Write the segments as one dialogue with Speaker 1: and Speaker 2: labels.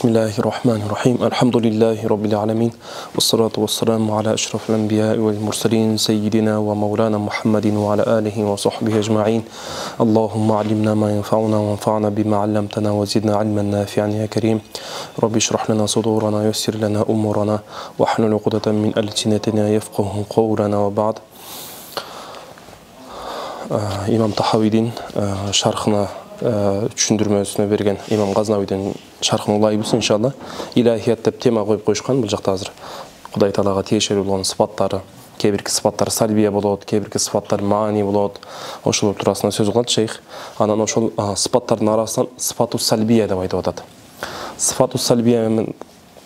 Speaker 1: بسم الله الرحمن الرحيم الحمد لله رب العالمين والصلاة والسلام على أشرف الأنبياء والمرسلين سيدنا ومولانا محمد وعلى آله وصحبه أجمعين. اللهم علمنا ما ينفعنا وانفعنا بما علمتنا وزدنا علما نافعا يا كريم. رب اشرح لنا صدورنا ويسر لنا أمورنا واحلل عقدة من ألسنتنا يفقه قولنا. وبعد إمام Тахауидің шархына түшүндүрмөсүнө берген имам Газнавийдин шархын улайбыз иншалла. Илахият деп тема коюп коюшкан. Бул жакта азыр Кудай Таалага тиешелүү болгон сыпаттары, кээ-бирки сыпаттар сальбия болот, кээ-бирки сыпаттар маани болот. Ошол туурасында сөз кылат шейх. Анан ошол сыпаттардын арасынан сыпату сальбия деп айтып атат. Сыпату сальбия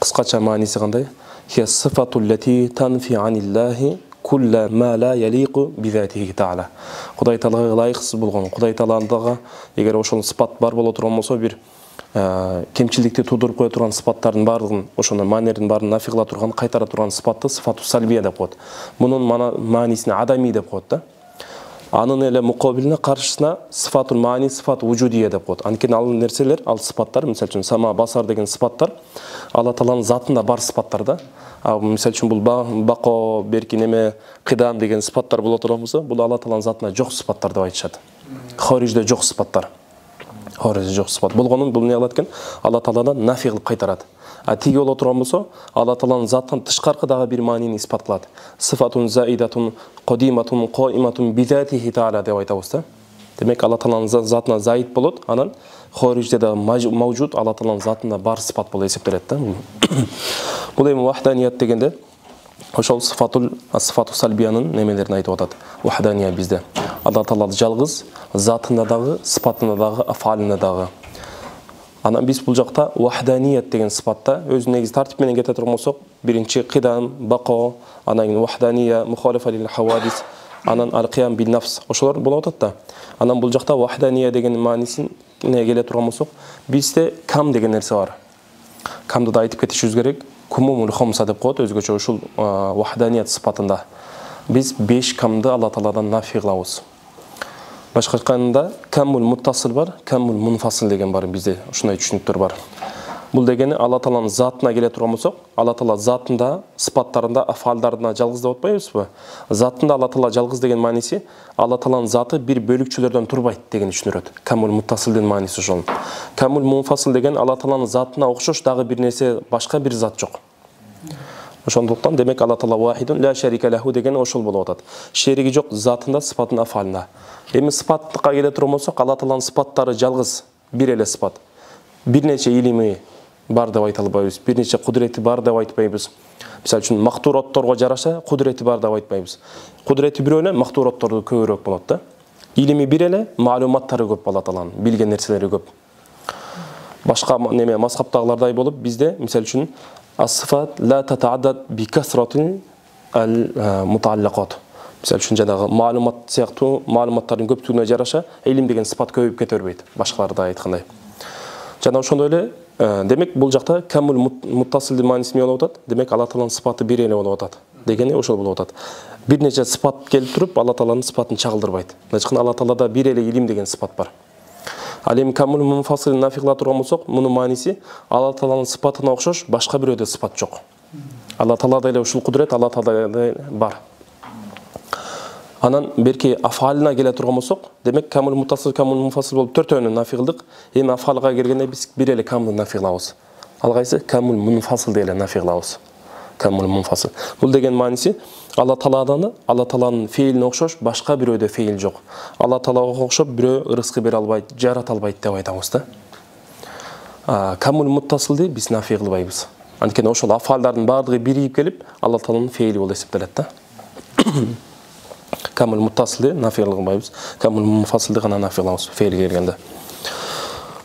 Speaker 1: кыскача мааниси кандай? Хия сыфату лати танфи аниллахи кулла ма ла ялиqu бизатихи таала. Кудай Таалага ылайыксыз болгон, Кудай Тааландагы эгер ошол сыпат бар боло турган болсо, бир кемчиликти тудуруп кое турган сыпаттардын баардыгын, ошону маанердин баарын нафи кыла турган, кайтара турган сыпатты сыфату сальбия деп коет. Мунун маанисине адами деп коет да. Анын эле мукабилине каршысына сыфатул маани, сыфат вujудия деп коет. Анткени ал нерселер, ал сыпаттар, мисалы үчүн сама, басар деген сыпаттар Алла Тааланын затында бар сыпаттар да. Мисалы үчүн бул бако, берки неме, кыдам деген сыпаттар боло турган болсо, бул Алла Тааланын затында жок сыпаттар деп айтышат. Хорижде жок сыпаттар. Хорижде жок сыпат болгонун бул эмне кылат экен? Алла Тааладан нафи кылып кайтарат. Тиги боло турган болсо, Алла Тааланын заттан тышкаркы дагы бир маанини испат кылат. Сыфатун заидатун кодиматун коиматун бизатихи таала деп айтабыз да. Демек Алла Тааланын затына заид болот, анан хорижде да мавжуд Алла Тааланын затында бар сыпат болуп эсептелет да. Бул эми вахданият дегенде ошол сыфату сальбиянын немелерин айтып атат. Вахдания бизде Алла Таала жалгыз, затында дагы, сыпатында дагы, афалында дагы. Анан биз бул жакта вахданият деген сыпатта өзүнүн негизи тартип менен кете турган болсок, биринчи кыдам, бако, анан кийин вахдания, мухалифа лил хавадис, анан ал-кыям бил нафс, ошолор болуп атат да. Анан бул жакта вахдания деген маанисин келе турган болсок, бизде кам деген нерсе бар. Камды да айтып кетишибиз керек. Кумумул хомса деп коет өзгөчө ушул вахданият сыпатында. Биз 5 камды Алла Тааладан нафи кылабыз. Башка айтканда каммул муттасил бар, каммул мунфасил деген бар бизде. Ушундай түшүнүктөр бар. Бул дегени Алла Тааланын затына келе турган болсок, Алла Таала затында, сыпаттарында, афалдарында жалгыз деп атпайбызбы? Затында Алла Таала жалгыз деген мааниси Алла Тааланын заты бир бөлүкчөлөрдөн турбайт деген түшүнүрөт. Камул муттасилдин мааниси ошол. Камул мунфасил деген Алла Тааланын затына окшош дагы бир нерсе, башка бир зат жок. Ошондуктан демек Алла Таала вахидун ла шарика лаху деген ошол болуп атат. Шериги жок затында, сыпатында, афалында. Эми сыпаттыкка келе турган болсок, Алла Тааланын сыпаттары жалгыз, бир эле сыпат. Бир нече илими бар деп айта албайбыз, бир нече кудурети бар деп айтпайбыз. Мисалы үчүн мактуратторго жараша кудурети бар деп айтпайбыз. Кудурети бирөө эле, мактуратторду көбүрөөк болот да. Илими бир эле, маалыматтары көп Алла Тааланын, билген нерселери көп. Башка неме мазхабтагылардай болуп, бизде мисалы үчүн as-sifat la tata'addad bi kasratil al-muta'allaqat. Мисалы үчүн жанагы маалымат сыяктуу маалыматтардын көптүгүнө жараша илим деген сыпат көбөйүп кете бербейт. Башкаларда айткандай. Жана ошондой эле демек бул жакта камул муттасилдин мааниси болуп атат. Демек Алла Тааланын сыпаты бир эле болуп атат. Дегени ошол болуп атат. Бир нече сыпат келип туруп Алла Тааланын сыпатын чагылдырбайт. Ачкын Алла Таалада бир эле илим деген сыпат бар. Ал эми камул мунфасилин нафи кыла турган болсок, мунун мааниси Алла Тааланын сыпатына окшош башка бирөөдө сыпат жок. Алла Таалада эле ушул кудурет Алла Таалада бар. Анан берки афалына келе турган болсок, демек камул муттасил, камул мунфасил болуп төртөөнү нафи кылдык. Эми афалга келгенде биз бир эле камды нафи кылабыз. Ал кайсы? Камул мунфасил деле нафи кылабыз. Камул мунфасил. Бул деген мааниси Алла Тааланын фейлине окшош башка бирөөдө фейл жок. Алла Таалага окшоп бирөө ырыскы бере албайт, жарата албайт деп айтабыз да. Камул муттасилди биз нафи кылбайбыз. Анткени ошол афалдардын баардыгы биригип келип Алла Тааланын фейли болуп эсептелет да. Камул муттасилди нафи кылбайбыз. Камул мунфасилди гана нафи кылабыз фейли келгенде.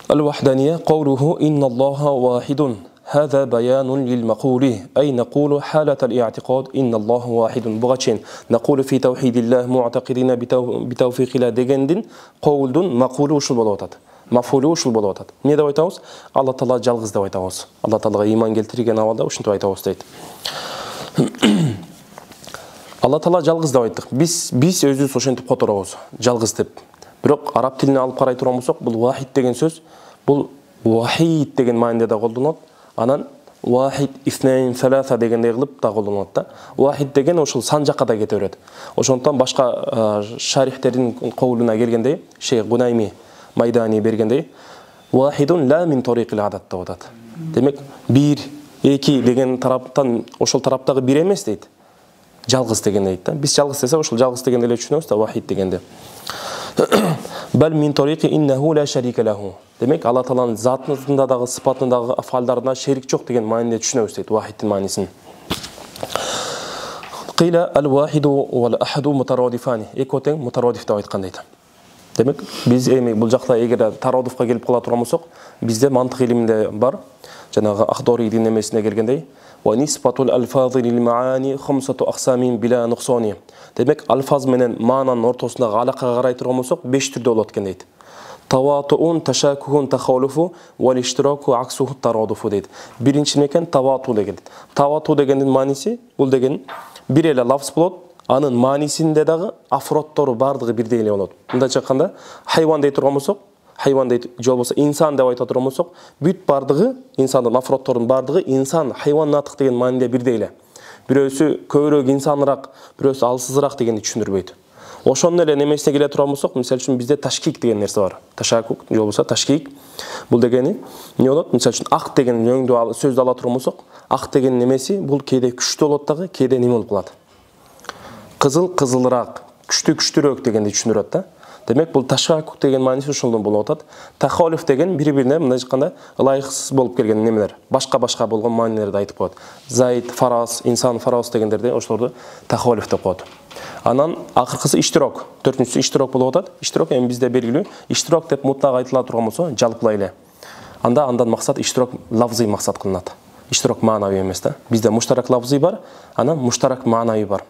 Speaker 1: Ал-вахдания qawluhu inna Allaha wahidun. هذا بيان للمقول أي نقول حالة الاعتقاد إن الله واحد بغشين نقول في توحيد الله معتقدين بتوفيق الله دегендин قولдун مقولу ушул болуп атат. Мафулу ушул болуп атат. Эмне деп айтабыз? Алла Таала жалгыз деп айтабыз. Алла Таалага ыйман келтирген абалда ушинтип айтабыз дейт. Алла Таала жалгыз деп айттык. Биз өзүбүз ошентип которобуз, жалгыз деп. Бирок араб тилине алып карай турган болсок, бул вахид деген сөз, бул вахид деген мааниде да колдонулат. Анан вахид, ифнейн, саласа дегендей кылып да колдонулат да. Вахид деген ошол сан жакка да кете берет. Ошондуктан башка шарихтердин коулуна келгендей, Шейх Гунайми Майдани бергендей, вахидун ла мин торикил адат деп атат. Демек, бир, эки деген тараптан ошол тараптагы бир эмес дейт. Жалгыз деген дейт да. Биз жалгыз десе ошол жалгыз дегенде эле түшүнөбүз да, вахид дегенде. Бал мин торики иннаху ла шарика лаху. Демек, Алла Тааланын затында дагы, сыпатында дагы, афалдарында шерик жок деген маанide түшүнөбүз дейт вахидтин маанисин. Кыйла ал-вахиду вал ахаду мутарадифани. Эки тең мутарадиф деп айткан дейт. Демек, биз эми бул жакта эгер тарадифка келип кала турган болсок, бизде мантык илиминде бар. Жанагы Ахдорийдин немесине келгендей, ва нисбатул алфази лил маани хумсату аксамин била нуксани. Демек, алфаз менен маананын ортосундагы алакага карай турган болсок, 5 түрдө болот экен дейт. Таватуун, ташакухун, тахалуфу, вал иштираку, аксуху, тарадуфу дейт. Биринчи некен тавату деген. Тавату дегендин мааниси, бул деген бир эле лафз болот, анын маанисинде дагы афроттору бардыгы бирдей эле болот. Мындайча айтканда, хайван дей турган болсок, хайван дейт, же болбосо инсан деп айта турган болсок, бүт бардыгы, инсандын афротторунун бардыгы инсан, хайван натык деген маанинде бирдей эле. Бирөөсү көбүрөөк инсаныраак, бирөөсү алсызыраак дегенди түшүндүрбөйт. Ошондой эле немесине келе турган болсок, мисалы үчүн бизде ташкик деген нерсе бар. Ташакук, же болбосо ташкик. Бул дегени эмне болот? Мисалы үчүн ак деген өңдү сөздү ала турган болсок, ак деген немеси бул кээде күчтүү болот дагы, кээде неме болуп калат. Кызыл кызылыраак, күчтүүрөөк дегенди түшүндүрөт да. Демек, бул ташакук деген мааниси ошондон болуп атат. Тахалуф деген бири-бирине мындай айтканда ылайыксыз болуп келген немелер, башка-башка болгон маанилерди айтып коет. Заид, фарас, инсан, фарас дегендерди ошолорду тахалуф деп коет. Анан акыркысы иштирок, төртүнчүсү иштирок болуп атат. Иштирок эми бизде белгилүү. Иштирок деп мутлак айтыла турган болсо, жалпылай эле. Андан максат иштирок лафзый максат кылынат. Иштирок маанавий эмес да. Бизде муштарак лафзый бар, анан муштарак маанавий бар.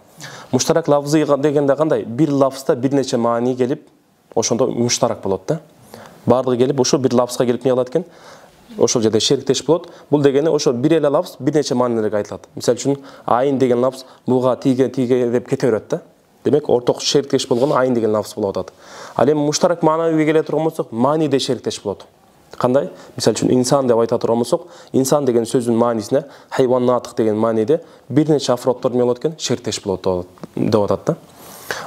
Speaker 1: Муштарак лафзый дегенде кандай? Бир лафзда бир нече маани келип, ошондо муштарак болот да. Бардыгы келип, ошо бир лафзга келип не кылат экен? Ошол жерде шериктеш болот. Бул дегени ошо бир эле лафз бир нече маанилерге айтылат. Мисалы үчүн, айын деген лафз буга тиге деп кете берет да. Демек, орток шериктеш болгону айын деген лафз болуп атат. Ал эми муштарак маанавийге келе турган болсок, мааниде шериктеш болот. Кандай? Мисалы үчүн, инсан деп айта турган болсок, инсан деген сөздүн маанисине хайван натык деген мааниде бир нече афроттор эмне болот экен? Шериктеш болот деп атат да.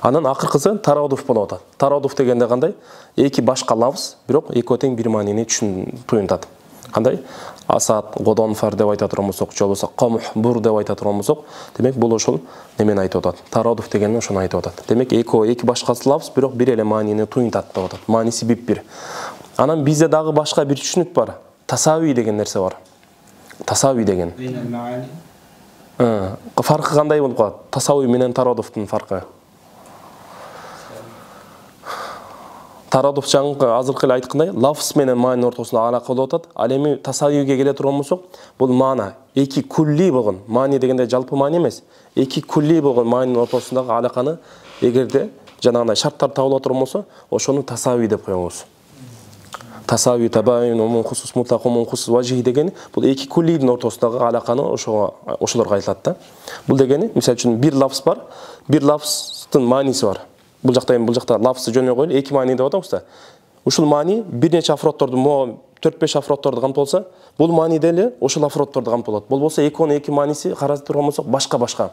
Speaker 1: Анан акыркысы тарадуф болуп атат. Тарадуф дегенде кандай? Эки башка лафз, бирок экөө тең бир маанини туюнтат. Кандай? Асад, годонфар деп айта турган болсок, же болбосо камух, бур деп айта турган болсок, демек бул ошол немени айтып атат. Тарадуф дегенде ошону айтып атат. Демек эки башка лафз, бирок бир эле маанини туюнтат деп атат. Мааниси бип-бир. Анан бизде дагы башка бир түшүнүк бар. Тасави деген нерсе бар. Тасави деген. Фаркы кандай болуп калат? Тасави менен тарадуфтун фаркы. Тарадуф жаңы азыркы эле айткандай, лафз менен маанинин ортосунда алака болуп атат. Ал эми тасаввиге келе турган болсок, бул маана эки кулли болгон, маани дегенде жалпы маани эмес, эки кулли болгон маанинин ортосундагы алаканы эгерде жанагындай шарттар табыла турган болсо, ошону тасавви деп коебуз. Тасавви табайын, мунхусус мутлак, мунхусус важи деген бул эки куллидин ортосундагы алаканы ошолорго айтылат да. Бул дегени, мисалы үчүн бир лафз бар, бир лафздын мааниси бар. Бул жакта лафзды жөнөй коелу, эки маани деп атабыз да. Ушул маани бир нече афротторду, 4-5 афротторду камтып алса, бул мааниде эле ошол афротторду камтып алат. Болбосо экөөнүн эки мааниси карап турган болсок, башка-башка.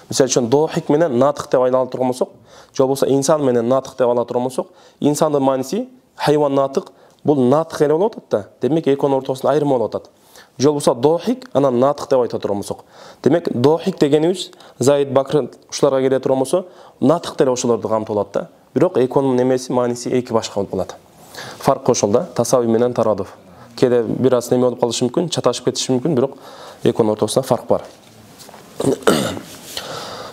Speaker 1: Мисалы үчүн дохик менен натык деп ала турган болсок, же болбосо инсан менен натык деп ала турган болсок, инсандын мааниси хайван натык, бул натык эле болуп атат да. Демек экөөнүн ортосунда айырма болуп атат. Же болбосо дохик, анан натык деп айта турган болсок. Демек дохик дегенибиз Заид, Бакр ушуларга келе турган болсо, натык деле ошолорду камтып алат да. Бирок экөөнүн немеси, мааниси эки башка болуп калат. Фарк ошол да, тасави менен тарадуф. Кээде бир аз неме болуп калышы мүмкүн, чаташып кетиши мүмкүн, бирок экөөнүн ортосунда фарк бар.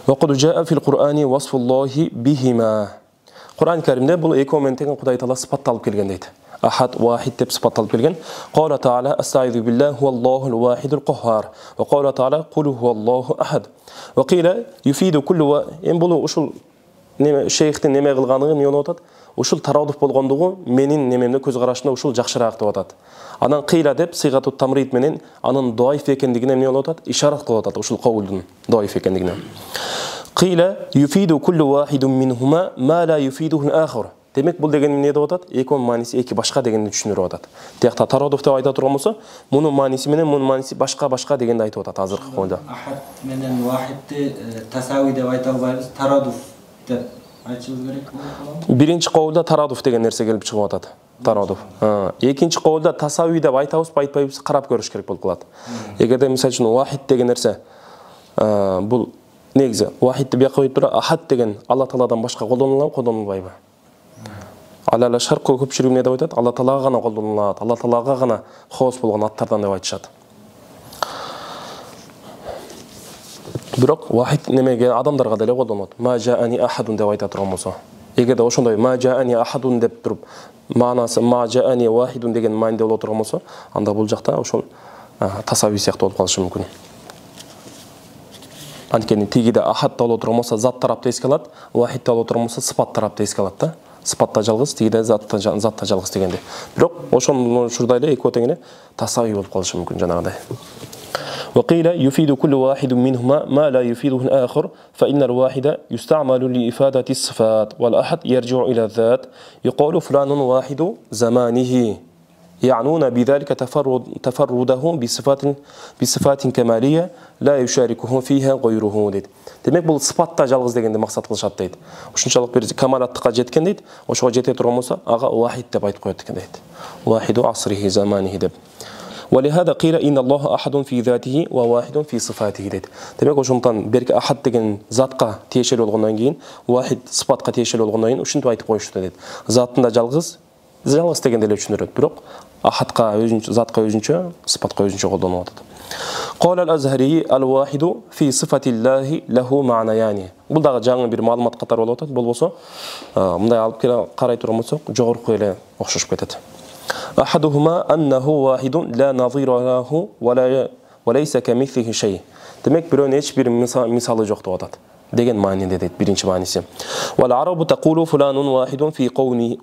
Speaker 1: Вакад жаа фил Кур'ани васфуллахи бихима. Кур'ан Каримде бул экөө менен тең Кудай Таала сыпатталып келген дейт. Ахад, вахид деп сыпатталып келген. Кала Таала астаизу биллахи хуаллахул вахидул каххар. Ва кала Таала кул хуаллаху ахад. Ва кила юфиду куллу ва бул ушул неме шейхтин неме кылганыгы эмне болуп атат? Ушул тарадуф болгондугу менин немемде көз карашымда ушул жакшыраак деп атат. Анан кыйла деп сыйгату тамрид менен анын доиф экендигине эмне болуп атат? Ишарат кылып атат ушул кабулдун доиф экендигине. Кыйла юфиду куллу вахидун минхума ма ла юфидуху ал-ахар. Демек бұл деген не деп атат? Екі мааниси эки башка дегенди түшүндүрүп атат. Тиякта тарадуф деп айта турган болсо, мунун мааниси менен мунун мааниси башка дегенди айтып атат азыркы коюлда.
Speaker 2: Ахад менен вахидти тасави деп айта албайбыз, тарадуф деп айтышыбыз керек болот.
Speaker 1: Биринчи коюлда тарадуф деген нерсе келип чыгып атат. Тарадуф. Экинчи коюлда тасави деп айтабызбы, айтпайбыз, карап көрүш керек болуп калат. Эгерде мисалы үчүн вахид деген нерсе бул негизи вахидти бияка коюп туруп ахад деген Алла Тааладан башка колдонулбайбы? Алала шарк көпчүлүгү эмне деп айтат? Алла Таалага гана колдонулат, Алла Таалага гана хоос болгон аттардан деп айтышат. Бирок вахид немеге адамдарга деле колдонулат. Ма жаани ахадун деп айта турган болсо. Эгерде ошондой ма жаани ахадун деп туруп, маанасы ма жаани вахидун деген мааниде боло турган болсо, анда бул жакта ошол тасави сыяктуу болуп калышы мүмкүн. Анткени тигиде ахад боло турган болсо зат тарапта эске алат, вахид боло турган болсо сыпат тарапта эске алат да. Сыпатта жалгыз, тигиде затта жалгыз дегенде. Бирок ошону ушурдай эле экөө теңине тасави болуп калышы мүмкүн жанагыдай. وقيل يفيد كل واحد منهما ما لا يفيده الآخر فإن الواحد يستعمل لإفادة الصفات والأحد يرجع إلى الذات يقول فلان واحد زمانه يعنون بذلك تفرده بصفات كمالية لا يشاركه فيها غيره. Демек бул сыпатта жалгыз дегенди максат кылышат дейт. Ушунчалык бир камалаттыкка жеткен дейт. Ошого жете турган болсо, ага вахид деп айтып коет экен дейт. Вахиду асрихи заманихи деп. ولهذا قيل إن الله أحد في ذاته وواحد في صفاته дейт. Демек ошондон берки ахад деген затка тиешелүү болгондон кийин, вахид сыпатка тиешелүү болгондон кийин ушинтип айтып коюшту дейт. Затында жалгыз дегенде эле түшүнүрөт. Бирок ахадка өзүнчө, затка өзүнчө, сыпатка өзүнчө колдонуп атат. قال الأزهري الواحد في صفة الله له معنيان. Бул дагы жаңы бир маалымат катары болуп атат. Болбосо, мындай алып келе карай турган болсок, жогорку эле окшошуп кетет. أحدهما أنه واحد لا نظير له وليس كمثله شيء. Демек бирөөнүн эч бир мисалы жок деп атат. Деген мааниде дейт биринчи мааниси. والعرب تقول فلان واحد في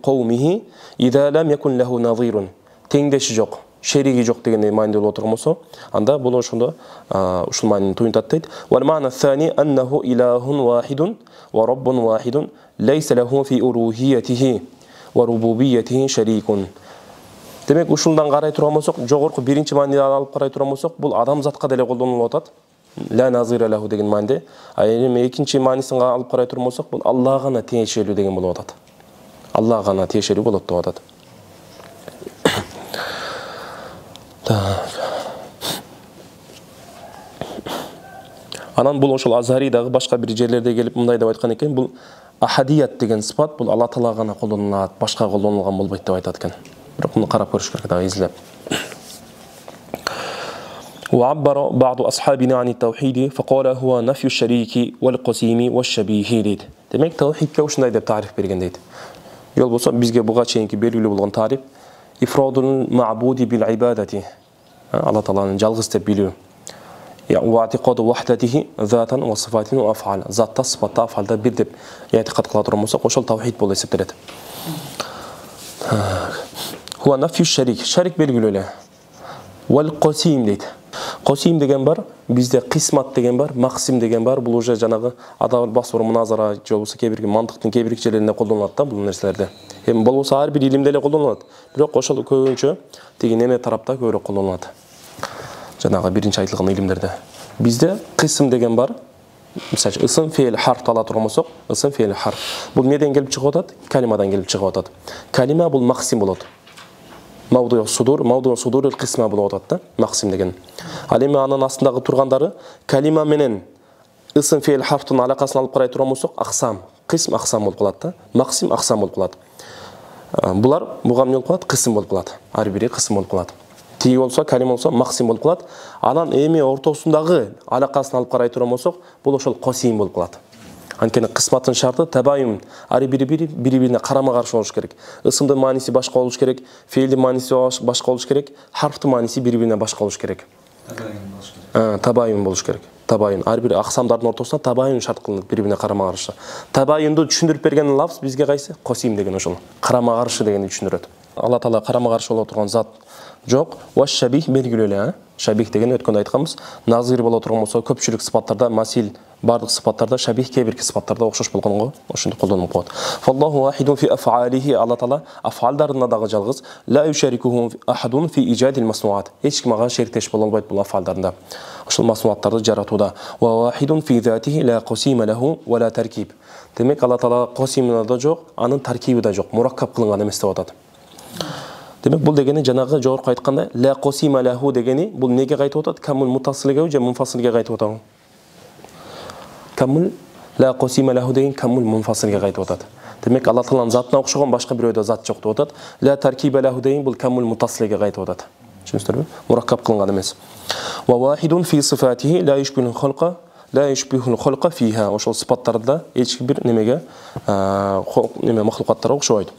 Speaker 1: قومه إذا لم يكن له نظير. Теңдеши жок, шериги жок дегендей мааниде боло турган болсо, анда бул ошондо ушул маанини туюнтат дейт. والمعنى الثاني أنه إله واحد ورب واحد ليس له في ألوهيته وربوبيته شريك. Демек ушундан карай турган болсок, жогорку биринчи маанини алып карай турган болсок, бул адам затка деле колдонулуп атат. Ла назира лаху деген мааниде. А эми экинчи маанисин алып карай турган болсок, бул Аллага гана тиешелүү деген болуп атат. Аллага гана тиешелүү болот деп атат. Анан бул ошол Азари дагы башка бир жерлерде келип мындай деп айткан экен, бул ахадият деген сыпат бул Алла Таалага гана колдонулат, башка колдонулган болбойт деп айтат экен. Бирок муну карап көрүш керек дагы изилеп. وعبر بعض أصحابنا عن التوحيد فقال هو نفي الشريك والقسيم والشبيه дейт. Демек таухидке ушундай деп тариф берген дейт. Жол болсо бизге буга чейинки белгилүү болгон тариф ифрадул ма'буди бил ибадати. Алла Тааланы жалгыз деп билүү. Ва атиқаду вахдатихи затан ва сифатин ва аф'ал. Затта, сифатта, аф'алда бир деп этикад кыла турган болсок, ошол таухид болуп эсептелет. Хуа нафи шарик. Шарик белгилүү эле. Вал касим дейт. Касим деген бар, бизде кисмат деген бар, максим деген бар. Бул уже жанагы адаб басбыр муназара же болбосо кээ-бир мантыктын кээ-бир жерлеринде колдонулат да бул нерселерде. Эми болбосо ар бир илимде эле колдонулат. Бирок ошол көбүнчө тиги неме тарапта көбүрөөк колдонулат. Жанагы биринчи айтылган илимдерде. Бизде кисм деген бар. Мисалы үчүн ысым фейл харф ала турган болсок, ысым фейл харф. Бул неден келип чыгып атат? Калимадан келип чыгып атат. Калима бул максим болот. Мавду судур кисма болуп атат да, максим деген. Ал эми анын астындагы тургандары калима менен ысым фейл харфтын алакасын алып карай турган болсок, аксам, кисм аксам болуп калат да, максим аксам болуп калат. Булар буга эмне болуп калат? Кисм болуп калат. Ар бири кисм болуп калат. Тиги болсо, калима болсо максим болуп калат. Анан эми ортосундагы алакасын алып карай турган болсок, бул ошол косим болуп калат. Анткени кысматтын шарты табайын, ар бири-бирине карама-каршы болуш керек. Ысымдын мааниси башка болуш керек, фейлдин мааниси башка болуш керек, харфтын мааниси бири-бирине башка болуш керек. Табайын болуш керек. Табайын. Ар бир аксамдардын ортосунда табайын шарт кылынып бири-бирине карама-каршы. Табайынды түшүндүрүп берген лафз бизге кайсы? Косим деген ошол. Карама-каршы дегенди түшүндүрөт. Алла Таала карама каршы боло турган зат жок. Ва шабих белгилүү эле, шабих деген өткөндө айтканбыз, назир боло турган болсо көпчүлүк сыпаттарда масил бардык сыпаттарда шабих кээ-бирки сыпаттарда окшош болгонго ошентип колдонуп коет. Фаллаху вахидун фи аф'алихи, Алла Таала аф'алдарында дагы жалгыз. Ла юшарикуху ахадун фи ижадил маснуат. Эч ким ага шерктеш боло албайт бул аф'алдарында. Ошол маснуаттарды жаратууда. Ва вахидун фи затихи ла косима лаху ва ла таркиб. Демек Алла Таала косимина да жок, анын таркиби да жок, мураккаб кылынган эмес деп атат. Демек бул дегени жанагы жогорку айткандай ла косима лаху дегени бул неге кайтып атат? Камул мутасилге же мунфасилге кайтып атат? Камул ла косима лаху деген камул мунфасилге кайтып атат. Демек Алла Тааланын затына окшогон башка бирөөдө зат жок деп атат. Ла таркиба лаху деген бул камул мутасилге кайтып атат. Түшүнүңүздөрбү? Мураккаб кылынган эмес. Ва вахидун фи сифатихи ла юшбихул халqa ла юшбихул халqa фиха. Ошол сыпаттарда эч бир немеге махлукаттарга окшобойт.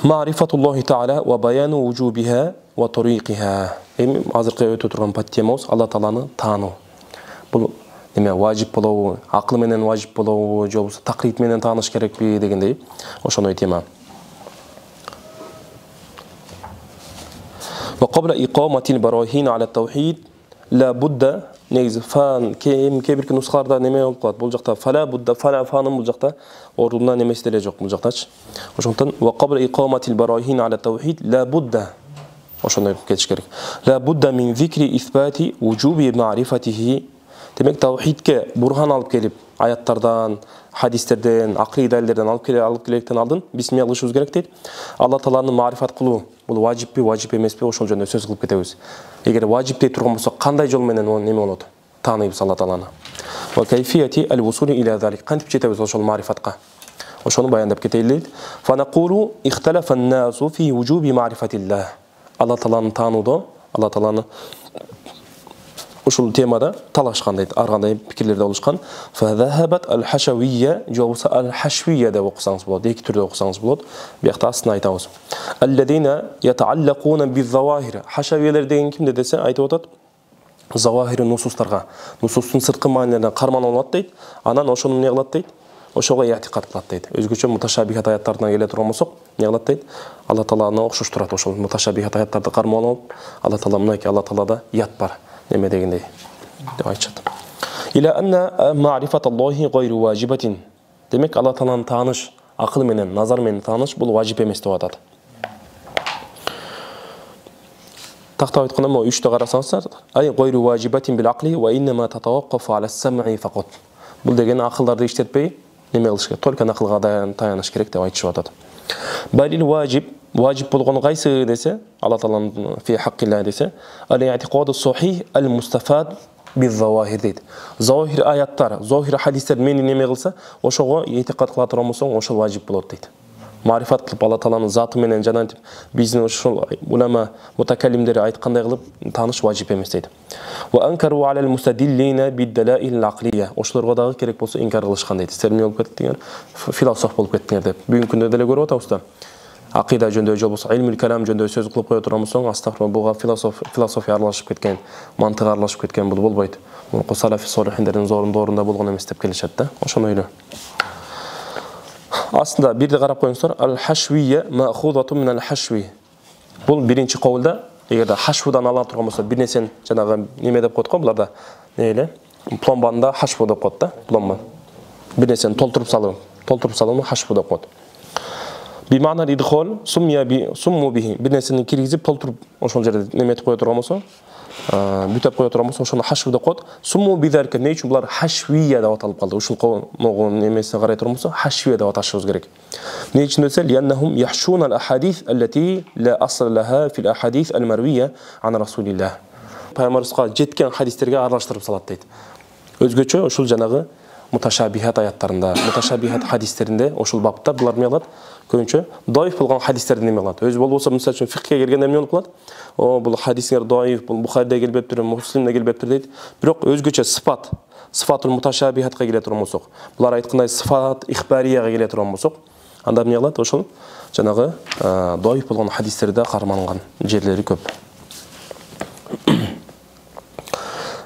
Speaker 1: Ма'рифатуллахи та'ala ва баяну вужубиха ва тариқиха. Эми азыркы өтө турган темабыз Алла Тааланы таануу. Бул неме важип болобу, акыл менен важип болобу, же болбосо такрит менен тааныш керекпи дегендей ошондой тема. Ва qabla iqamatil barahin ala tawhid la budda негизи фан кээ-бирки нускаларда неме болуп калат. Бул жакта фала будда фанын бул жакта ордунда немеси деле жок бул жактачы. Ошондон ва qabla iqamatil barahin ala tawhid la budda ошондой кетиш керек. La budda min zikri ithbati wujubi ma'rifatihi. Демек таухидке бурхан алып келип, аяттардан, хадистерден, акый далилдерден алып келектен алдын бисмилля кылышыбыз керек дейт. Алла Тааланы марифат кылуу бул важиппи, важип эмеспи, ошол жөнүндө сөз кылып кетебиз. Эгер важип дей турган болсо, кандай жол менен оны неме болот? Тааныйбыз Алла Тааланы. Ва кайфияти ал-вусули иля залик. Кантип жетебиз ошол марифатка? Ошону баяндап кетели дейт. Фа нақулу ихталафа ан-насу фи вужуби ма'рифатиллах. Алла Тааланы таанууда, Алла Тааланы ушул темада талашкан дейт, ар кандай пикирлерде болушкан. Фа захабат ал-хашавiyya жобуса ал-хашвiyya деп окусаңыз болот, эки түрдө окусаңыз болот. Биякта астына айтабыз. Алладина ятааллакуна биз-завахир. Хашавиялер деген кимде десе айтып атат. Завахир нусустарга, нусустун сырткы маанилеринен карман алат дейт. Анан ошону эмне кылат дейт? Ошого иатикад кылат дейт. Өзгөчө муташабихат аяттарына келе турган болсок, эмне кылат дейт? Алла Тааланы окшоштурат ошол муташабихат аяттарды карман алып, Алла Таала мынакей Алла Таалада ят бар. Неме дегендей деп айтышат. Иля анна ма'рифаталлахи гайру важибатин. Демек Алла Тааланы тааныш, акыл менен, назар менен тааныш бул важип эмес деп атат. Тактап айтканда мо 3тө карасаңыздар, ай гайру важибатин бил акли ва иннама татаваккафу ала сам'i фақат. Бул деген акылдарды иштетпей, неме кылыш керек, только акылга таяныш керек деп айтышып атат. Балил важиб важип болгону кайсы десе, Алла Тааланын фи хаққилла десе, ал-и'тиқаду сахих ал-мустафад биз-завахир дейт. Завахир аяттар, завахир хадистер мени неме кылса, ошого и'тиқад кыла турган болсоң, ошол важип болот дейт. Марифат кылып Алла Тааланын заты менен жанантип биздин ошол улама мутакаллимдер айткандай кылып тааныш важип эмес дейт. Ва анкару ала al-mustadillina bid-dalail al-aqliyya. Ошолорго дагы керек болсо инкар кылышкан дейт. Силер эмне болуп кеттиңер? Философ болуп кеттиңер деп. Бүгүнкү күндө деле көрүп атабыз да. Акыйда жөндөө же болбосо илмил калам жөндөө сөз кылып кое турган болсоң, астагфирулла, буга философия аралашып кеткен, мантык аралашып кеткен бул болбойт. Бул салафи солихиндердин зорунда болгон эмес деп келишет да. Ошону эле. Aslında bir de qarab qo'yingizlar, al-hashviyya ma'khudatu min al-hashwi. Bul birinchi qovulda, agarda hashvudan ala turgan bo'lsa, bir narsani janaga nima deb qo'ydik, bularda neyli? Plombanda hashvu deb qo'ydi, plomban. Bir narsani to'ltirib salib hashvu deb qo'ydi. Bi ma'na idkhol summu bihi. Bir narsani kirgizib to'ltirib o'shol yerda nima deb qo'ya turgan bo'lsa, бүтөп кое турган болсо ошону хашв деп коет. Сумму бидалика не үчүн булар хашвия деп аталып калды. Ушул могун эмесине карай турган болсо хашвия деп аташыбыз керек. Не үчүн десе, лианнахум яхшуна ал-ахадис аллати ла асл лаха фил ахадис ал-марвия ан расулилlah. Пайгамбарыбызга жеткен хадистерге аралаштырып салат дейт. Өзгөчө ушул жанагы муташабихат аяттарында, муташабихат хадистеринде ошол бапта булар эмне кылат? Көбүнчө даиф болгон хадистерди неме кылат? Өзү болбосо, мисалы үчүн фикке келгенде эмне болуп калат? Бул хадисиңер даиф, бул Бухариде келбептир, Муслимде келбептир дейт. Бирок өзгөчө сыфатул муташабихатка келе турган болсок, булар айткандай сыфат ихбарияга келе турган болсок, анда эмне кылат? Ошол жанагы даиф болгон хадистерде карманган жерлери көп.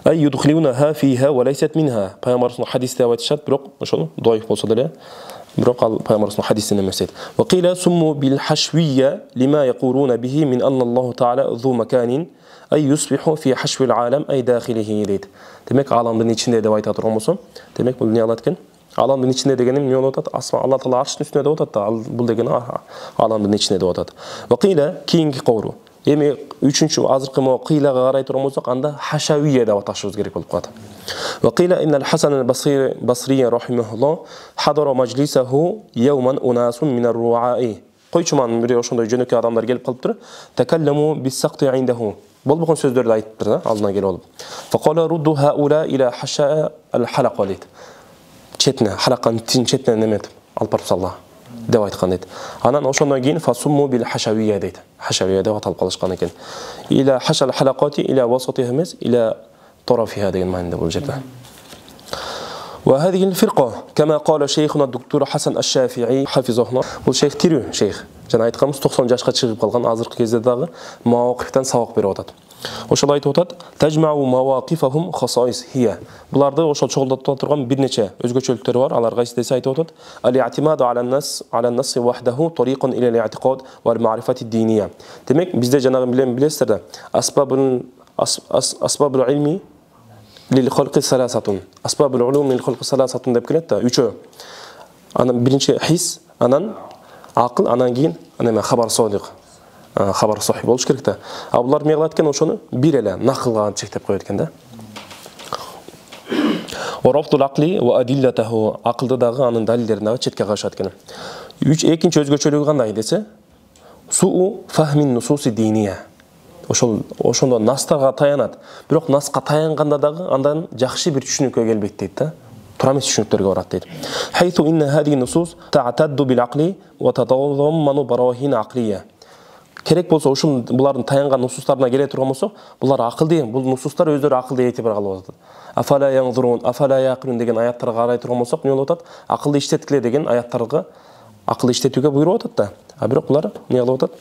Speaker 1: Ай юдхилунаха фиха ва лайсат минха. Пайгамбарыбыз хадисте айтышат, бирок ошол даиф болсо деле Бирок ал пайгамбарыбыздын хадисинде эмес дейт. Ва кила сумму бил хашвiyya lima yaquluna bihi min anna Allahu ta'ala zu makanin ay yusbihu fi hashwi al-alam ay dakhilihi дейт. Демек аламдын ичинде деп айта турган болсом, демек бул эмне алат экен? Аламдын ичинде дегени эмне болуп атат? Алла Таала арштын үстүндө деп атат да, бул деген аламдын ичинде деп атат. Ва кила кийинки ковру. Эми үчүнчү азыркы мо кыйлага карай турган болсок, анда хашавiyya деп аташыбыз керек болуп калат. وقيل إن الحسن البصري رحمه الله حضر مجلسه يوما أناس من الرعاء койчуман бири ошондой жөнөкөй адамдар келип калыптыр. Такалламу бис-сакти индаху. Болбогон сөздөрдү айттыр да, алдына келип алып. Фaqala ruddu haula ila hasha al-halaqa дейт. Четне, халаканын четне немет алып барып салла деп айткан дейт. Анан ошондон кийин фасумму бил хашавiyya дейт. Хашавiyya деп аталып калышкан экен. Ила хашал халакати ила васатиха эмес, ила طرفها هذه المعنى بالجبهة. وهذه الفرقة كما قال شيخنا الدكتور حسن الشافعي حفظه الله والشيخ تيرو شيخ جنا айтканбыз 90 жашка чыгып калган азыркы кезде дагы мавакифтан сабак берип атат. Ошол айтып атат: "Тажмау мавакифахум хасаис хия". Буларды ошол чогултуп турган бир нече өзгөчөлүктөрү бар. Алар кайсы десе айтып атат: "Ал-i'timadu ala-an-nas wahdahu tariqun ila al-i'tiqad wal-ma'rifati ad-diniyya". Демек, бизде жанагы билесиздер да, asbabul ilmi lil khalqi salasatun. Asbabul ulum lil khalqi salasatun деп келет да, үчөө. Анан биринчи хис, анан акыл, анан кийин хабар содик. Хабар сахи болуш керек да. А булар эмне кылат экен, ошону бир эле накылга чектеп коет экен да. Wa rafdul aqli wa adillatahu. Акылды дагы анын далилдерин дагы четке кагышат экен. Экинчи өзгөчөлүгү кандай десе? Суу фахмин нусуси динiyya. Ошондо настарга таянат. Бирок наска таянганда дагы андан жакшы бир түшүнүккө келбейт дейт да. Туура эмес түшүнүктөргө барат дейт. Haythu inna hadhihi nusус ta'taddu bil aqli wa tatadammanu barahin aqliyya. Керек болсо ушун булардын таянган нусустарына келе турган болсо, булар акылды, бул нусустар өздөрү акылды этибар кылып атат. Афала янзурун, афала яқилун деген аяттарга карай турган болсок, эмне болуп атат? Акылды иштеткиле деген аяттарга акылды иштетүүгө буйруп атат да. А бирок булар эмне кылып атат?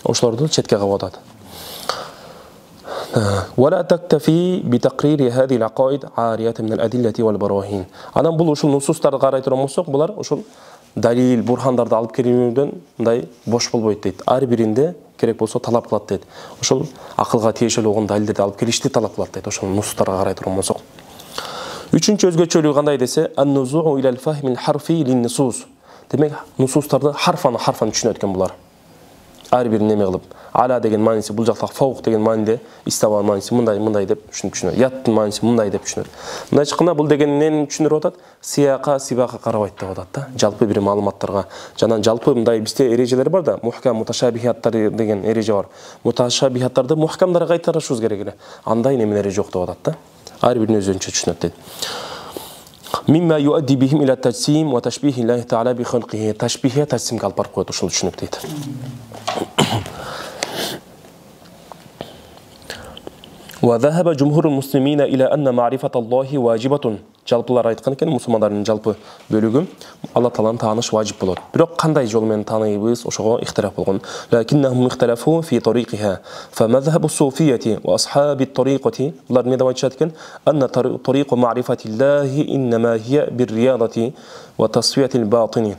Speaker 1: Ошолорду четке кагып атат. ولا تكتفي بتقرير هذه العقائد عارية من الأدلة والبراهين. Анан бул ушул нусустарды карай турган болсок, булар ушул далил, бурхандарды алып келүүдөн мындай бош болбойт дейт. Ар биринде керек болсо талап кылат дейт. Ошол акылга тиешелүү болгон далилдерди алып келишти талап кылат дейт. Ошол нусустарга карай турган болсок. Үчүнчү өзгөчөлүгү кандай десе, an-nuzuu ila al-fahm al-harfi lin-nusus. Демек, нусустарды харфан түшүнөт экен булар. Ар бир неме кылып, ала деген мааниси бул жакта фаук деген мааниде, истава мааниси мындай деп түшүнөт. Яттын мааниси мындай деп түшүнөт. Мындай чыкканда бул деген эмнени түшүндүрүп атат? Сияка, сибака карабайт деп атат да. Жалпы бир маалыматтарга. Жанан жалпы мындай бизде эрежелер бар да, мухкам муташабихаттар деген эреже бар. Муташабихаттарды мухкамдарга кайтарышыбыз керек эле. Андай немелери жок деп атат да. Ар бирин өзүнчө түшүнөт дейт. Мимма юадди бихим ила таджсим ва ташбихи Аллахи таала би халқихи. Ташбихе таджсимге алып барып коет, ошол түшүнүк дейт. وذهب جمهور المسلمين إلى أن معرفة الله واجبة. Жалпылар айткан экен, мусулмандардын жалпы бөлүгү Алла Тааланы тааныш важип болот. Бирок кандай жол менен тааныйбыз, ошого ихтилаф болгон. Лакиннахум ихтилафу фи тарикиха. Фамазхабу суфиyyati ва асхаби at-tariqati. Булар эмне деп айтышат экен? Анна тариqu ma'rifatillahi innama hiya bir-riyadati ва tasfiyati al-batini.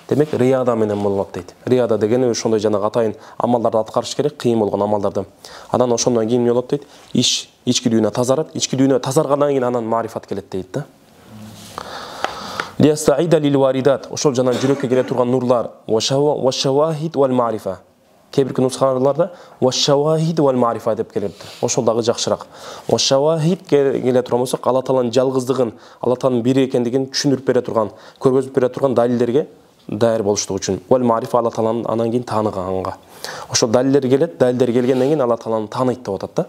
Speaker 1: Демек, рияда менен болот дейт. Рияда дегени ошондой жана атайын амалдарды аткарыш керек, кыйын болгон амалдарды. Анан ошондон кийин болот дейт. Ички дүйнө тазарат, ички дүйнө тазаргандан кийин анан марифат келет дейт да. Лиястаида лил-варидат. Ошол жанан жүрөккө келе турган нурлар, ва шавахид вал марифа. Кебирки нускаларда ва шавахид вал марифа деп келет. Ошол дагы жакшыраак. Ва шавахид келе турган болсок, Алла Тааланын жалгыздыгын, Алла Тааланын бири экендигин түшүндүрүп бере турган, көргөзүп бере турган далилдерге дайыр болуштугу үчүн. Вал марифа Алла Тааланын анан кийин тааныганга. Ошол далилдер келет, далилдер келгенден кийин Алла Тааланы тааныйт деп атат да.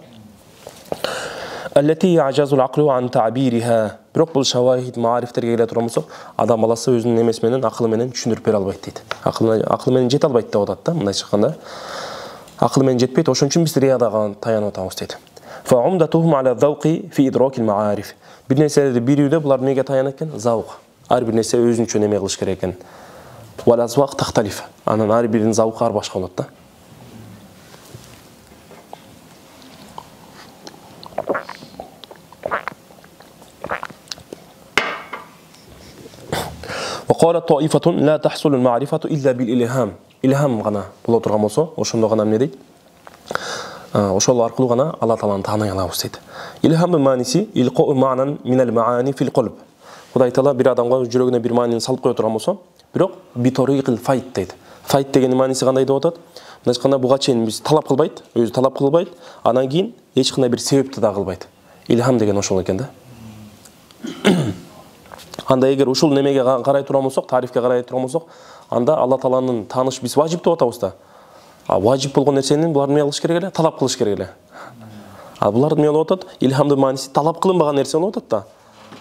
Speaker 1: Аллати яжазул аклу ан та'бириха. Бирок бул шавахид маарифтерге келе турган болсок, адам баласы өзүнүн немеси менен, акылы менен түшүндүрүп бере албайт дейт. Акылы менен жете албайт деп атат да, мындай чыкканда. Акылы менен жетпейт, ошон үчүн биз риядага таянып атабыз дейт. Фа умдатухум ала завqi фи идракил маариф. Бир нерселерди билүүдө булар эмнеге таянат экен? Завк. Ар бир нерсе өзүнчө неме кылыш керек экен. Вал азвак тахталиф. Анан ар биринин завкы ар башка болот да. وقال طائفة لا تحصل المعرفة إلا بالإلهام. إلهام غنا بوла турган болсо, ошондо гана эмне дейт? Ошол аркылуу гана Алла Тааланы тааный алабыз дейт. Илхам мааниси илқоу маанан минал маани фил qalb. Кудай Таала бир адамга жүрөгүнө бир маанини салып кое турган болсо, бирок биторигил файт дейт. Файт деген мааниси кандай деп атат? Мына кандай буга чейин биз талап кылбайт, өзү талап кылбайт, анан кийин эч кандай бир себепти да кылбайт. Илхам деген ошол экен да. Анда эгер ушул немеге карай турган болсок, тарифке карай турган болсок, анда Алла Тааланын тааныш биз важип деп атабыз да. Важип болгон нерсени булар эмне кылыш керек эле? Талап кылыш керек эле. Булар эмне болуп атат? Илхамдын мааниси талап кылынбаган нерсе болуп атат да.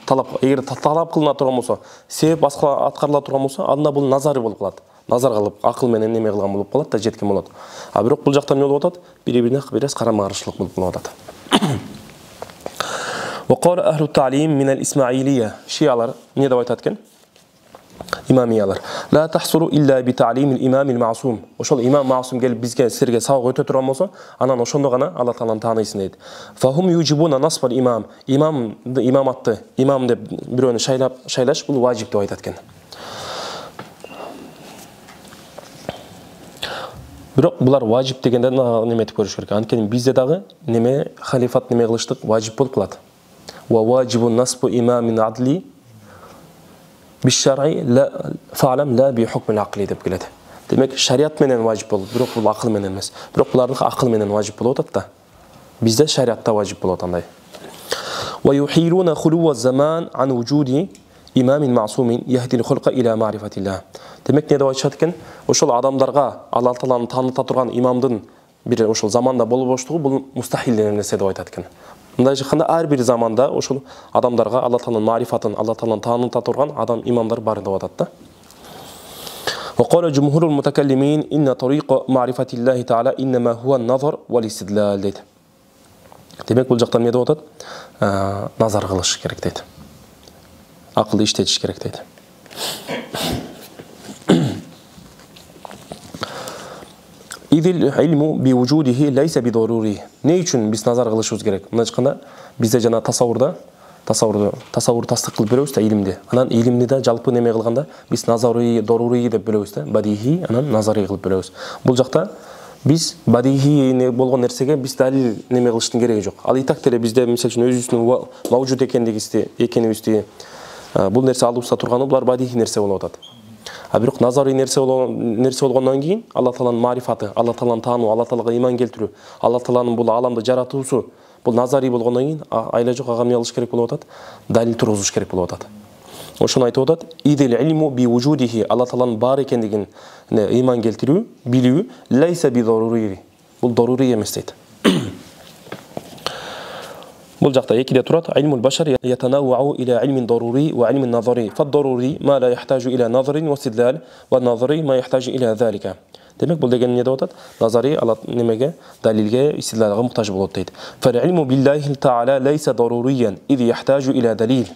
Speaker 1: Талап, эгер талап кылына турган болсо, себеп аткарыла турган болсо, анда бул назары болуп калат. Назар кылып, акыл менен неме кылган болуп калат да, жеткен болот. Бирок бул жактан эмне болуп атат? Бири-бирине бираз карама-каршылык болуп атат. وقال أهل التعليم من الإسماعيلية شيعة ندوات أتكن إمامية لا تحصل إلا بتعليم الإمام المعصوم وشل الإمام معصوم قال بيزك سرقة ساوغ تترمسا أنا نشون دغنا الله تعالى تاني سنيد فهم يجيبون نصب الإمام إمام ده برون شايلاش بول واجب دوات أتكن Бирок булар важип дегенде неме деп көрүш керек. Анткени бизде дагы неме халифат неме кылыштык важип болуп калат. Ва важибун насбу имамин адли бишшар'i ла фa'lam ла би хукмил акли деп келет. Демек шариат менен важип болот, бирок бул акыл менен эмес. Бирок булардыкы акыл менен важип болуп атат да. Бизде шариатта важип болот андай. Ва юхилуна хулува заман ан вujudi имамин маъсумин яхдил хулqa ila ma'rifatillah. Демек не деп айтышат экен? Ошол адамдарга Алла Тааланы тааныта турган имамдын бир ошол заманда болбоштугу бул мустахил деген нерсе деп айтат экен. Мындай жакында ар бир заманда ошол адамдарга Алла Тааланын мa'рифатын, Алла Тааланы тааныта турган адам имамдар бар деп атат да. وقال جمهور المتكلمين إن طريق معرفة الله تعالى إنما هو النظر والاستدلال дейт. Демек бул жактан эмне деп атат? Назар кылыш керек дейт. Акылды иштетиш керек дейт. İzil ilmu bi wujudihi laysa bi daruri. Ne üçün biz nazar kılışımız gerek? Mına çıkanda bizde jana tasavvur tasdıq kılıp bölөбүз да илимди. Анан илимди да жалпы неме кылганда биз назари, дарури деп бөлөбүз да. Бадихи, анан назари кылып бөлөбүз. Бул жакта биз бадихи болгон нерсеге биз далил неме кылыштын кереги жок. Ал итак деле бизде мисалы үчүн өзүбүздүн мавжуд экенибизди бул нерсе алыбызда турганы булар бадихи нерсе болуп атат. Бирок назари нерсе болгондон кийин Алла Тааланын марифаты, Алла Тааланы таануу, Алла Таалага иман келтирүү, Алла Тааланын бул ааламды жаратуусу, бул назари болгондон кийин айла жок ага эмне кылыш керек болуп атат? Далил тургузуш керек болуп атат. Ошону айтып атат. Идил илму би вujудихи, Алла Тааланын бар экендигин иман келтирүү, билүү, лайса би дарури. Бул дарури эмес дейт. Бул жакта экиде турат. Илмул башар ятанаввау иля илмин дарури ва илмин назари. Фад-дарури ма ла яхтажу иля назарин ва истидлал ва назари ма яхтажу иля залика. Демек бул деген эмне деп атат? Назари Алла немеге, далилге, истидлалга муктаж болот дейт. Фал илму биллахи таала лайса даруриян из яхтажу иля далил.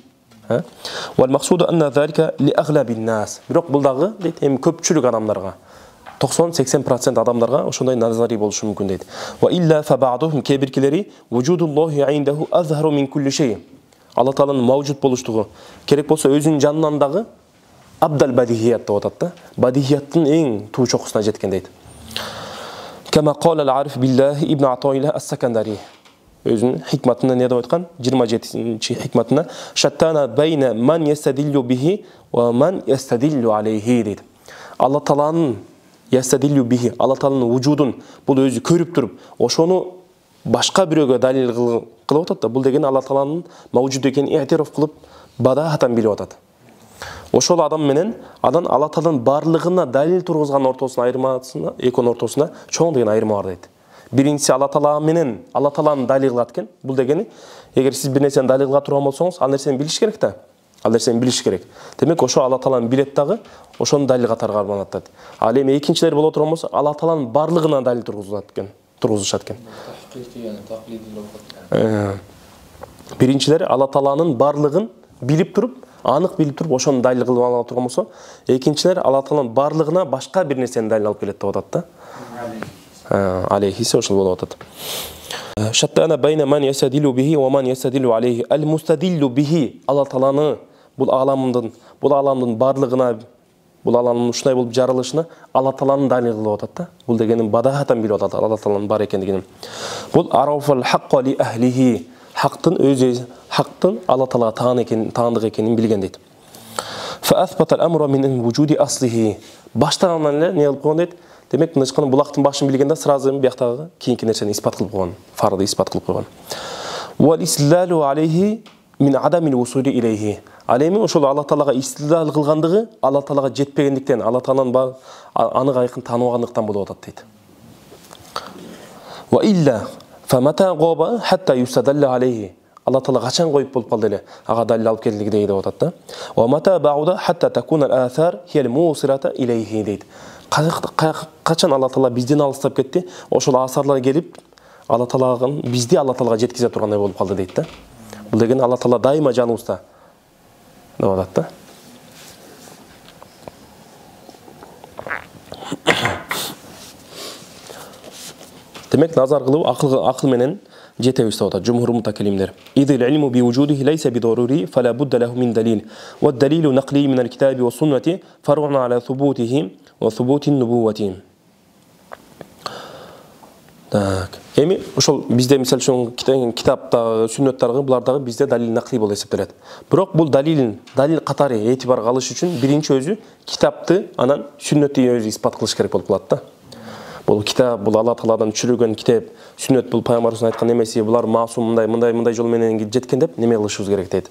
Speaker 1: Вал максуду анна залика ли агhlabin нас. Бирок бул дагы дейт, эми көпчүлүк адамдарга 90-80% адамдарга ошондой назари болушу мүмкүн дейт. Ва илля фа бa'duhum кебиркилери вujudullohi инdahu azharu min kulli shay. Алла Тааланын мавжуд болуштугу керек болсо өзүнүн жанынан дагы абдал бадихият деп атат да. Бадихияттын эң туу чокусуна жеткен дейт. Кама кала ал-ариф биллахи ибн Атаилла ас-Сакандари. Өзүнүн хикматында не деп айткан? 27-чи хикматында шаттана байна ман ястадиллу бихи ва ман ястадиллу алейхи дейт. Алла Тааланын ястадиллу бихи, Алла Тааланын вujудун бул өзү көрүп туруп, ошону башка бирөөгө далил кылып атат да. Бул деген Алла Тааланын мавжуд экенин эътироф кылып, бадахатан билип атат. Ошол адам менен анан Алла Тааланын барлыгына далил тургузган ортосуна айырмасына, экөөнүн ортосуна чоң деген айырма бар дейт. Биринчиси Алла Таала менен Алла Тааланы далил кылат экен. Бул дегени, эгер сиз бир нерсени далил кыла турган болсоңуз, ал нерсени билиш керек да. Ал нерсени билиш керек. Демек ошо Алла Тааланы билет дагы, ошону далил катарга арманаттат. Ал эми экинчилер боло турган болсо, Алла Тааланын барлыгына далил тургузушат экен. Биринчилер Алла Тааланын барлыгын билип туруп, анык билип туруп, ошону далил кылып ала турган болсо, экинчилер Алла Тааланын барлыгына башка бир нерсени далил алып келет деп атат да. Алейхисе ошол болуп атат. Шаттана байна ман ясадилу бихи ва ман ясадилу алейхи. Ал-мустадиллу бихи Алла Тааланы бул ааламдын барлыгына бул Алланын ушундай болуп жаралышына Алла Тааланын далил кылып атат да. Бул дегенин бадахатан билип атат Алла Тааланын бар экендигин. Бул арафал хакка ли ахлихи, хактын өзү хактын Алла Таалага таандык экенин билген дейт. Fa athbata al-amra min wujudi aslihi. Баштаган эле не кылып койгон дейт. Демек мынчканы булактын башын билгенде сразу бияктагы кийинки нерсени испат кылып койгон, фарды испат кылып койгон. Wal islalu alayhi min adam al-wusuli ilayhi. Алеми ошол Алла Таалага истилал кылгандыгы Алла Таалага жетпегендиктен, Алла Тааланын анык айкын тааныбагандыктан болуп атат дейт. Wa illa famata gaba hatta yusadalla alayhi. Алла Таала качан коюп болуп калды эле, ага далил алып келдиги дейт деп атат да. Wa mata ba'uda hatta takuna al-athar hiya al-musirata ilayhi дейт. Качан Алла Таала бизден алыстап кетти, ошол асарлар келип Алла Таалагын бизди Алла Таалага жеткизе тургандай болуп калды дейт да. Бул деген Алла Таала дайыма жаныбызда деп атат да. Демек назар кылып акыл менен жетебиз деп атат жумхур мутакаллимдер. Идил илму би вujудихи лайса би дарури фала будда лаху мин далил. Ва далилу нақли мин ал-китаби ва суннати фар'ун аля thubutihi ва thubути an-nubuwwati. Так. Эми ошол бизде мисал үчүн китаптагы, сүннөттөргө булардагы бизде далил нақли болуп эсептелет. Бирок бул далил катары этибар кылыш үчүн биринчи өзү китапты, анан сүннөттү өзү испат кылыш керек болуп калат да. Бул китап, бул Алла Тааладан түшүрүлгөн китап, сүннөт бул пайгамбарыбыздын айткан эмеси, булар маасум мындай жол менен жеткен деп неме кылышыбыз керек дейт.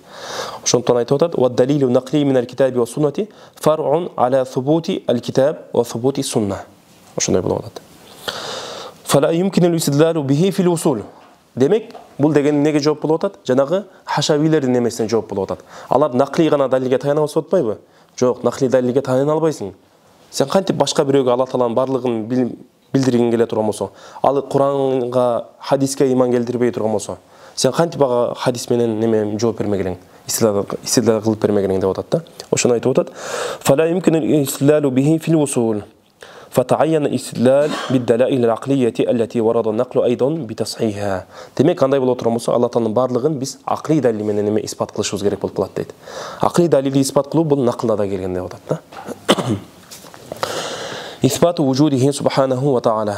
Speaker 1: Ошондон айтып атат: "Ва далилу нақли мин ал-китаби ва суннати фар'ун аля thubути al-китаб ва thubути сунна." Ошондой болуп атат. Фала юмкин al-istidlalu bihi fil usul. Демек, бул деген неге жооп болуп атат? Жанагы хашавилердин немесине жооп болуп атат. Алар нақли гана далилге таяна алып атпайбы? Жок, нақли далилге таяна албайсың. Сен кантип башка бирөөгө Алла Тааланын барлыгын билдиргиң келе турган болсо, ал Куранга, хадиске иман келтирбей турган болсо, сен кантип ага хадис менен неме жооп бермегилең, истидлал кылып бермегилең деп атат да. Ошону айтып атат. Фала юмкин al-istidlalu bihi fil usul. فتعين الاستدلال بالدلائل العقلية التي ورد النقل أيضا بتصحيحها. Демек кандай болот турган болсо, Алла Тааланын барлыгын биз акылый далил менен эме испат кылышыбыз керек болуп калат дейт. Акылый далилди испат кылуу бул накылда да келген деп атат да. إثبات وجوده سبحانه وتعالى.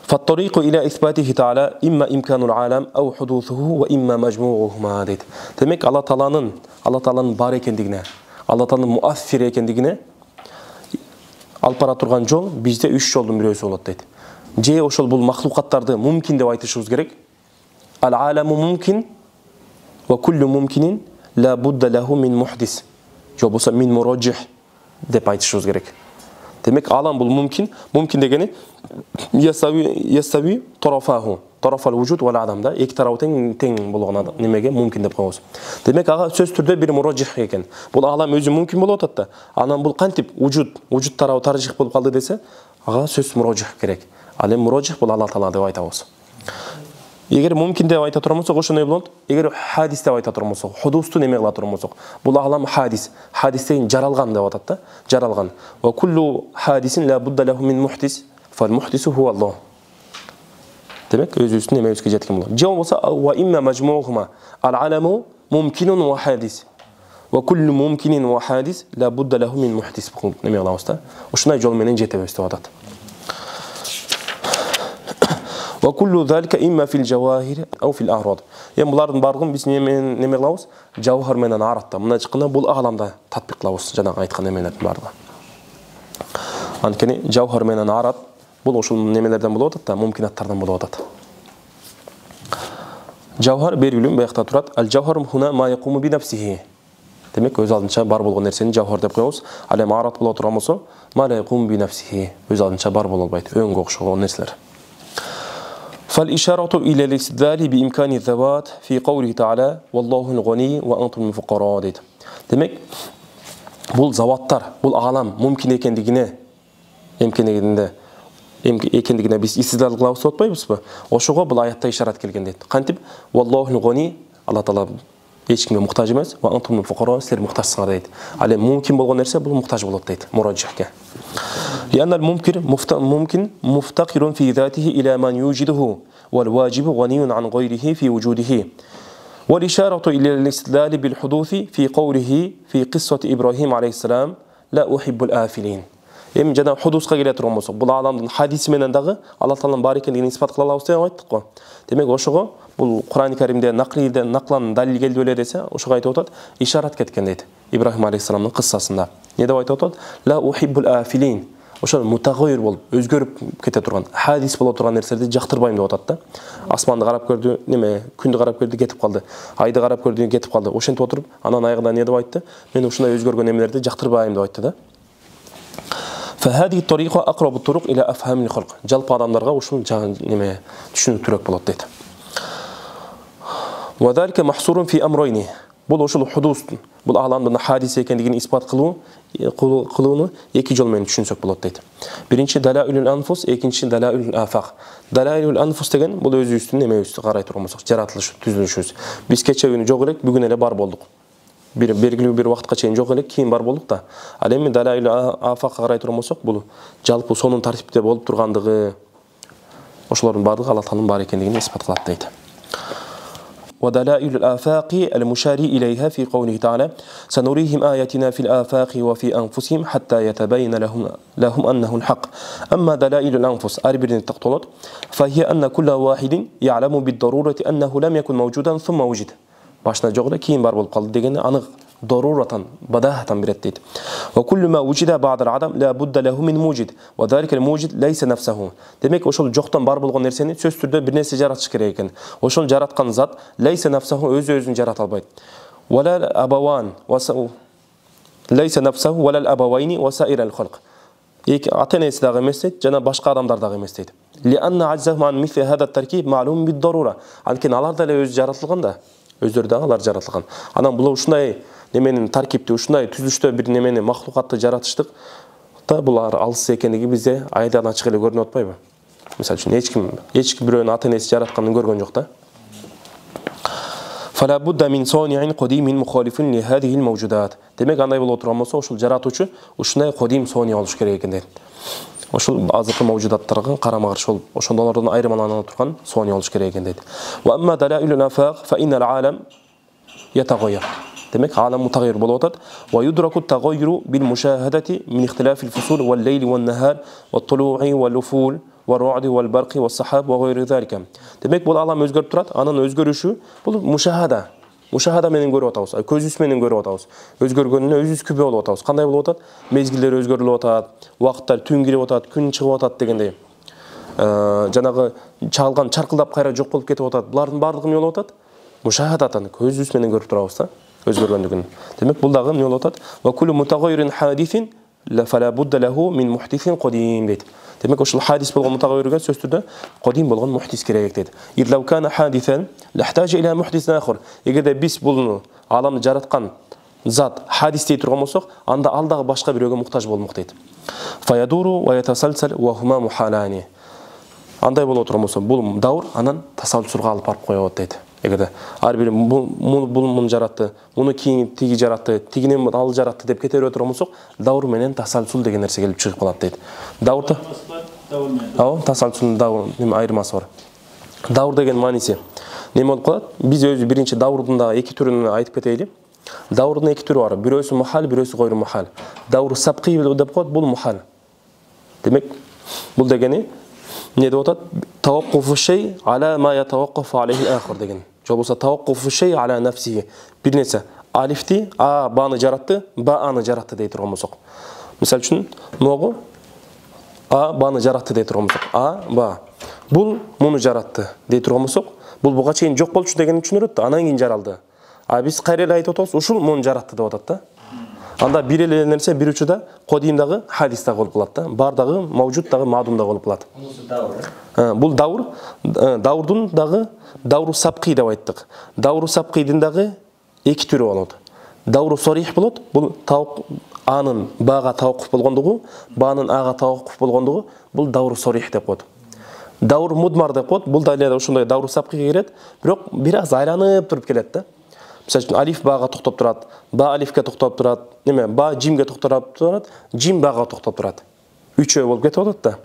Speaker 1: فالطريق إلى إثباته تعالى إما إمكان العالم أو حدوثه وإما مجموعهما дейт. Демек Алла Тааланын бар экендигине, Алла Тааланын муассир экендигине алып бара турган жол бизде 3 жолдун бирөөсү болот дейт. Же ошол бул махлукаттарды мумкин деп айтышыбыз керек. Ал-аламу мумкин ва куллу мумкинин ла будда лаху мин мухдис. Же болсо мин мураджих деп айтышыбыз керек. Демек алам бул мумкин дегени ясави тарафаху, тарафал вujud вал адам да, эки тарабы тең болгон немеге мумкин деп коебуз. Демек ага сөз түрдө бир мураджих экен. Бул алам өзү мумкин болуп атат да. Анан бул кантип вujud тарабы таржих болуп калды десе, ага сөз мураджих керек. Ал эми мураджих бул Алла Таала деп айтабыз. Эгер мумкин деп айта турган болсок, ошондой болот. Эгер хадис деп айта турган болсок, худусту неме кыла турган болсок, бул алам хадис. Хадистен жаралган деп атат да, жаралган. Ва куллу хадисин ла будда лаху мин мухдис, фал мухдису хуа Аллах. Демек өзүбүздүн немебизге жеткен болот. Же болсо ва имма мажмуухума ал-аламу мумкинун ва хадис. Ва куллу мумкинин ва хадис ла будда лаху мин мухдис. Неме кылабыз да? Ошондой жол менен жетебиз деп атат. وكل ذلك إما في الجواهر أو في الأعراض. يعني بلارن بارغون بس نمي قلاوس جوهر منن عرضتا منا чыкканда бул агаламда татбик кылабыз жанагы айткан немелердин бардыгы. Анткени жауһар менен арат бул ошол немелерден болуп атат да, мумкинаттардан болуп атат. Жауһар белгилүү буякта турат. Ал жауһар хуна ма якуму би нафсихи. Демек өз алдынча бар болгон нерсени жауһар деп коебуз. Ал эми арат боло турган болсо ма ла якуму би нафсихи. Өз алдынча бар боло албайт, өңгө окшогон нерселер. فالإشارة إلى الاستدلال بإمكان الذوات في قوله تعالى والله الغني وأنتم الفقراء дейт. Демек, бул заваттар, бул алам мумкин экендигине биз истидал кылабыз деп атпайбызбы? Ошого бул аятта ишарат келген дейт. Кантип? Wallahu al-ghani, Алла Таала эч кимге муктаж эмес, ва антум al-fuqara, силер муктажсыңар дейт. Ал эми мумкин болгон нерсе бул муктаж болот дейт, мураджихке. لأن الممكن مفتقر في ذاته إلى من يوجده والواجب غني عن غيره في وجوده. والإشارة إلى الاستدلال بالحدوث في قوله في قصة إبراهيم عليه السلام لا أحب الآفلين. Эми жана худусқа келе турган болсок, бул адамдын хадиси менен дагы Алла Тааланын бар экендигин испат кыла алабыз деп айттык го. Демек ошого бул Кур'ан-ы Каримде наклан далил келди беле десе, ошого айтып атат, ишарат кеткен дейт. Ибрахим алейхиссаламдын кыссасында. Не деп айтып атат? Ла ухиббул афилин. Ошо мутагайир болуп, өзгөрүп кете турган, хадис боло турган нерселерди жактырбайм деп атат да. Асманды карап көрдү, күндү карап көрдү, кетип калды. Айды карап көрдү, кетип калды. Ошентип отуруп, анан айгында не деп айтты? Мен ушундай өзгөргөн эмелерди жактырбайм деп айтты да. فهذه الطريقة أقرب الطرق إلى أفهام الخلق. жалпы адамдарга ушул неме түшүнүктүүрөөк болот дейт. وذلك محصور في أمرين. Бул ошол худус, бул аламдын хадис экендигин испат кылууну эки жол менен түшүнсөк болот дейт. Биринчи далаилул анфус, экинчи далаилул афак. Далаилул анфус деген бул өзүбүздүн немебизди карай турган болсок, жаратылыш, түзүлүшүбүз. Биз кече күнү жок элек, бүгүн эле бар болдук. Белгилүү бир убакытка чейин жок элек, кийин бар болдук да. Ал эми далаил афакка карай турган болсок, бул жалпы сонун тартипте болуп тургандыгы, ошолордун баардыгы Алла Тааланын бар экендигин испат кылат дейт. ودلائل الآفاق المشار إليها في قوله تعالى سنريهم آياتنا في الآفاق وفي أنفسهم حتى يتبين لهم أنه الحق. أما دلائل الأنفس أربرين تقتلت فهي أن كل واحد يعلم بالضرورة أنه لم يكن موجودا ثم وجد. باشنا جوغلا كين بار بولуп калды дегенди анык ضرورة بداهة берет дейт. وكل ما وجد بعد العدم لا بد له من موجد وذلك الموجد ليس نفسه. Демек ошол жоктон бар болгон нерсени сөз түрдө бир нерсе жаратыш керек экен. Ошол жараткан зат ليس نفسه өзүн жарата албайт. ولا الأبوان ليس نفسه ولا الأبوين وسائر الخلق. ата энеси дагы эмес дейт, жана башка адамдар дагы эмес дейт. لأن عجزهم عن مثل هذا التركيب معلوم بالضرورة. Анткени алар да эле өзү жаратылган да. Өздөрү дагы алар жаратылган. Анан бул ушундай неменин таркипти, ушундай түзүлүштө бир немени махлукатты жаратыштык да булар алыс экендиги бизде айдан ачык эле көрүнүп атпайбы? Мисалы үчүн эч ким бирөөнүн ата энеси жаратканын көргөн жок да. فلا بد من صانع قديم مخالف لهذه الموجودات. Демек андай боло турган болсо, ошол жаратуучу ушундай кодим сони болуш керек экен дейт. Ошол азыркы мавжудаттарга карама каршы болуп, ошондолордон айырмалана турган сони болуш керек экен дейт. Wa amma dalailul afaq fa innal alam yataghayyar. Демек алам мутагайир болуп атат. Wa yudraku at-taghayyuru bil mushahadati min ikhtilaf al-fusul wal-layl wan-nahar wat-tulu'i wal-uful wal-ra'd wal-barq was-sahab wa ghayri dhalika. Демек бул алам өзгөрүп турат, анын өзгөрүшү бул мушахада. Мушахада менен көрүп атабыз, көзүбүз менен көрүп атабыз. Өзгөргөнүнө өзүбүз күбө болуп атабыз. Кандай болуп атат? Мезгилдер өзгөрүлүп атат, убакыттар түн кирип атат, күн чыгып атат дегендей. Жанагы чалган чаркылдап кайра жок болуп кетип атат. Булардын баардыгы эмне болуп атат? Мушахадатан көзүбүз менен көрүп турабыз да, өзгөргөндүгүн. Демек бул дагы эмне болуп атат? Ва куллу мутагайрин хадисин ла фала будда лаху мин мухдисин кадим дейт. Демек ошол хадис болгон мутагайрга сөз түрдө кадим болгон мухдис керек дейт. Ирлау кана хадисан лахтажа иля мухдисин ахир. Эгерде биз буну аламды жараткан зат хадис дей турган болсок, анда ал дагы башка бирөөгө муктаж болмок дейт. Фаядуру ва ятасалсал ва хума мухалани. Андай боло турган болсо, бул даур анан тасалсулга алып барып коёт дейт. Эгерде ар бири муну жаратты, муну кийин тиги жаратты, тигини ал жаратты деп кете бере турган болсок, даур менен тасалсул деген нерсе келип чыгып калат дейт. Даурда тасалсулдун даур айырмасы бар. Даур деген мааниси неме болуп калат? Биз өзү биринчи даурдун дагы эки түрүн айтып кетели. Даурдун эки түрү бар. Бирөөсү мухал, бирөөсү гойру мухал. Даур сабкый деп коет, бул мухал. Демек бул дегени не деп атат? Таваккуфу шей ала ма ятаваккафу алейхи ахир деген. Жол болсо таваккуфу шей ала нафсиhi. Бир нерсе алифти а баны жаратты, ба аны жаратты дей турган болсок. Мисалы үчүн ногу а баны жаратты дей турган болсок, а ба бул муну жаратты дей турган болсок, бул буга чейин жок болчу дегенин түшүнөрөт да, анан кийин жаралды. А биз кайра эле айтып атабыз, ушул муну жаратты деп атат да. Анда бир эле нерсе бир учуда кодим дагы хадис дагы болуп калат да. Бар дагы мавжуд дагы мадум дагы болуп калат. Бул даур, даурдун дагы дауру сабкый деп айттык. Дауру сабкыйдын дагы эки түрү болот. Дауру сорих болот. Бул анын бага таваккуф болгондугу, банын ага таваккуф болгондугу, бул дауру сорих деп коет. Даур мудмар деп коет. Бул да эле ошондой дауру сабкыйга кирет, бирок бир аз айланып туруп келет да. Мисалы үчүн алиф бага токтоп турат, ба алифке токтоп турат, неме, ба жимге токтоп турат, жим бага токтоп турат. Үчөө болуп кетип атат да.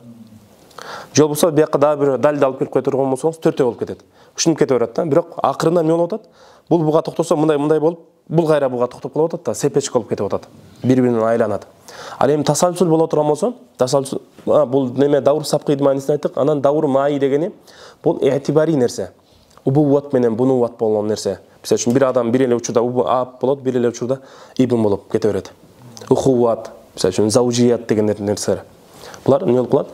Speaker 1: Же болбосо бияка дагы бир далилди алып келип кое турган болсоңуз 4 болуп кетет. Ушинтип кете берет да. Бирок акырында эмне болуп атат? Бул буга токтосо мындай болуп, бул кайра буга токтоп калып атат да, сепечка болуп кетип атат. Бири-биринен айланат. Ал эми тасалсул боло турган болсо, тасалсул бул неме давр сапкыйдын маанисин айттык. Анан давр маи дегени бул этибари нерсе. Убувват менен бунувват болгон нерсе. Мисалы үчүн бир адам бир эле учурда ап болот, бир эле учурда ибн болуп кете берет. Ухувват, мисалы үчүн заужият деген нерселер. Булар эмне болуп калат?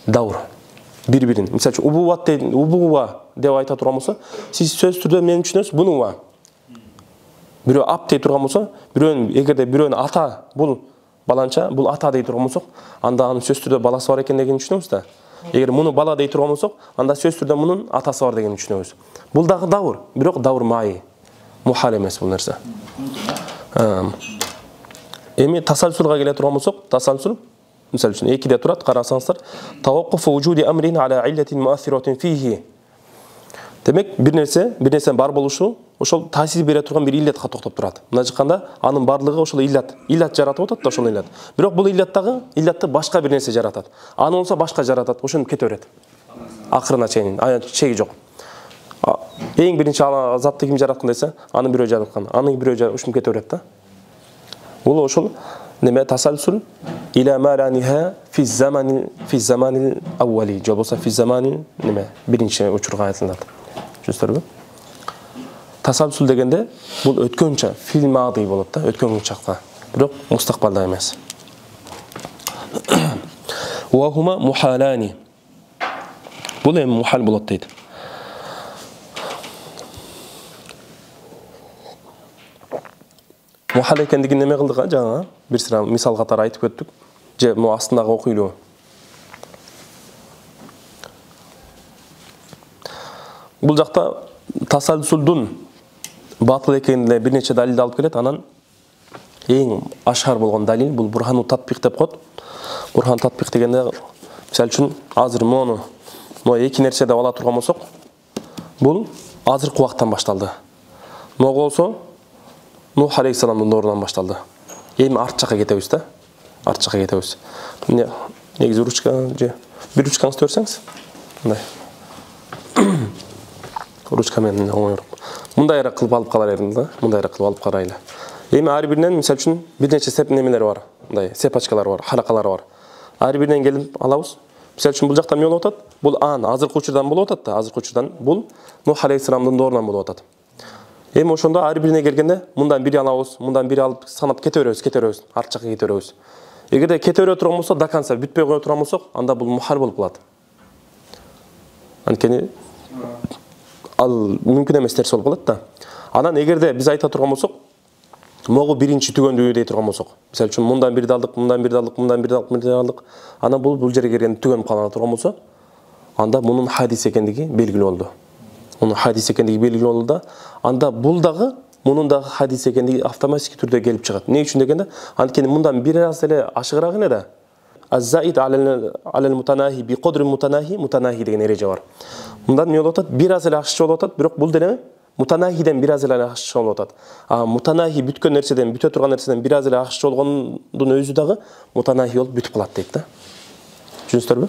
Speaker 1: Давр. Бири-бирин. Мисалы үчүн убувват деген убува деп айта турган болсо, сиз сөз түрдө менин түшүнөсүз, бунува. Бирөө ап дей турган болсо, бирөөнүн эгерде бирөөнүн ата бул баланча, бул ата дей турган болсок, анда анын сөз түрдө баласы бар экендигин түшүнөбүз да. Эгер муну бала дей турган болсок, анда сөз түрдө мунун атасы бар дегенди түшүнөбүз. Бул дагы давр, бирок давр маи. Мухал эмес бул нерсе. Эми тасалсулга келе турган болсок, тасалсул мисалы үчүн 2де турат, карасаңыздар. Таваккуфу вужуди амрин ала иллатин муассиратин фихи. Демек, бир нерсе бар болушу, ошол таасир бере турган бир иллатка токтоп турат. Мына жакканда анын барлыгы ошол иллат жаратып атат да, ошол иллат. Бирок бул иллатты башка бир нерсе жаратат. Аны болсо башка жаратат, ошентип кете берет. Акырына чейин, чеги жок. Эң биринчи затты ким жараткан десе, аны бирөө жараткан. Аны бирөө ушинтип кете берет да. Бул ошол неме тасалсул иля мараниха фи заманил аввали, же болсо фи заманил неме биринчи учурга айтылат. Түшүнүңүзбү? Тасалсул дегенде бул өткөнчө фил мади болот да, өткөн чакта. Бирок мустакбалда эмес. Ва хума мухалани. Бул эми мухал болот дейт. Мухал экендигин неме кылдык жаңа? Бир сыра мисал катары айтып өттүк. Же му астындагы окуйлуу. Бул жакта тасалсулдун батыл экенине бир нече далилди алып келет. Анан эң ашар болгон далил бул бурхану татбик деп коет. Бурхан татбик дегенде мисалы үчүн азыр мону 2 нерсе деп ала турган болсок, бул азыркы убактан башталды. Могу болсо Нух алейхиссаламдын доорунан башталды. Эми арт жакка кетебиз да. Арт жакка кетебиз. Негизи ручка же бир ручкаңызды берсеңиз. Мындай. Ручка менен оңойрок. Мындайраак кылып алып калар элим да. Мындайраак кылып алып карайлы. Эми ар биринен мисалы үчүн бир нече сеп немелер бар. Мындай сепачкалар бар, халакалар бар. Ар биринен келип алабыз. Мисалы үчүн бул жакта эмне болуп атат? Бул азыркы учурдан болуп атат да. Азыркы учурдан бул Нух алейхиссаламдын доорунан болуп атат. Эми ошондо ар бирине келгенде мындан бири алабыз, мындан бири алып санап кете беребиз, арт жакка кете беребиз. Эгерде кете бере турган болсо, до конца бүтпөй кое турган болсок, анда бул мухал болуп калат. Анткени ал мүмкүн эмес нерсе болуп калат да. Анан эгерде биз айта турган болсок, могу биринчи түгөндүү дей турган болсок, мисалы үчүн мындан бирди алдык, мындан бирди алдык, мындан бирди алдык, анан бул жерге келгенде түгөнүп кала турган болсо, анда мунун хадис экендиги белгилүү болду. Мунун хадис экендиги белгилүү болду да, анда бул дагы мунун да хадис экендиги автоматик түрдө келип чыгат. Эмне үчүн дегенде, анткени мындан бир аз эле ашыгыраак эле да. Az-zaid alal mutanahi bi qadri mutanahi деген эреже бар. Мындан эмне болуп атат? Бир аз эле ашыкчы болуп атат, бирок бул деле мутанахиден бир аз эле ашыкчы болуп атат. Мутанахи бүткөн нерседен, бүтө турган нерседен бир аз эле ашыкчы болгондун өзү дагы мутанахи болуп бүтүп калат дейт да. Түшүнүңүздөрбү?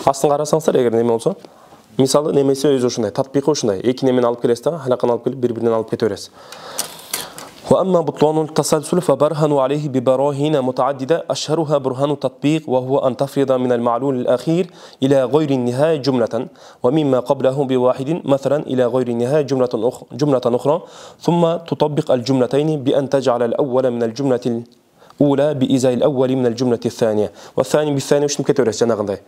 Speaker 1: Астын карасаңыздар, эгер неме болсо, мисалы немеси өзү ушундай, татбикы ушундай. 2 немени алып келесиз да, халаканы алып келип бири-биринен алып кете бересиз. وأما بطلان التسلسل فبرهنوا عليه ببراهين متعددة أشهرها برهان التطبيق وهو أن تفرض من المعلول الأخير إلى غير النهاية جملة ومما قبله بواحد مثلا إلى غير النهاية جملة أخرى ثم تطبق الجملتين بأن تجعل الأول من الجملة الأولى بإزاء الأول من الجملة الثانية والثاني بالثاني وشنو كتورس جناغنداي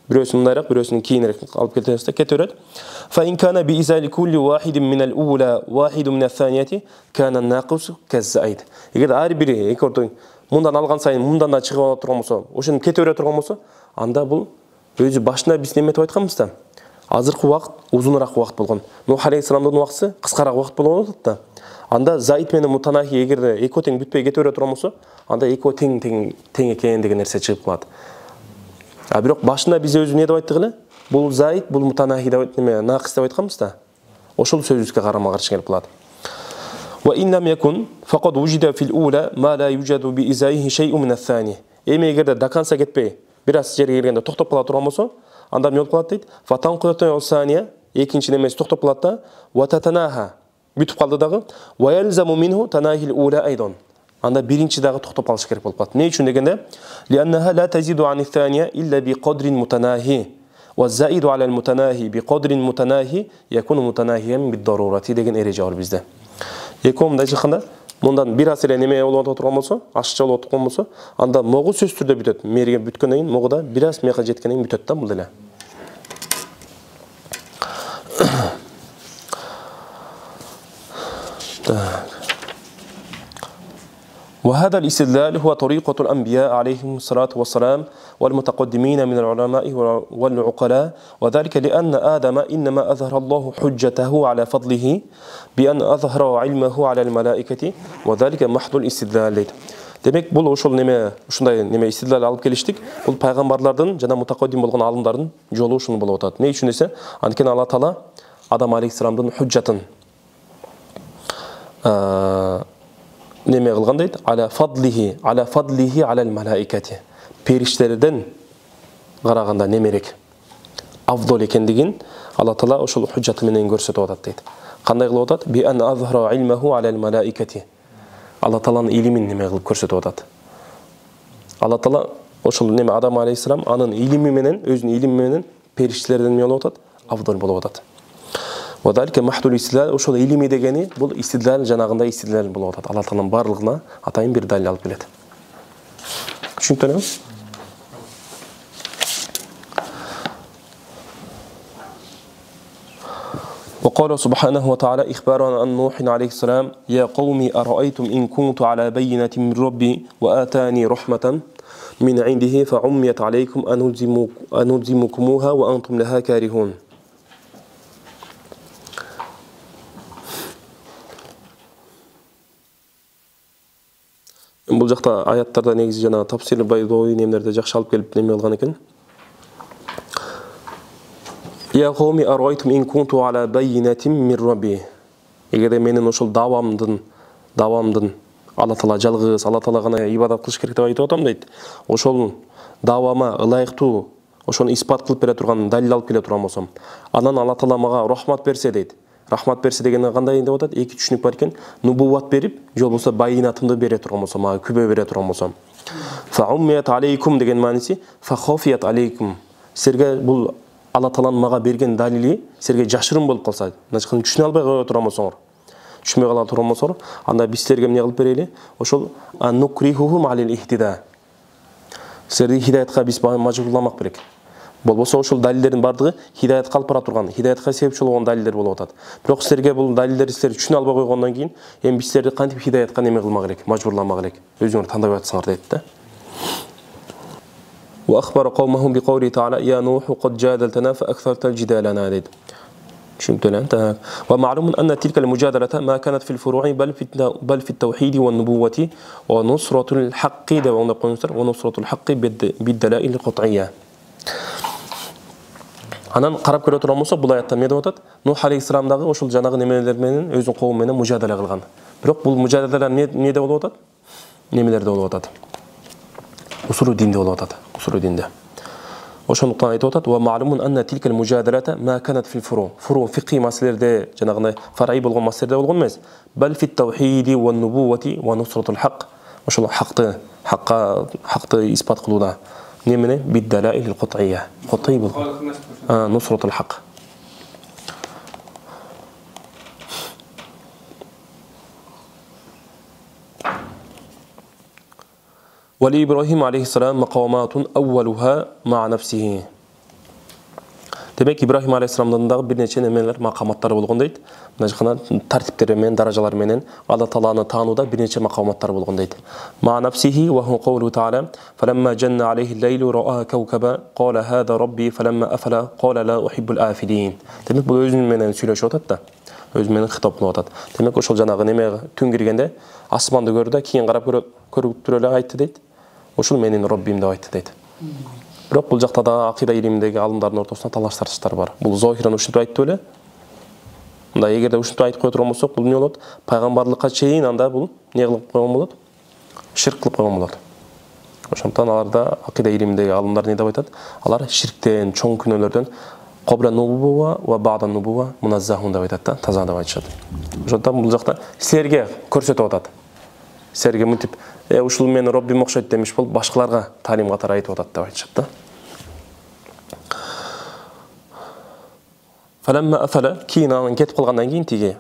Speaker 1: بروسن مندайраак бирөөсүнүн кийинирээк алып кетебиз да, кете берет. فإن كان بإزاء كل واحد من الأولى واحد من الثانية كان الناقص كالزائد. Эгер ар бири эки ортон мындан алган сайын мындан да чыгып ала турган болсо, ошону кете бере турган болсо, анда бул өзү башында биз неметип айтканбыз да. Азыркы убакыт узунураак убакыт болгон. Нух алейхиссаламдын убакыты кыскараак убакыт болуп атат да. Анда заид менен мутанахи эгерде экөө тең бүтпөй кете бере турган болсо, анда экөө тең экен деген нерсе чыгып калат. Бирок башында биз өзү не деп айттык эле? Бул заид, бул мутанахи деп неме, нақис деп айтканбыз да. Ошол сөзүбүзгө карама-каршы келип калат. Wa in lam yakun faqad wujida fil ula ma la yujadu bi izaihi shay'un min ath-thani. Эми эгерде до конца кетпей, бир аз жерге келгенде токтоп кала турган болсо, анда эмне болуп калат дейт? Фатанқату сания, экинчи немеси токтоп калат да, ва татанаха, бүтүп калды дагы, ва ялзаму минху танахил ула айдан. Анда биринчи дагы токтоп калыш керек болуп калат. Эмне үчүн дегенде, лианнаха ла тазиду ани сания илля би кадрин мутанахи. والزائد على المتناهي بقدر متناهي يكون متناهيا بالضرورة деген эреже бар бизде. Эки мындай чыкканда, мындан бир аз эле неме болуп отурган болсо, ашыкча болуп отурган болсо, анда могу сөзсүз түрдө бүтөт. Мерге бүткөндөн кийин могу да бир аз мияка жеткенден кийин бүтөт да бул деле. وهذا الاستدلال هو طريقة الأنبياء عليهم الصلاة والسلام والمتقدمين من العلماء والعقلاء وذلك لأن آدم إنما أظهر الله حجته على فضله بأن أظهر علمه على الملائكة وذلك محض الاستدلال. Демек, бұл ошол неме, ушундай неме истидлал алып келиштик. Бул пайгамбарлардын жана мутакаддим болгон алымдардын жолу ушуну болуп атат. Эмне үчүн десе, анткени Алла Таала Адам алейхиссаламдын худжатын неме кылган дейт, аля фадлихи алал малаикати. Периштелерден караганда немерек авдол экендигин Алла Таала ошол худжаты менен көрсөтүп атат дейт. Кандай кылып атат? Би ан азхара илмаху алал малаикати. Алла Тааланын илимин неме кылып көрсөтүп атат. Алла Таала ошол неме Адам алейхиссалам анын илими менен, өзүнүн илими менен периштелерден эмне болуп атат? Авдол болуп атат. وذلك محض الاستدلال ошол илими дегени бул истидлал жанагында истидлал болуп атат. Алла Тааланын барлыгына атайын бир далил алып келет. Түшүнүктөрбү? وقال سبحانه وتعالى إخبارا عن نوح عليه السلام يا قوم أرأيتم إن كنت على بينة من ربي وآتاني رحمة من عنده فعميت عليكم أنلزمكموها وأنتم لها كارهون. Бул жакта аяттарда негизи жана тафсир Байдови немдерде жакшы алып келип неме кылган экен. Я кауми арайтум ин кунту ала байинатин мин рабби. Эгерде менин ошол давамдын Алла Таала жалгыз, Алла Таала гана ибадат кылыш керек деп айтып атам дейт. Ошол давама ылайыктуу, ошону испат кылып бере турган далил алып келе турган болсом, анан Алла Таала мага рахмат берсе дейт. Рахмат берсе дегенде кандай деп атат? Эки түшүнүк бар экен. Нубуват берип, жол болсо байинатымды бере турган болсом, мага күбө бере турган болсом. Фауммият алейкум деген мааниси фахафият алейкум. Силерге бул Алла Тааланын мага берген далили силерге жашырын болуп калса, значит, түшүнө албай кала турган болсоңор, түшүнбөй кала турган болсоңор, анда биз силерге эмне кылып берели? Ошол аннукрихухум алил ихтида. Силерди хидаятка биз мажбурламак керек. Болбосо ошол далилдердин бардыгы хидаятка алып бара турган, хидаятка себепчи болгон далилдер болуп атат. Бирок силерге бул далилдерди силер түшүнө албай койгондон кийин, эми биз силерди кантип хидаятка неме кылмак керек, мажбурламак керек. Өзүңөр тандап атсаңар дейт да. وأخبر قومهم بقوله تعالى يا نوح قد جادلتنا فأكثرت الجدالنا ديت. ومعلوم أن تلك المجادلة ما كانت في الفروع بل في التوحيد والنبوة ونصرة الحق ونصرة الحق بالدلائل القطعية. Анан карап көрө турган болсо, бул аятта эмне деп атат? Нух алейхиссалам дагы ошол жанагы немелер менен өзүнүн коому менен мужадала кылган. Бирок бул мужадалар эмнеде болуп атат? Немелерде болуп атат? Усулу динде болуп атат. Усулу динде. Ошондуктан айтып атат: "Ва ма'лумун анна тилкал мужадалата ма канат фил фуру". Фуру фикhi маселелерде, жанагындай фараи болгон маселелерде болгон эмес. Бал фит таухиди ва нубуввати ва нусратул хак. Ошол хакты испат кылууда. Немене биддалаил кут'ия. Кут'ий бул. Нусратул хак. ولإبراهيم عليه السلام مقامات أولها مع نفسه. Демек Ибрахим алейхиссаламдын дагы бир нече немелер, макаматтары болгон дейт. Мына жакына тартиптери менен, даражалар менен Алла Тааланы таанууда бир нече макаматтар болгон дейт. Ма нафсихи ва ху каулу таала фаламма жанна алейхи лейлу ра'a каукаба qala hada rabbi falamma afala qala la uhibbul afilin. Демек бул өзүнүн менен сүйлөшүп атат да. Өзү менен хитап кылып атат. Демек ошол жанагы неме түн киргенде асманды көрдү да, кийин карап көрүп туруп эле айтты дейт. Ошол менин Роббим деп айтты дейт. Бирок бул жакта да акыйда илиминдеги алымдардын ортосунда талаш-тартыштар бар. Бул зохиран ушинтип айтты беле? Мында эгерде ушинтип айтып кое турган болсок, бул эмне болот? Пайгамбарлыкка чейин анда бул эмне кылып койгон болот? Ширк кылып койгон болот. Ошондон аларда акыйда илиминдеги алымдар не деп айтат? Алар ширктен, чоң күнөөлөрдөн кобра нубува ва баъда нубува муназзахун деп айтат да, таза деп айтышат. Ошондон бул жакта силерге көрсөтүп атат. Силерге мынтип, ушул менин Роббим окшойт демиш болуп, башкаларга талим катары айтып атат деп айтышат да. Фаламма афала кийин анан кетип калгандан кийин тиги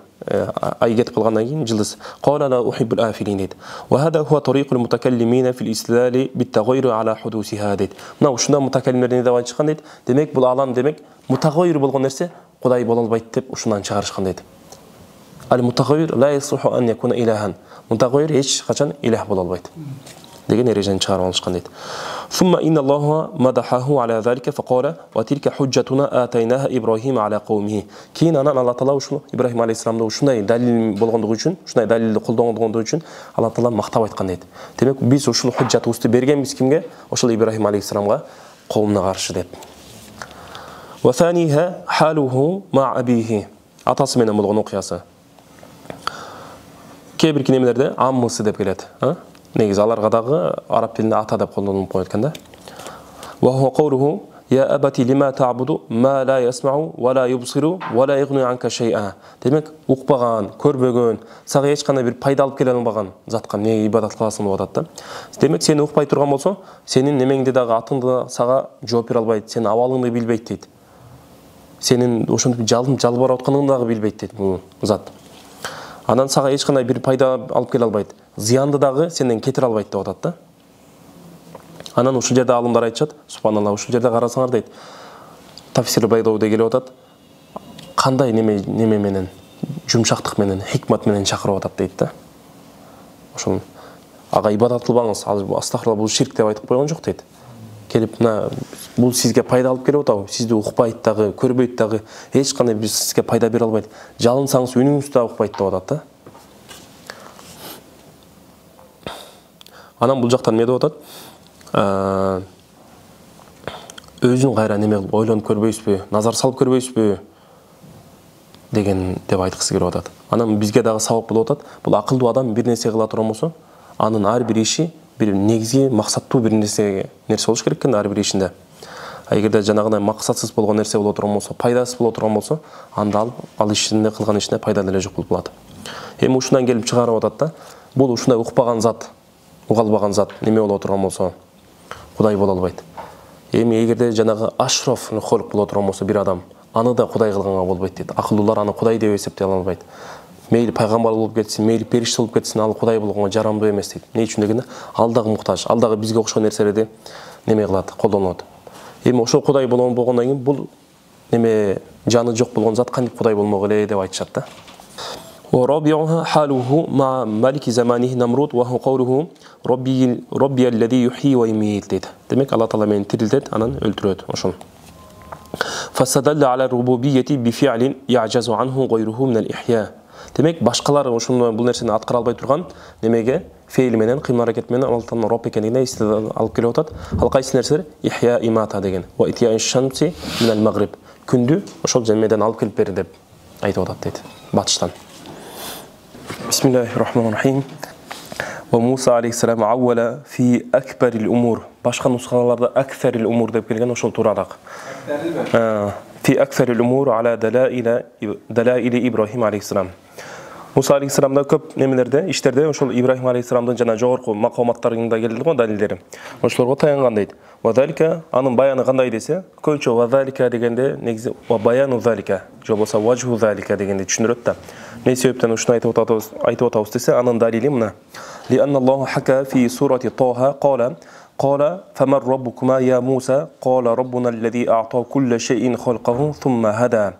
Speaker 1: ай кетип калгандан кийин жылдыз кала ла ухиббул афилин дейт. Ва хада хуа тарикул мутакаллимина фил истилали биттагайру ала худусиха дейт. Мына ушунда мутакаллимдер не деп айтышкан дейт? Демек бул алам демек мутагайр болгон нерсе Кудай боло албайт деп ушундан чыгарышкан дейт. Ал мутагайр ла ясуху ан якуна илахан. Мутагайр эч качан илах боло албайт деген эрежени чыгарып алышкан дейт. ثم إن الله مدحه على ذلك فقال وتلك حجتنا آتيناها إبراهيم على قومه. كين أنا الله تعالى وشنو إبراهيم عليه السلام ده وشنو دليل болгондугу үчүн, шундай далилди колдонгондугу үчүн Allah Taala мактап айткан дейт. Демек биз ушул худжатыбызды бергенбиз кимге? Ошол Ибрахим алейхиссаламга, коомуна каршы деп. Wa thaniha haluhu ma abihi. Атасы менен болгон окуясы. Кээ бир немелерде аммысы деп келет, негизи аларга дагы араб тилинде ата деп колдонулуп коет экен да. Wa huwa qawluhu ya abati lima ta'budu ma la yasma'u wa la yubsiru wa la yughni anka shay'a. Демек укпаган, көрбөгөн, сага эч кандай бир пайда алып келе албаган затка эмне ибадат кыласың деп атат да. Демек сени укпай турган болсо, сенин немеңди дагы атыңды сага жооп бере албайт, сенин абалыңды билбейт дейт. Сенин ошентип жалбарап атканыңды дагы билбейт дейт бул зат. Анан сага эч кандай бир пайда алып келе албайт. Зыянды дагы сенден кетире албайт деп атат да. Анан ушул жерде алымдар айтышат, субханалла, ушул жерде карасаңар дейт. Тафсир Байдауиде келип атат. Кандай неме менен, жумшактык менен, хикмат менен чакырып атат дейт да. Ошол ага ибадат кылбаңыз, астагфирулла бул ширк деп айтып койгон жок дейт. Келип мына бул сизге пайда алып келип атабы? Сизди укпайт дагы, көрбөйт дагы, эч кандай бир сизге пайда бере албайт. Жалынсаңыз үнүңүздү да укпайт деп атат да. Анан бул жактан эмне деп атат? Өзүн кайра неме кылып ойлонуп көрбөйсүзбү, назар салып көрбөйсүзбү деген деп айткысы келип атат. Анан бизге дагы сабак болуп атат. Бул акылдуу адам бир нерсе кыла турган болсо, анын ар бир иши бир негизги максаттуу бир нерсе болуш керек экен ар бир ишинде. Эгерде жанагындай максатсыз болгон нерсе боло турган болсо, пайдасыз боло турган болсо, анда ал ишинде кылган ишине пайда деле жок болуп калат. Эми ушундан келип чыгарып атат да. Бул ушундай укпаган зат, угалбаган зат неме боло турган болсо, Кудай боло албайт. Эми эгерде жанагы ашраф холк боло турган болсо бир адам, аны да Кудай кылганга болбойт дейт. Акылдуулар аны Кудай деп эсептей албайт. Мейли пайгамбар болуп кетсин, мейли периште болуп кетсин, ал Кудай болгонго жарамдуу эмес дейт. Эмне үчүн дегенде, ал дагы муктаж, ал дагы бизге окшогон нерселерди неме кылат, колдонот. Эми ошол Кудай болгондон кийин бул неме жаны жок болгон зат кантип Кудай болмок эле деп айтышат да. ورابعها حاله مع ملك زمانه نمرود وهو قوله ربي الذي يحيي ويميت дейт. Демек Алла Таала мени тирилтет, анан өлтүрөт, ошол. فاستدل على الربوبية بفعل يعجز عنه غيره من الإحياء. Демек башкалар ошондой бул нерсени аткара албай турган немеге фейл менен, кыймыл аракет менен Алла Тааланын Роб экенигине истидал алып келип атат. Ал кайсы нерселер? Ихя имата деген. Ва ития шамси мин ал-магриб. Күндү ошол жемеден алып келип бер деп айтып атат дейт. Батыштан. Бисмиллахир-рахманир-рахим. Ва Муса алейхиссалам аула фи акбарил умур. Башка нускаларда акфарил умур деп келген, ошол туурараак. Фи акфарил умур ала далаили Ибрахим алейхиссалам. Муса алейхиссаламда көп немелерде, иштерде ошол Ибрахим алейхиссаламдын жана жогорку макаматтарында келди го далилдери. Ошолорго таянган дейт. Ва залика анын баяны кандай десе, көбүнчө ва залика дегенде негизи ва баяну залика, же болбосо важху залика дегенде түшүндүрөт да. Не себептен ушуну айтып атабыз десе, анын далили мына. Ли анна Аллаху хака фи сурати Таха قال فمن ربكما يا موسى قال ربنا الذي أعطى كل شيء خلقه ثم هدى.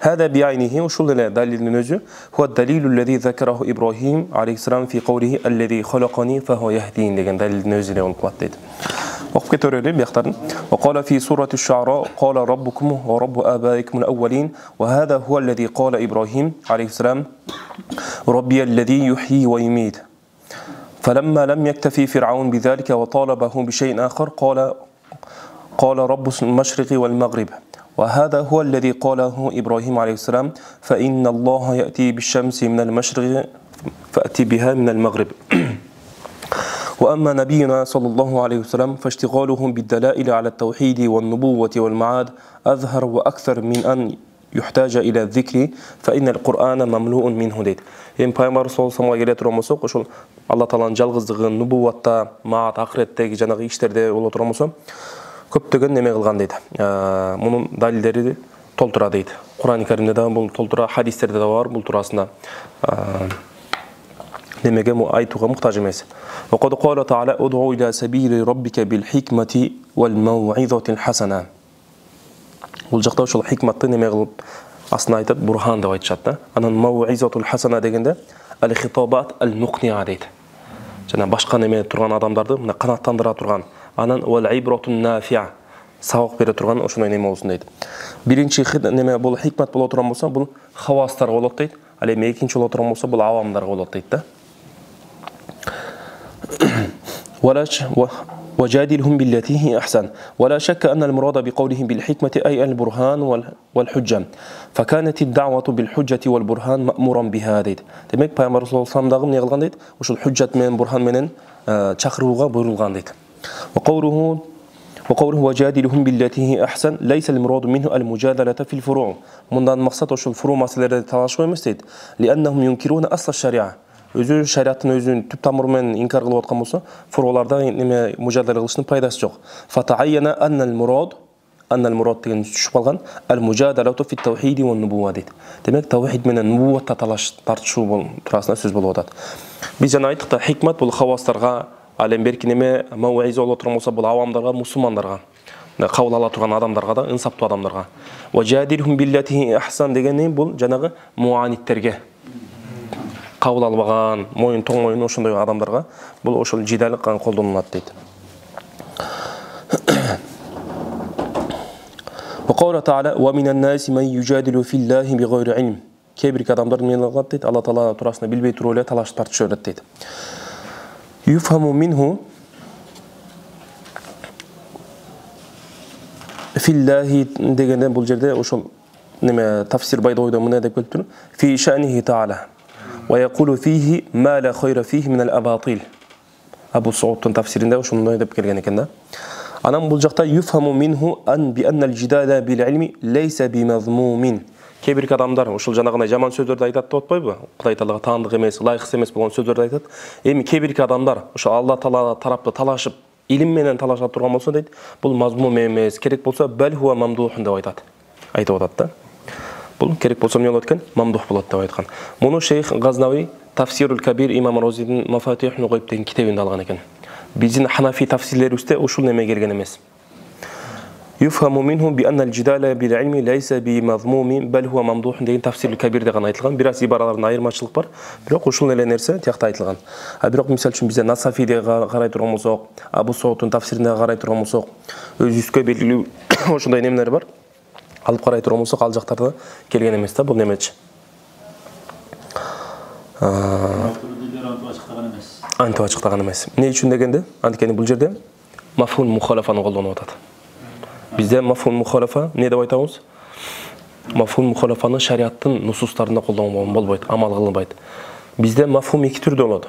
Speaker 1: هذا بعينه وشو دليل النجو هو الدليل الذي ذكره إبراهيم عليه السلام في قوله الذي خلقني فهو يهدين لكن دليل النجو لون قلت وقف كتوري بيختار وقال في سورة الشعراء قال ربكم ورب آبائكم الأولين وهذا هو الذي قال إبراهيم عليه السلام ربي الذي يحيي ويميت. فلما لم يكتفي فرعون بذلك وطالبه بشيء آخر قال رب المشرق والمغرب وهذا هو الذي قاله إبراهيم عليه السلام فإن الله يأتي بالشمس من المشرق فأتي بها من المغرب وأما نبينا صلى الله عليه وسلم فاشتغالهم بالدلائل على التوحيد والنبوة والمعاد أظهر وأكثر من أن يحتاج إلى الذكر فإن القرآن مملوء منه дейт. Пайғамбар саллаллаху алейхи ва саллям ошол Алла Тааланын жалгыздыгын, нубуватта, маат, ахиреттеги жанагы иштерде боло турган болсо, көптөгөн неме кылган дейт. Мунун далилдери толтура дейт. Кур'ан-ы Каримде да бул толтура, хадистерде да бар, бул туурасында немеге айтууга муктаж эмес. وقد قال تعالى ادعو إلى سبيل ربك بالحكمة والموعظة الحسنة. Бул жакта ошол хикматты неме кылып астына айтат, бурхан деп айтышат да. Анан мауизатул хасана дегенде ал-хитабат ал-муқниа дейт. Жана башка неме турган адамдарды мына канаттандыра турган. Анан вал-ибратун нафиа, сабак бере турган ошондой неме болсун дейт. Биринчи неме бул хикмат боло турган болсо, бул хавастар болот дейт. Ал эми экинчи боло турган болсо, бул авамдар болот дейт да. وجادلهم بالتي هي أحسن ولا شك أن المراد بقولهم بالحكمة أي البرهان والحجة فكانت الدعوة بالحجة والبرهان مأمورا بها дейт. Демек Пайгамбар саллаллаху алейхи ва саллям эмне кылган дейт? Ушул худжат менен бурхан менен чакырууга буйрулган дейт. وقوله وجادلهم بالتي هي أحسن ليس المراد منه المجادلة في الفروع. Мындан максат ошол фуру маселелерде талашуу эмес дейт. لأنهم ينكرون أصل الشريعة. Өзү шариаттын өзүн түп тамыры менен инкар кылып аткан болсо, фуруларда неме мужадала кылыштын пайдасы жок. Фатаайяна аннал мурад деген түшүп калган ал-мужадалату фи таухид ва нубува дейт. Демек таухид менен нубуватта талаш тартышуу туурасында сөз болуп атат. Биз жана айттык да, хикмат бул хавастарга, ал эми берки неме мауиза боло турган болсо, бул авамдарга, мусулмандарга, кабыл ала турган адамдарга да, инсаптуу адамдарга. Ва жадилхум биллати ахсан дегени бул жанагы муаниттерге, кабыл албаган, моюн тоңмойун ошондой адамдарга бул ошол жидалык колдонулат дейт. وقال تعالى ومن الناس من يجادل في الله بغير علم. Кейбир адамдар эмне кылат дейт? Алла Таала туурасында билбей туруп эле талаш тартышып жүрөт дейт. Юфхаму минху филлахи дегенде бул жерде ошол неме тафсир Байдойдо мына деп келиптир. Фи ша'нихи та'ала ويقول فيه ما لا خير فيه من الأباطيل. Абу Саудтун тафсиринде ошондой деп келген экен да. Анан бул жакта юфхаму минху ан би аннал жидала бил илми лейса бимазмумин. Кейбир адамдар ошол жанагындай жаман сөздөрдү айтат деп атпайбы? Кудай Таалага таандык эмес, лайыксыз эмес болгон сөздөрдү айтат. Эми кейбир адамдар ошо Алла Таала тарапты талашып, илим менен талаша турган болсо дейт, бул мазмум эмес, керек болсо бал хуа мамдухун деп айтат. Айтып атат да. Бул керек болсо эмне болот экен? Мамдух болот деп айткан. Муну шейх Газнауи Тафсирул Кабир имам Розидин Мафатихул Гайб деген китебинде алган экен. Биздин ханафи тафсирлерибизде ушул неме келген эмес. Юфхаму минху би аннал жидала бил илми лейса би мазмумин бал хуа мамдух деген Тафсирул Кабирде гана айтылган. Бираз ибараларда айырмачылык бар, бирок ушул эле нерсе тиякта айтылган. Бирок мисал үчүн бизде Насафиде карай турган болсок, Абу Саудтун тафсирине карай турган болсок, өзүбүзгө белгилүү ошондой немелер бар. Алып карай турган болсок, ал жактарда келген эмес да бул немечи. Антип ачыктаган эмес. Эмне үчүн дегенде, анткени бул жерде мафхум мухалафаны колдонуп атат. Бизде мафхум мухалафа эмне деп айтабыз? Мафхум мухалафаны шариаттын нусустарында колдонууга болбойт, амал кылынбайт. Бизде мафхум эки түрдө болот.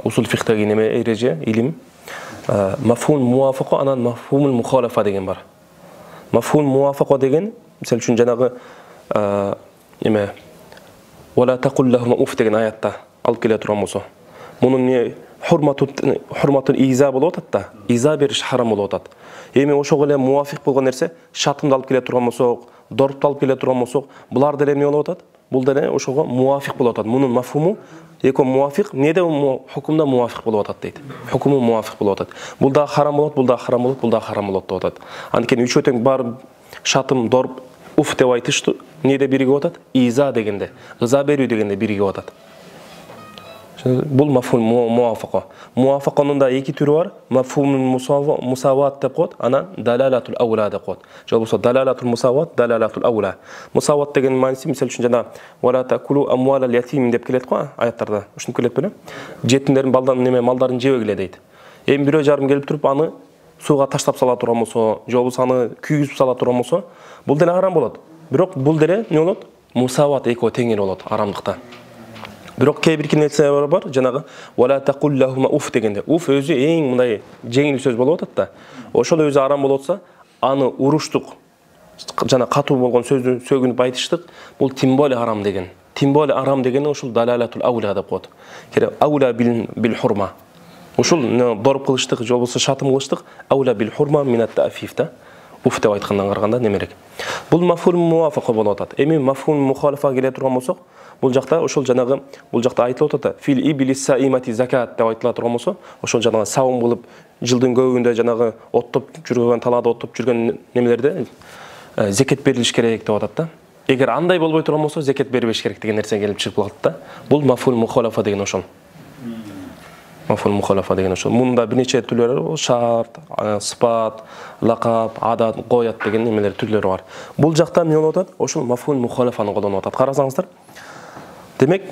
Speaker 1: Усул фихтеги неме эреже, илим. Мафхум муафака, анан мафхумул мухалафа деген бар. Мафхум муафака деген, мисал үчүн жанагы эме ولا تقل لهم اوف деген аятта алып келе турган болсо, мунун не хурматул иза болуп атат да, иза бериш харам болуп атат. Эми ошого эле муафик болгон нерсе, шатымды алып келе турган болсок, дорпту алып келе турган болсок, булар деле эмне болуп атат? Бул деле ошого муафик болуп атат. Мунун мафхуму эко муафик, неде хукумда муафик болуп атат дейт. Хукуму муафик болуп атат. Бул да харам болот, бул да харам болот, бул да харам болот деп атат. Анткени үчөө тең бар шатым, дорп, уф деп айтышты, неде биригип атат? Иза дегенде, ыза берүү дегенде биригип атат. Бул мафхум муафака. Муафаканын да эки түрү бар. Мафхум мусават деп коет, анан далалатул аула деп коет. Же болбосо далалатул мусават, далалатул аула. Мусават деген мааниси мисал үчүн жана вала такулу амвалал ятим деп келет го аяттарда. Ушуну келет беле? Жетимдердин балдарын неме малдарын жебегиле дейт. Эми бирөө жарым келип туруп аны сууга таштап сала турган болсо, же болбосо аны күйгүзүп сала турган болсо, бул деле харам болот. Бирок бул деле эмне болот? Мусават экөө тең эле болот арамдыкта. Бирок кээ бир нерселер бар, жанагы вала тaqul lahuma уф дегенде. Уф өзү эң мындай жеңил сөз болуп атат да. Ошол өзү арам болуп атса, аны уруштук, жана катуу болгон сөздү сөгүнүп айтыштык, бул тим более арам деген. Тим более арам дегени ошол далалатул аула деп коет. Кире аула бил хурма. Ошол дороп кылыштык, же болбосо шатым кылыштык, аула бил хурма минат тафиф да. Уф деп айткандан караганда немерек. Бул мафхум муафака болуп атат. Эми мафхум мухалифа келе турган болсок, бул жакта ошол жанагы бул жакта айтылып атат. Фил иблис саимати закат деп айтыла турган болсо, ошол жанагы саум кылып жылдын көбүндө жанагы оттоп жүргөн, талаада оттоп жүргөн немелерде зекет берилиш керек деп атат да. Эгер андай болбой турган болсо, зекет бербеш керек деген нерсе келип чыгып калат да. Бул мафхум мухалифа деген ошол. Мафхум мухалифа деген ошол. Мунда бир нече түрлөрү бар, шарт, сыпат, лакап, адат, гоят деген немелер түрлөрү бар. Бул жакта эмне болуп атат? Ошол мафхум мухалифаны колдонуп атат. Карасаңыздар. Демек,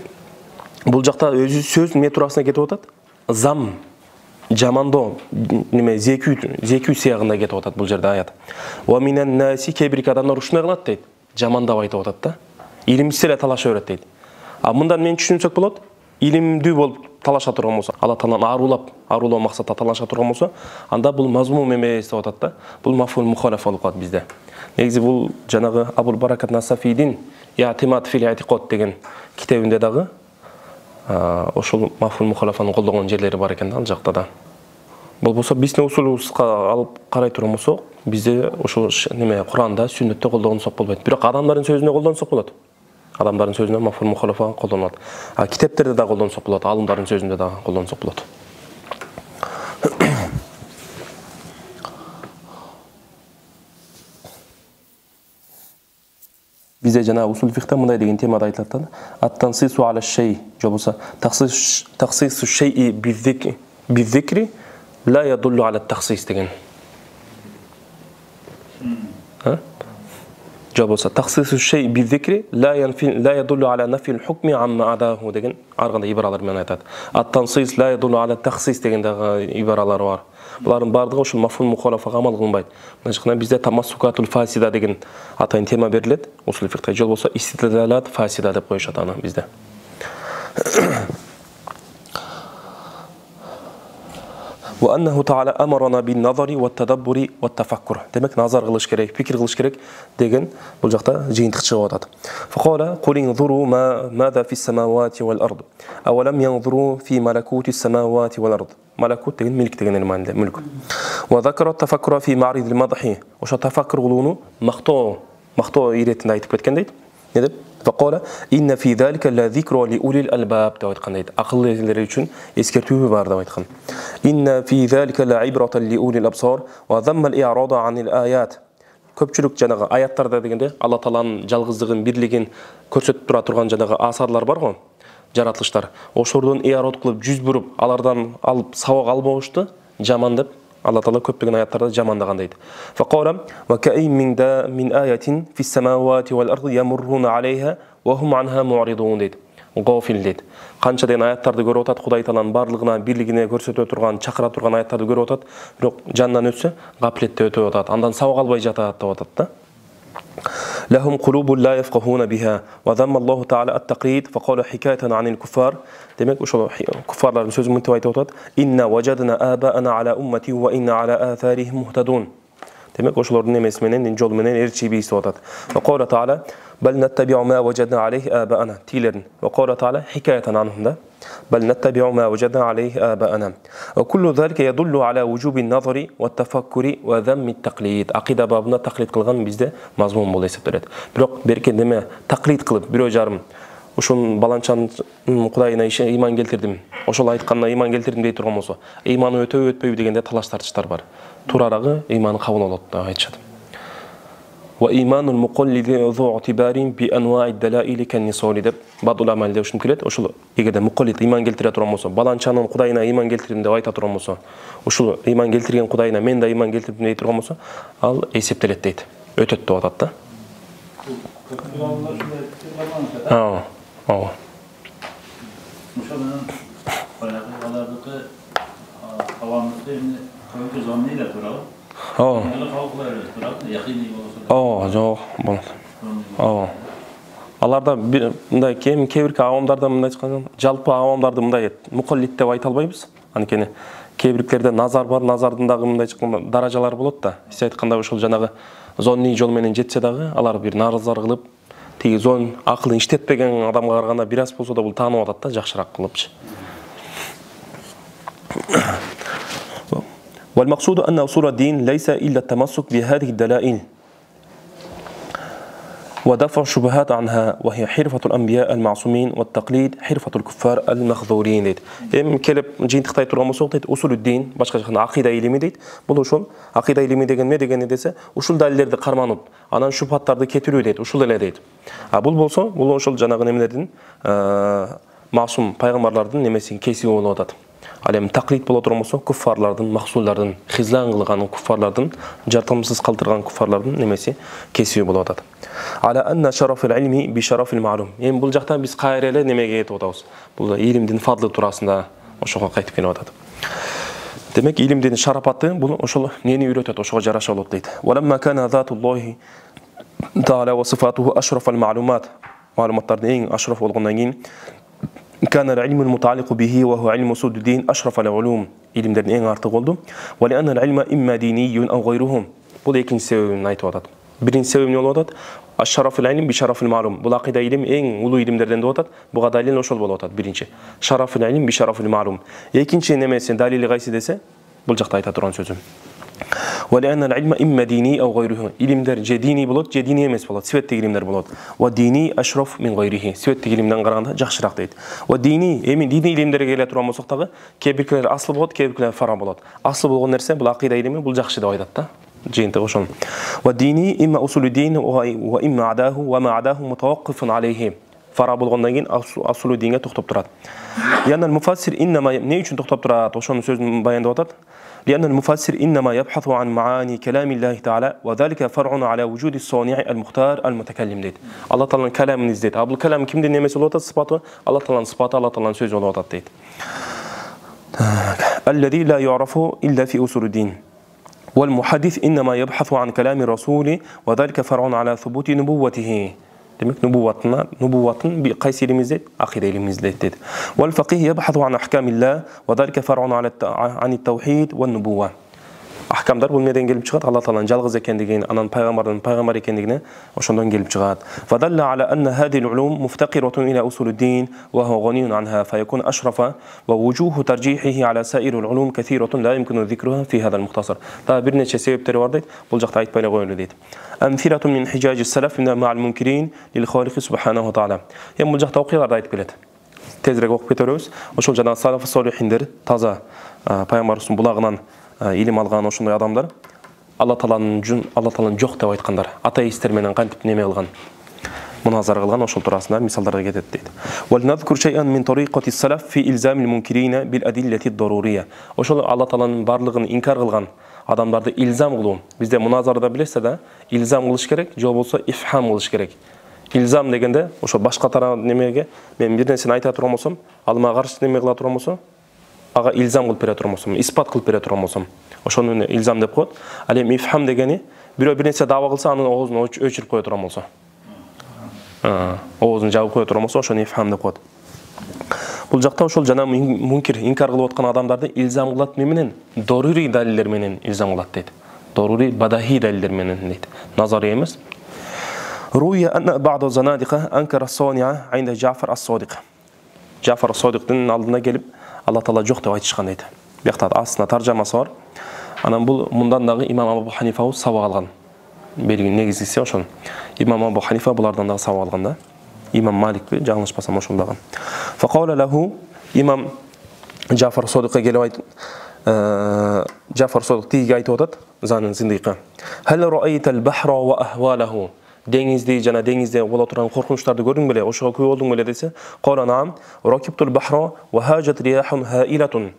Speaker 1: бул жакта өзү сөз эмне туурасына кетип атат? Зам, жамандоо, неме зекүү сыягында кетип атат бул жерде аят. Ва минан наси кебир адамдар ушундай кылат дейт. Жамандап айтып атат да. Илимсиз эле талаша берет дейт. А мындан мен түшүнсөк болот. Илимдүү болуп талаша турган болсо, Алла Тааланы арулоо максатта талаша турган болсо, анда бул мазмум эмес деп атат да. Бул мафхум мухалиф болуп калат бизде. Негизи бул жанагы Абул Баракат Насафидин Иатимат фил Иатиқод деген китебинде дагы ошол мафхум мухалифаны колдогон жерлери бар экен да ал жакта да. Болбосо биздин усулубузга алып карай турган болсок, бизде ошол неме Куранда, Сүннөттө колдонсок болбойт. Бирок адамдардын сөзүнө колдонсок болот. Адамдардын сөзүнө мафхум мухалифа колдонулат. А китептерде да колдонсок болот, алымдардын сөзүндө да колдонсок болот. Bizde jana usul fiqhda mындай деген темада айтылат да. Ат-тансису аля шей, же болбосо таксису шейи bizikri ла ядуллу аля таксис деген. Же болбосо таксису шей bizikri ла ядуллу аля нафил хукми амма адаху деген ар кандай ибаралар менен айтат. Ат-тансис ла ядуллу аля таксис деген дагы ибаралар бар. Булардын бардыгы ошол мафхум мухалифага амал кылынбайт. Мына жакта бизде тамассукатул фасида деген атайын тема берилет. Усул фикхте же болбосо истидлалат фасида деп коюшат аны бизде. Wa annahu ta'ala amarna bin nazari wa tadabburi wa tafakkur. Demek nazar kılış gerek, fikir kılış gerek degen bu jaqta jeyintik çıkıp atat. Faqala qul inzuru madha fi as-samawati wal ard. Aw lam yanzuru fi malakuti as-samawati wal ard. Malakut degen milk degen manada mulk. Wa zakara at-tafakkura fi ma'rid al-madhi. Oşa tafakkur kılууну maqto iretinde aytıp ketken deyt. Ne dep? Faqala inna fi zalika la zikra li ulil albab dep aytkan deyt. Akıllı ehlileri üçün eskertүү бар dep aytkan. Inna fi zalika la ibratan li ulil absar wa dhamma al-i'rada anil ayat. Көпчүлүк жанагы аяттарда дегенде Алла Тааланын жалгыздыгын, бирлигин көрсөтүп тура турган жанагы асарлар бар го, жаратылыштар. Ошордон иарод кылып, жүз буруп, алардан алып сабак албагычты жаман деп Алла Таала көптөгөн аяттарда жамандаган дейт. Фaqala wa ka'in min ayatin fis samawati wal ardi yamurruna 'alayha wa hum 'anha mu'ridun deyt. Гофил дейт. Канча деген аяттарды көрүп атат, Кудай Тааланын барлыгына, бирлигине көрсөтө турган, чакыра турган аяттарды көрүп атат, бирок жандан өтсө гаплетте өтүп атат, андан сабак албай жатат деп атат да. لهم قلوب لا يفقهون بها وذم الله تعالى التقليد فقال حكاية عن الكفار. Demek ошол куфарлардын сөзүн мынтип айтып атат. Inna wajadna aba'ana ala ummati wa inna ala atharihim muhtadun. Demek ошолордун эмеси менен, жол менен эрчибиз деп атат. وقال تعالى بل نتبع ما وجدنا عليه آباءنا تيلرن. وقال تعالى حكاية عنهم ده بل نتبع ما وجدنا عليه آباءنا. وكل ذلك يدل على وجوب النظر والتفكر وذم التقليد. عقيدة بابنا تقليد кылган бизде мазмун болуп эсептелет. Бирок берке неме тaqlid кылып, бирөө жарым ушун баланчанын Кудайына ыйман келтирдим, ошол айтканына ыйман келтирдим дей турган болсо, ыйманы өтөбү өтпөйбү дегенде талаш тартыштар бар. Турарагы ыйманы кабыл болот деп айтышат. وإيمان المقلد ذو اعتبار بأنواع الدلائل كالنصال деп бадул амал деп ушинтип келет. Ошол эгерде мукаллид ыйман келтире турган болсо, баланчанын Кудайына ыйман келтирдим деп айта турган болсо, ушул ыйман келтирген Кудайына мен да ыйман келтирдим дей турган болсо, ал эсептелет дейт. Өтөт деп атат да. Ошол менен алардыкы авамдыкы көбү занный эле турабы? Жок, болот. Аларда мындай кебирки авамдарда мындай айтканда, жалпы авамдарды мындай мукаллид деп айта албайбыз. Анткени кебирлерде назар бар, назардын дагы мындай айтканда даражалары болот да. Сиз айткандай ошол жанагы зонний жол менен жетсе дагы, алар бир назар кылып, тиги зон акылын иштетпеген адамга караганда бир аз болсо да бул таанып атат да, жакшыраак кылыпчы. والمقصود أن أصول الدين ليس إلا التمسك بهذه الدلائل ودفع الشبهات عنها وهي حرفة الأنبياء المعصومين والتقليد حرفة الكفار المخذولين дейт. Келип жыйынтыктай турган болсок дейт, усул الدين башка жактан акыйда илими дейт. Бул ошол акыйда илими деген эмне дегени десе, ушул далилдерди карманып, анан шубхаттарды кетирүү дейт, ушул эле дейт. Бул болсо, бул ошол жанагы немелердин масум пайгамбарлардын немесин кесиби болуп атат. Ал эми тaqlid боло турган болсо, куффарлардын, максулдардын, хизлан кылган куффарлардын, жартымсыз калтырган куффарлардын немеси кесиби болуп атат. Ала анна шарафил илми би шарафил ма'лум. Эми бул жакта биз кайра эле немеге кетип атабыз. Бул илимдин фадлы туурасында ошого кайтып келип атат. Демек, илимдин шарапаты бул ошол нени үйрөтөт, ошого жараша болот дейт. Валамма кана затуллахи таала ва сифатуху ашрафал ма'лумат. Маалыматтардын эң ашраф болгондон кийин كان العلم المتعلق به وهو علم أصول الدين أشرف العلوم علمдердин эң артык болду. ولأن العلم إما ديني أو غيرهم. Бул экинчи себебин айтып атат. Биринчи себеби эмне болуп атат? Ашрафул илм би шарафил ма'лум. Бул акыйда илим эң улуу илимдерден деп атат. Буга далил ошол болуп атат. Биринчи шарафул илм би шарафил ма'лум. Экинчи немеси далили кайсы десе, бул жакта айта турган сөзүм. ولأن العلم إما ديني أو غيره. علمдер же дини болот, же дини эмес болот. Светтик илимдер болот. Ва дини ашраф мин гайрихи. Светтик илимден караганда жакшыраак дейт. Ва дини, эми дини илимдерге келе турган болсок дагы, кебиркилер асыл болот, кебиркилер фара болот. Асыл болгон нерсе бул акыйда илими, бул жакшы деп айтат да. Жыйынтыгы ошол. Ва дини имма усулуддин ва имма адаху ва ма адаху мутаваккифун алейхи. Фара болгондон кийин асулу динге токтоп турат. Янал муфассир иннама эмне үчүн токтоп турат? Ошонун сөзүн баяндап атат. لأن المفسر إنما يبحث عن معاني كلام الله تعالى وذلك فرع على وجود الصانع المختار المتكلم дейт. الله تعالى كلامن издейт. Бул калам кимдин немеси болуп атат? Сыпаты, Allah Тааланын сыпаты, Allah Тааланын сөзү болуп атат дейт. الذي لا يعرف إلا في أصول الدين. والمحدث إنما يبحث عن كلام الرسول وذلك فرع على ثبوت نبوته. Demek nubuvvatın bir qaysi ilimizde? Akide ilimizde dedi. Vel fakih yebhatu an ahkamillah ve zalika far'un an tevhid ve nubuva. Ahkamlar bu neden gelip çıkat? Allah Teala'nın жалгыз ekendigini, anan peygamber ekendigini oşondan gelip çıkat. Ve dalla ala anna hadihi al-ulum muftaqiratun ila usuluddin ve huwa ghaniyun anha fayakun ashrafa ve wujuhu tercihihi ala sair al-ulum kathiratun la yumkinu zikruha fi hada al-mukhtasar. Da bir neçe sebepleri var deyt. Bul jakta aytpayla koyulu deyt. Amfilatun min hijaji as-salaf ma'al munkirin lil khaliq subhanahu ta'ala. Hem bul jakta okuyalarda aytıp kelет. Tezrek okup keteribиз. Oşol жана salaf solihinler taza peygamberimizin bulagынан илим алган ошондой адамдар Алла Тааланын жок деп айткандар, атеисттер менен кантип неме кылган, муназара кылган, ошол туурасында мисалдар кетет дейт. Вал надкур шай'ан мин тарикати салаф фи илзамил мункирина бил адиллати дарурия. Ошол Алла Тааланын барлыгын инкар кылган адамдарды илзам кылуу. Бизде муназарада билесиз да, илзам кылыш керек, же болбосо ифхам кылыш керек. Илзам дегенде ошо башка тарап немеге мен бир нерсени айта турган болсом, ал мага каршы неме кыла турган болсо, ага илзам кылып бере турган болсом, испат кылып бере турган болсом, ошону илзам деп коет. Ал эми ифхам дегени бирөө бир нерсе даба кылса, анын оозун өчүрүп кое турган болсо, оозун жабып кое турган болсо, ошону ифхам деп коет. Бул жакта ошол жана мункир, инкар кылып аткан адамдарды илзам кылат менен, дорури далилдер менен илзам кылат дейт. Дорури бадахи далилдер менен дейт. Назари эмес. Руя анна бa'd занадиqa ankara as-sani'a 'inda Ja'far as-Sadiq. Ja'far as-Sadiqдын алдына келип Алла Таала жок деп айтышкан дейт. Биякта астына таржамасы бар. Анан бул мындан дагы имам Абу Ханифа сабак алган. Белгилүү негизгиси ошол. Имам Абу Ханифа булардан дагы сабак алган да. Имам Маликпи, жаңылышпасам ошондагы. Фaqala lahu имам Ja'far as-Sadiqqa келип айтып, Ja'far as-Sadiq тиги айтып атат, занын зиндиқы. Hal ra'ayta al-bahra wa ahwalahu. Деңизди жана деңизде боло турган коркунучтарды көрдүң беле, ошого күбө болдуң беле десе, "Qala na'am, rakibtul bahra wa hajat riyahun ha'ilatun."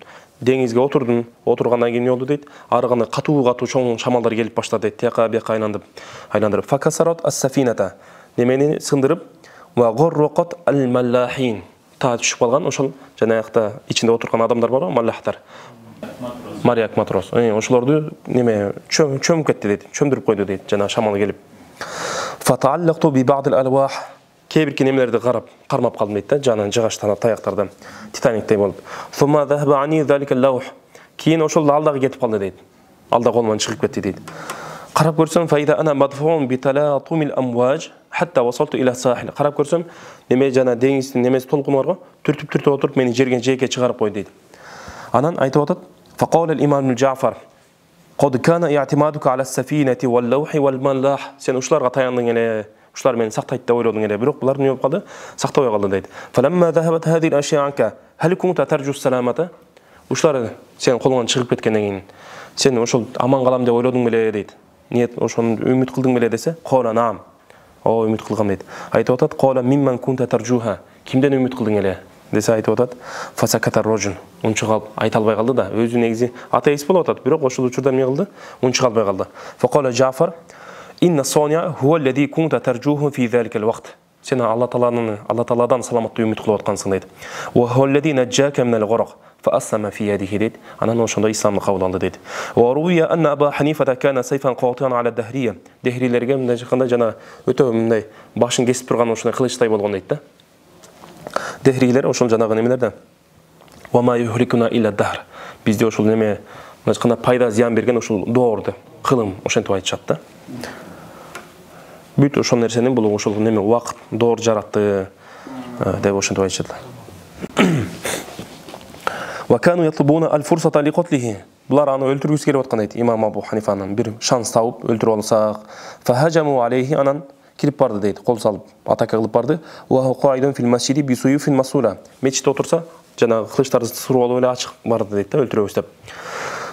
Speaker 1: Деңизге отурдум, отургандан кийин болду дейт. Арыганы катуу чоң шамалдар келип баштады дейт. Тияка бияка айландырып. Факасарат as-safinata. Немени сындырып, wa gharraqat al-mallahin. Та түшүп калган, ошол жанагыда ичинде отурган адамдар бар, маллахтар. Марияк матрос. Ошолорду неме чөмүп кетти дейт. Чөмдүрүп койду дейт, жана шамал келип. فتعلقت ببعض الألواح кейбір немелерді қармап қалдым дейді да, жаңағы жығаштан таяқтардан Титаниктей болып. Сумма захаба ани залика лаух. Кейін ошол алдағы кетіп қалды дейді. Алда қолымнан шығып кетті дейді. Қарап көрсем фаида ана мадфун биталатумил амваж хатта васалту иля сахил. Қарап көрсем неме жана деңиздің немесі толқыны бар ғой, түртіп отырып мені жерге шығарып қойды дейді. Анан айтып атат: "Фақала al-имам Джафар, قد كان اعتمادك على السفينة واللوح والملاح." Сен ушуларга таяндың эле, ушулар мени сактайт деп ойлодуң эле, бирок булар эмне болуп калды? Сактабай калды дейт. "فلما ذهبت هذه الأشياء عنك هل كنت ترجو السلامة?" Ушулар сен колуңан чыгып кеткенден кийин сен ошол аман калам деп ойлодуң беле дейт. Ниет ошону үмүт кылдың беле десе, "Кола наам." О, үмүт кылгам дейт. Айтып атат: "Кола мимман кунта таржуха." Кимден үмүт кылдың эле? Десе айтып атат: "Фасаката рожун." Унчук алып айта албай калды да. Өзү негизи атеист болуп атат, бирок ошол учурда эмне кылды? Унчук албай калды. Факала Джафар: "Инна соня хуа аллади кунта таржуху фи залика алвакт." Сен Алла Тааладан саламаттуу үмүт кылып аткансың дейт. "Ва хуа аллади наджака мин ал-гурак фаассама фи ядихи." дейт. Анан ошондо исламды кабыл алды дейт. "Ва руя анна Аба Ханифата кана сайфан qati'an ala dahriya." Дехрилерге мындай чыкканда жана өтө мындай башын кесип турган ошондой кылычтай болгон дейт да. Дехрилер ошол жанагы немелерде "Ва ма юхликуна илля дахр." Бизде ошол неме мына пайда зыян берген ошол доорду, кылым ошентип айтышат да. Бүт ошол нерсенин бул ошол неме убакыт доор жаратты деп ошентип айтышат. "Ва кану ятлубуна ал-фурсата лиқатлихи." Булар аны өлтүргүсү келип аткан дейт. Имам Абу Ханифанын бир шанс тауып өлтүрүп алсак, "Фахажаму алейхи." Анан кирип барды дейт, кол салып атака кылып барды. "Ва қаидун фил масжиди би суюфин масула." Мечитте отурса, жана кылычтарды суруп алып эле ачык барды дейт да, өлтүрөбүз деп.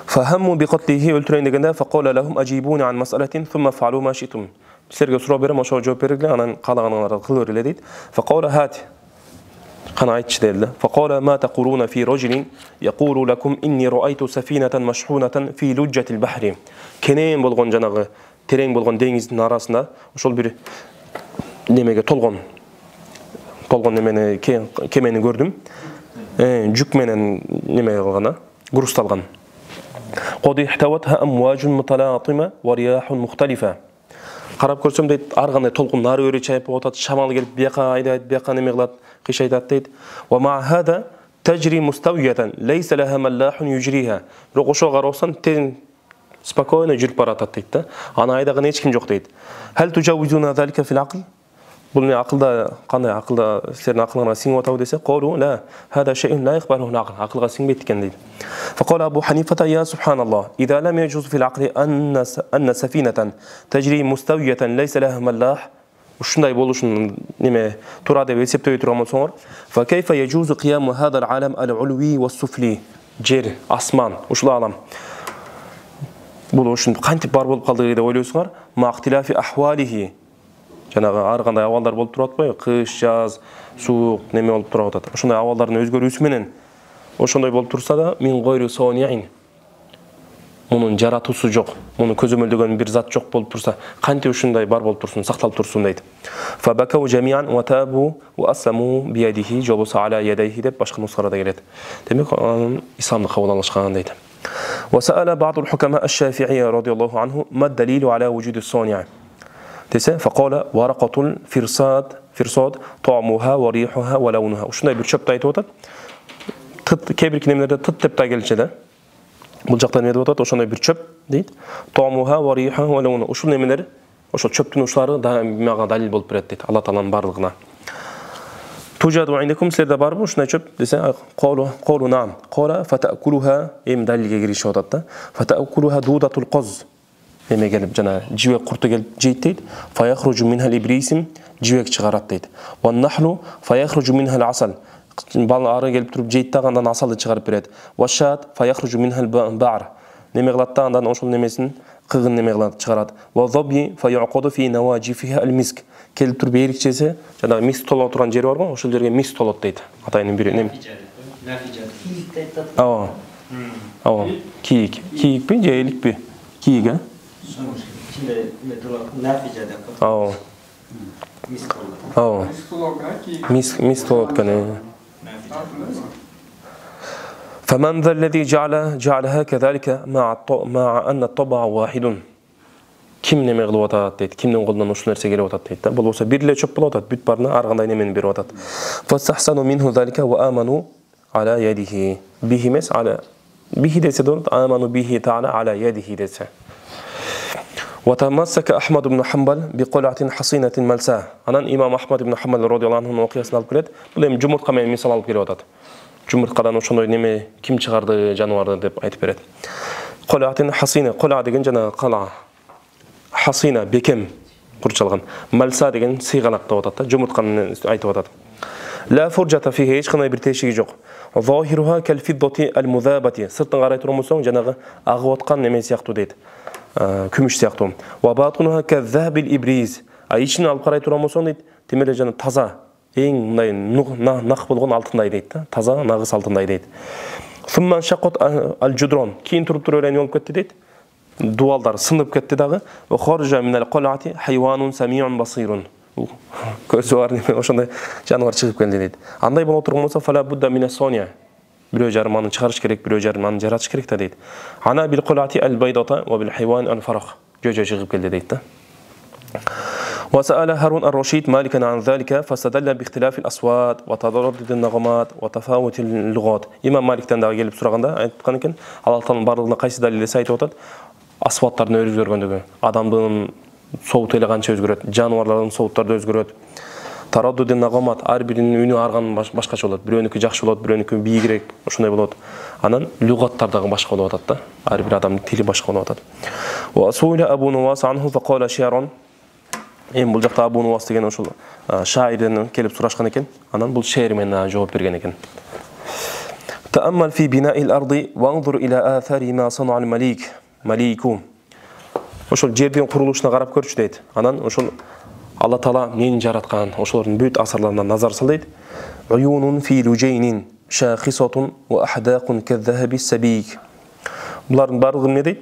Speaker 1: "Фахамму би qatlиhi." Өлтүрөйүн дегенде, "Фақала лахум ажибуни ан мас'алатин thumma фа'алу ма шитум." Силерге суроо берем, ошого жооп бергиле, анан каалаганыңарды кыла бергиле дейт. "Фақала хати." Кана айтчы делди. "Фақала ма тaquluna fi rajulin yaqulu lakum inni ra'aytu safinatan mashhunatan fi lujjatil bahri." Кенен болгон жанагы терең болгон деңиздин арасында ошол бир немеге толгон немени кемени көрдүм. Жүк менен неме кылган, грусталган. "Qad ihtawatha amwajun mutalatima wa riyahun mukhtalifa." Карап көрсөм дейт, ар кандай толкун нары өрө чайып атат, шамал келип бияка айдайт, бияка неме кылат, кыйшайтат дейт. "Wa ma'a hada tajri mustawiyatan laysa laha mallahun yujriha." Бирок ошого карасаң тең спокойно жүрүп баратат дейт да. Аны айдаган эч ким жок дейт. "Hal tujawizuna zalika fil aql?" Бул не акылда, кандай акылда силердин акылыңарга сиңип атабы десе, "Qawlu la hada shay'un la yaqbaluhu al-aql." Акылга сиңбейт экен дейт. "Faqala Abu Hanifata ya subhanallah, idha lam yajuz fil aqli anna safinatan tajri mustawiyatan laysa laha mallah." Ушундай болушун неме туура деп эсептөй турган болсоңор, "Fa kayfa yajuzu qiyamu hadha al-alam al-ulwi was-sufli?" Жер, асман, ушул алам. Бул ушун кантип бар болуп калды деп ойлойсуңар? "Махтилафи ахвалихи." Жанагы ар кандай абалдар болуп турат атпайбы? Кыш, жаз, суук, неме болуп туруп атат. Ошондой абалдардын өзгөрүүсү менен ошондой болуп турса да, "Мин гойру сониин." Мунун жаратуусу жок, муну көзөмөлдөгөн бир зат жок болуп турса, кантип ушундай бар болуп турсун, сакталып турсун дейт. "Fa bakau jami'an wa tabu wa aslamu bi yadihi jawsa ala yadayhi" деп башка нускаларда келет. Демек, исламды кабыл алышкан дейт. "وسأل بعض الحكماء الشافعي رضي الله عنه ما الدليل على وجود الصانع?" десе, "فقال ورقة الفرصاد طعمها وريحها ولونها." Ушундай бир чөптү айтып атат. Кээ-бир немелерде тыт деп та келчү да. Бул жакта эмне деп атат? Ошондой бир чөп дейт. "طعمها وريحها ولونها." Ушул немелер, ошол чөптүн учлары мага далил болуп берет дейт, Алла Тааланын барлыгына. "Тужаду индекум" силерде барбы ушундай чөп десе, "Qawlu na'am." "Qala fata'kuluha" далилге киришип атат да. "Fata'kuluha dudatul qaz." Неме келип жана жибек курту келип жейт дейт. "Fayakhruju minha al-ibrisum." Жибек чыгарат дейт. "Wan-nahlu fayakhruju minha al-asal." Бал ары келип туруп жейт да, андан асалды чыгарып берет. "Washat fayakhruju minha al-ba'r." Неме кылат да, андан ошол немесин кыгын неме кылат, чыгарат. "Wa-dhabi fayuqadu fi nawajifiha al-misk." Келип туруп эрикчесе, жана мис толо турган жери бар го, ошол жерге мис толот дейт. Атайын бир неме. Ооба. Ооба. Кийикпи, же эликпи? Кийик, а? Ооба. Ооба. Мис толот экен. "فمن ذا الذي جعلها كذلك مع أن الطبع واحد." ким неме кылып атат дейт, кимдин колунан ушул нерсе келип атат дейт да. Болбосо бир эле чөп болуп атат, бүт барына ар кандай немени берип атат. Фастахсану минху залика ва аману аля ядихи. Бихи эмес, аля бихи десе болот, аману бихи таала аля ядихи десе. وتمسك أحمد بن حنبل بقلعة حصينة ملساء. Анан имам Ахмад ибн Хамбал радиаллаху анху окуясын алып келет. Бул эми жумуртка менен мисал алып келип атат. Жумурткадан ошондой неме ким чыгарды жаныбарды деп айтып берет. Кулатин хасина, кула деген жана кала. Хасина бекем курчалган. Малса деген сыйгалак деп атат да, жумуртканы айтып атат. Ла фуржата фиhi, эч кандай бир тешиги жок. Захируха кал фиддати ал музабати. Сыртын карай турмусоң жанагы агып аткан неме сыяктуу дейт. Күмүш сыяктуу. Ва батунуха каззабил ибриз. А ичин алып карай турмусоң дейт, темеле жана таза, эң мындай нак болгон алтындай дейт да. Таза, нагыс алтындай дейт. Сумман шакот ал-жудрон. Кийин туруп туруп эле болуп кетти дейт. Дуалдар сынып кетти дагы. Ва харжа минал кулати хайванун самиун басирун. Көзү бар неме ошондой жаныбар чыгып келди дейт. Андай боло турмаса фала будда мина соня. Бирөө жарым аны чыгарыш керек, бирөө жарым аны жаратыш керек да дейт. Ана бил кулати ал-байдата ва бил хайван ал-фарах. Жөжө чыгып келди дейт да. وسأل هارون الرشيد مالكا عن ذلك فاستدل باختلاف الأصوات وتضارب النغمات وتفاوت اللغات. إمام مالك تندى gelip сураганда айткан экен, Аллахтын барлыгына кайсы далилдесе айтып атат, асваттардын өзгөргөндүгү, адамдын соуты эле канча өзгөрөт, жаныбарлардын соуттары өзгөрөт. Тараддудун нагамат, ар биринин үнү арган башкача болот. Бирөөнүкү жакшы болот, бирөөнүкү бийигирээк, ошондой болот. Анан лугаттар дагы башка болуп атат да. Ар бир адамдын тили башка болуп атат. Ва асуила Абу Нуwas анху фaqala shi'ran. Эми бул жакта Абу Нуwas деген ошол шаирден келип сурашкан экен. Анан бул шеир менен жооп берген экен. Ta'ammal fi bina'il ardi wa'nzur ila athari ma sana'a al-malik. Maliku. Ошол жердин курулушуна карап көрчү дейт. Анан ошол Алла Таала нени жараткан, ошолордун бүт асарларына назар сал дейт. Уюнун фи лужайнин шахисатун ва ахдaqun kaz-zahabi as-sabik. Булардын барлыгы эмне дейт?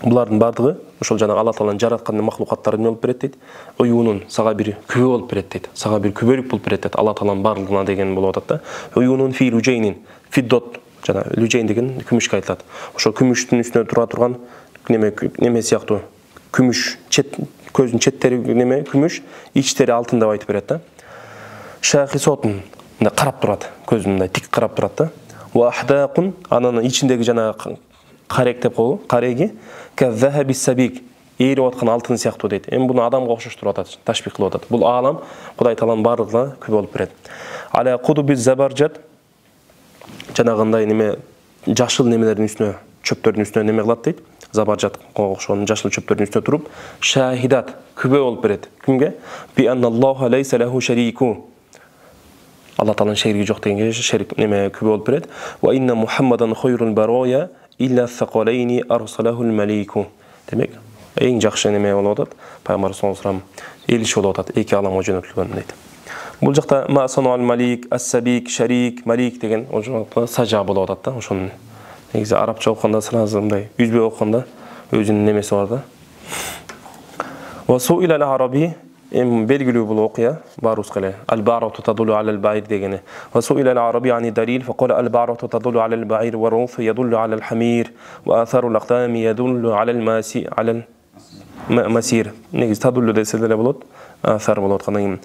Speaker 1: Булардын бардыгы ошол жана Алла Тааланын жараткан махлукаттары эмне болуп берет дейт? Уюнун сага бир күбө болуп берет дейт. Сага бир күбөлүк болуп берет дейт. Алла Тааланын барлыгына деген болуп атат да. Уюнун фи лужайнин фиддот жана лужайн деген күмүшкө айтылат. Ошол күмүштүн үстүнө тура турган неме сыяктуу күмүш чет көзүнүн четтери неме күмүш, ичтери алтын деп айтып берет да. Шахисотун мындай карап турат, көзүн мындай тик карап турат да. Ва ахдaqun анын ичиндеги жана карек деп коебу, кареги каз-zahabi as-sabik, ээрип аткан алтын сыяктуу дейт. Эми буну адамга окшоштуруп атат, ташбих кылып атат. Бул аалам Кудай Тааланын барлыгына күбө болуп берет. Аля кудуби забаржат жанагындай неме жашыл немелердин үстүнө, чөптөрдүн үстүнө неме кылат дейт. Забаржат окшогон жашыл чөптөрдүн үстүнө туруп, шахидат күбө болуп берет. Кимге? Би анналлаху лайса лаху шарику. Алла Тааланын шерики жок дегенге шерик неме күбө болуп берет. Ва инна Мухаммадан хойрул бароя илля сақалайни арсалахул малику. Демек, эң жакшы неме болуп атат. Пайгамбар саллаллаху алейхи элчи болуп атат, эки аламга жөнөтүлгөн дейт. Бул жакта ма санал малик, ас-сабик, шарик, малик деген ошол сажа болуп атат да, ошонун. Негизи арабча окуганда сразу мындай үзбөй окуганда өзүнүн немеси бар да. Ва суила ал-араби эм белгилүү бул окуя барус кале. Ал-бa'ratu tadullu 'ala al-ba'ir дегени. Ва суила ал-араби ани далил фaqala al-ba'ratu tadullu 'ala al-ba'ir wa ar-ruf yadullu 'ala al-hamir wa atharu al-aqdami yadullu 'ala al-masi 'ala al-masir. Негизи tadullu десе деле болот. Аthar болот кандай.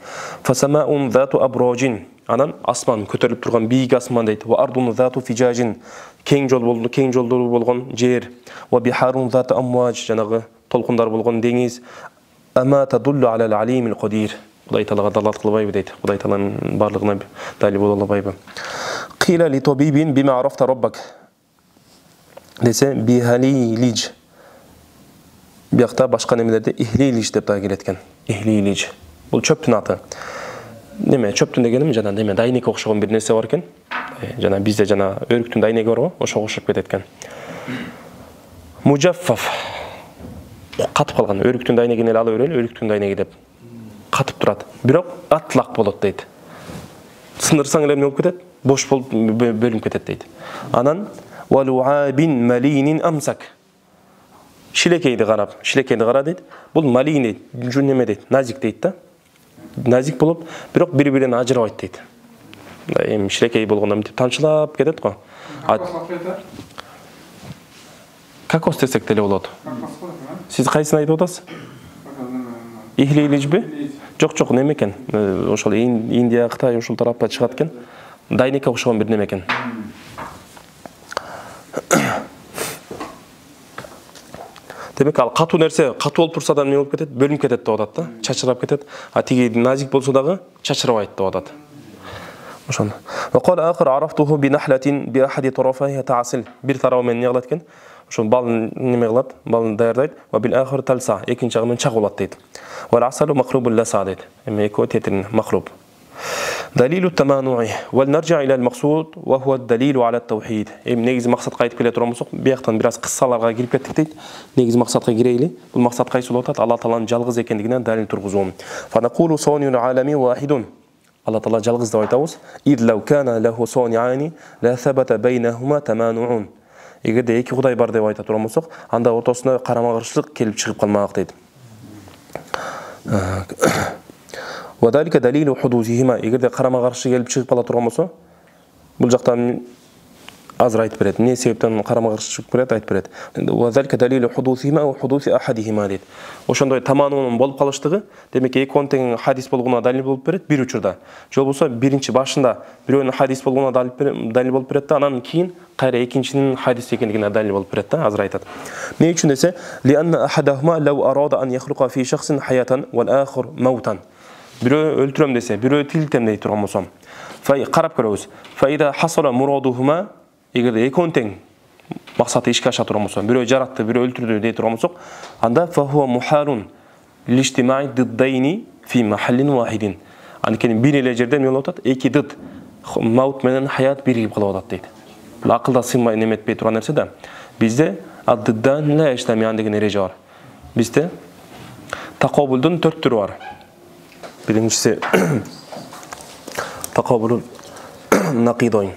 Speaker 1: Фасамаун зату аброжин. Анан асман көтөрүлүп турган бийик асман дейт. Ва ардун зату фижажин. Кең жолдору болгон жер. Ва бихарун зату амваж, жанагы толкундар болгон деңиз. Ама тадуллу алал алимил кадир. Кудай Таалага далат кылбайбы дейт. Кудай Тааланын барлыгына далил боло албайбы. Кила ли табибин бима арафта раббак. Десе бихалилиж. Биякта башка немелерде ихлилиж деп да келеткен. Ихлилиж. Бул чөптүн аты. Неме чөптүн дегеним жана неме дайнекке окшогон бир нерсе бар экен. Жана бизде жана өрүктүн дайнеги бар го, ошого окшоп кетет экен. Мужаффаф. Катып калган өрүктүн дайнегин эле алып берели, өрүктүн дайнеги деп катып турат. Бирок атлак болот дейт. Сындырсаң эле эмне болуп кетет? Бош болуп бөлүнүп кетет дейт. Анан валуабин малинин амсак. Шилекейди кара дейт. Бул малин дейт, жун неме дейт, назик дейт да. Назик болуп, бирок бири-биринен ажырабайт дейт. Эми шилекей болгондо мынтип тамчылап кетет го. Кокос десек деле болот. Сиз кайсын айтып атасыз? Ихлилижби? Жок, неме экен? Ошол Индия, Кытай ошол тарапка чыгат экен. Дайникке окшогон бир неме экен. Демек ал катуу нерсе, катуу болуп турса да эмне болуп кетет? Бөлүнүп кетет деп атат да, чачырап кетет. А тиги назик болсо дагы чачырабайт деп атат. Ошондо. Ва кала ахир арафтуху би нахлатин би ахади тарафайha ta'sil. Бир тарабы менен не кылат экен? Ошо балын неме кылат? Балын даярдайт. Ва бил ахир талса, экинчи жагы менен чак болот дейт. Ва асалу махрубул ласа дейт. Эми эки тетин махруб. دليل التمانع ولنرجع إلى المقصود وهو الدليل على التوحيد. Негизи максатка айтып келе турмусук, бияктан бир аз кыссаларга кирип кеттик дейт. Негизи максатка кирейли. Бул максат кайсы болуп атат? Алла Тааланын жалгыз экендигине далил тургузуу. Фанакулу сонюн алами вахидун. Алла Таала жалгыз деп айтабыз. Ид лау кана лаху соняни ла сабата байнахума тамануун. Эгерде эки кудай бар деп айта турмусук, анда ортосуна карама-каршылык келип чыгып калмак дейт. وذلك دليل حدوثهما. Эгерде карама-каршы келип чыгып кала турган болсо, бул жактан азыр айтып берет. Эмне себептен карама-каршы чыгып берет, айтып берет. وذلك دليل حدوثهما وحدوث احدهما дейт. Ошондой таманунун болуп калыштыгы, демек экөөнүн тең хадис болгонуна далил болуп берет бир учурда. Же болбосо биринчи башында бирөөнүн хадис болгонуна далил болуп берет да, анан кийин кайра экинчинин хадис экендигине далил болуп берет да, азыр айтат. Эмне үчүн десе, لأن أحدهما لو أراد أن يخلق في شخص حياة والآخر موتا. Бирөө өлтүрөм десе, бирөө тилтем дей турган болсом. Карап көрөбүз. Фаида хасала мурадухума, эгерде экөөнүн тең максаты ишке аша турган болсо, бирөө жаратты, бирөө өлтүрдү дей турган болсок, анда фахуа мухалун лиштимаи диддайни фи махаллин вахидин. Анткени бир эле жерде эмне болуп атат? Эки дид, маут менен хаят биригип калып атат дейт. Бул акылда сыймай неметпей турган нерсе да. Бизде ад-диддан ла иштамиян деген эреже бар. Бизде такобулдун 4 түрү бар. Биринчиси такобулун накидойн.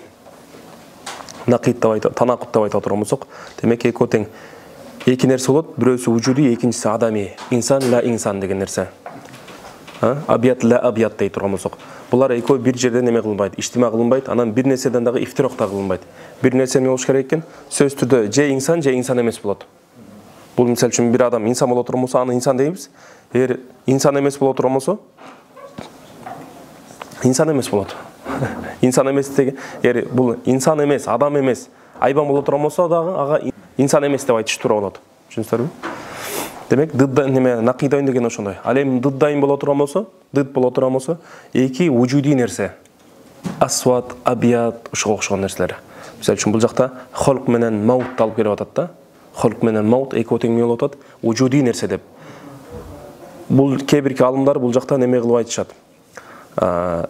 Speaker 1: Накид деп айтат, танакут деп айта турган болсок, демек экөө тең эки нерсе болот, бирөөсү вужуди, экинчиси адами. Инсан ла инсан деген нерсе. Абият ла абият дей турган болсок, булар экөө бир жерде неме кылынбайт, иштима кылынбайт, анан бир нерседен дагы ифтирок да кылынбайт. Бир нерсе эмне болуш керек экен? Сөз түрдө же инсан эмес болот. Бул мисалы үчүн бир адам инсан боло турган болсо, аны инсан дейбиз. Эгер инсан эмес боло турган болсо, инсан эмес болот. Инсан эмес деген, эгер бул инсан эмес, адам эмес, айбан боло турган болсо дагы ага инсан эмес деп айтыш туура болот. Түшүнүңүздөрбү? Демек диддан неме накидойн деген ошондой. Ал эми диддайын боло турган болсо, дид боло турган болсо, эки вужуди нерсе. Асват, абият, ошого окшогон нерселер. Мисалы үчүн бул жакта холк менен маут алып келип атат да. Холк менен маут экөө тең эмне болуп атат? Вужуди нерсе деп. Бул кээ-бирки алымдар бул жакта неме кылып айтышат.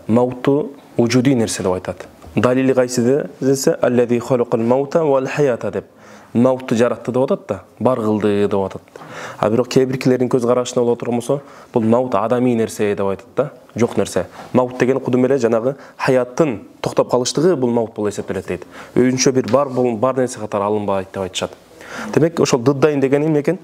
Speaker 1: Мауту вужуди нерсе деп айтат. Далили кайсы десе, аллази халакал маута вал хаята деп. Маутты жаратты деп атат да, бар кылды деп атат. А бирок кээ-биркилердин көз карашына боло турган болсо, бул маут адами нерсе деп айтат да, жок нерсе. Маут деген кудум эле жанагы хаяттын токтоп калыштыгы бул маут болуп эсептелет дейт. Өзүнчө бир бар нерсе катары алынбайт деп айтышат. Демек ошол диддайын деген эмне экен?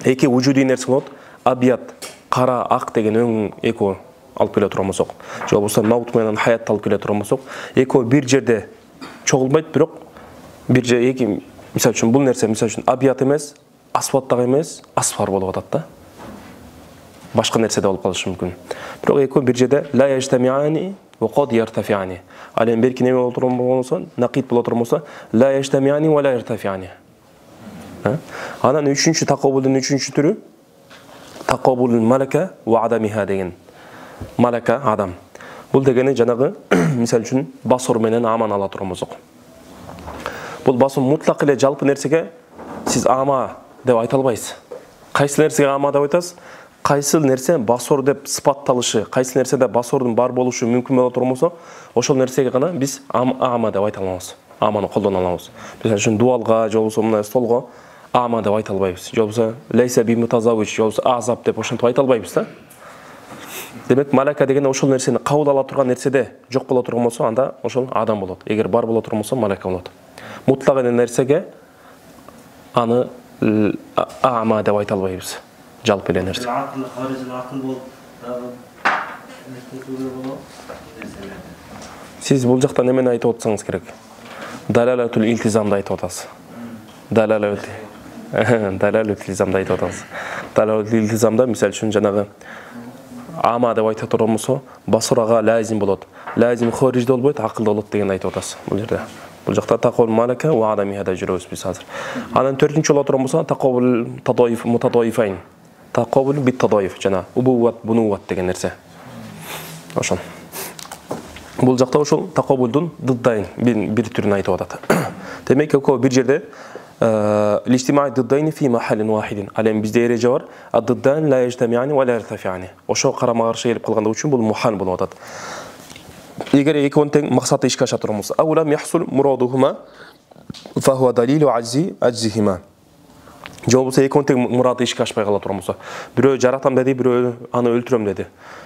Speaker 1: Эки вужуди нерсе болот. Абият, кара, ак деген өң экөө алып келе турган болсок, же болбосо маут менен хаятты алып келе турган болсок, экөө бир жерде чогулбайт, бирок бир же эки, мисалы үчүн бул нерсе, мисалы үчүн абият эмес, асфат дагы эмес, асфар болуп атат да. Башка нерсе да болуп калышы мүмкүн. Бирок экөө бир жерде ла яжтамиани ва кад яртафиани. Ал эми берки неме боло турган болсо, накид боло турган болсо, ла яжтамиани ва ла яртафиани. Анан үчүнчү такобулдун үчүнчү түрү такобулул малака ва адамиха деген. Малака адам. Бул дегени жанагы мисалы үчүн басор менен аман ала турган болсок. Бул басым мутлак эле жалпы нерсеге сиз ама деп айта албайсыз. Кайсы нерсеге ама деп айтасыз? Кайсы нерсе басор деп сыпатталышы, кайсы нерседе басордун бар болушу мүмкүн боло турган болсо, ошол нерсеге гана биз ама деп айта алабыз. Аманы колдоно алабыз. Мисалы үчүн дуалга, же болбосо мына столго ама деп айта албайбыз. Же болбосо лейса би мутазаввич, же болбосо азап деп ошентип айта албайбыз да. Демек малака деген ошол нерсени кабыл ала турган нерседе жок боло турган болсо, анда ошол адам болот. Эгер бар боло турган болсо, малака болот. Мутлак эле нерсеге аны ама деп айта албайбыз. Жалпы эле нерсе. Сиз бул жактан эмени айтып отсаңыз керек. Далалатул илтизамды айтып атасыз. Далалатул Далалут илзамда айтып атабыз. Далалут илзамда мисал үчүн жанагы ама деп айтып турмусо, басурага лазим болот. Лазим хорижде болбойт, акылда болот деген айтып атасыз бул жерде. Бул жакта тақол малака ва адами хада жүрөбүз биз азыр. Анан 4-чү болот турмусо тақобул тадоиф мутадоифайн. Тақобул бит тадоиф жана убуват бунуват деген нерсе. Ошон. Бул жакта ошол тақобулдун дыддайн бир түрүн айтып атат. Демек экөө бир жерде лиштимаи дыддайни фи махалин вахидин. Алем бизде эреже бар. Ад-дыддан ла яжтамиани ва ла яртафиани. Ошо карама каршы келип калганда үчүн бул мухал болуп атат. Эгер экөөнүн тең максаты ишке аша турмаса, аула яхсул мурадухума фа хуа далилу аджзихима. Жоболсо экөөнүн тең мураты ишке ашпай кала турмаса, бирөө жаратам деди, бирөө аны өлтүрөм деди.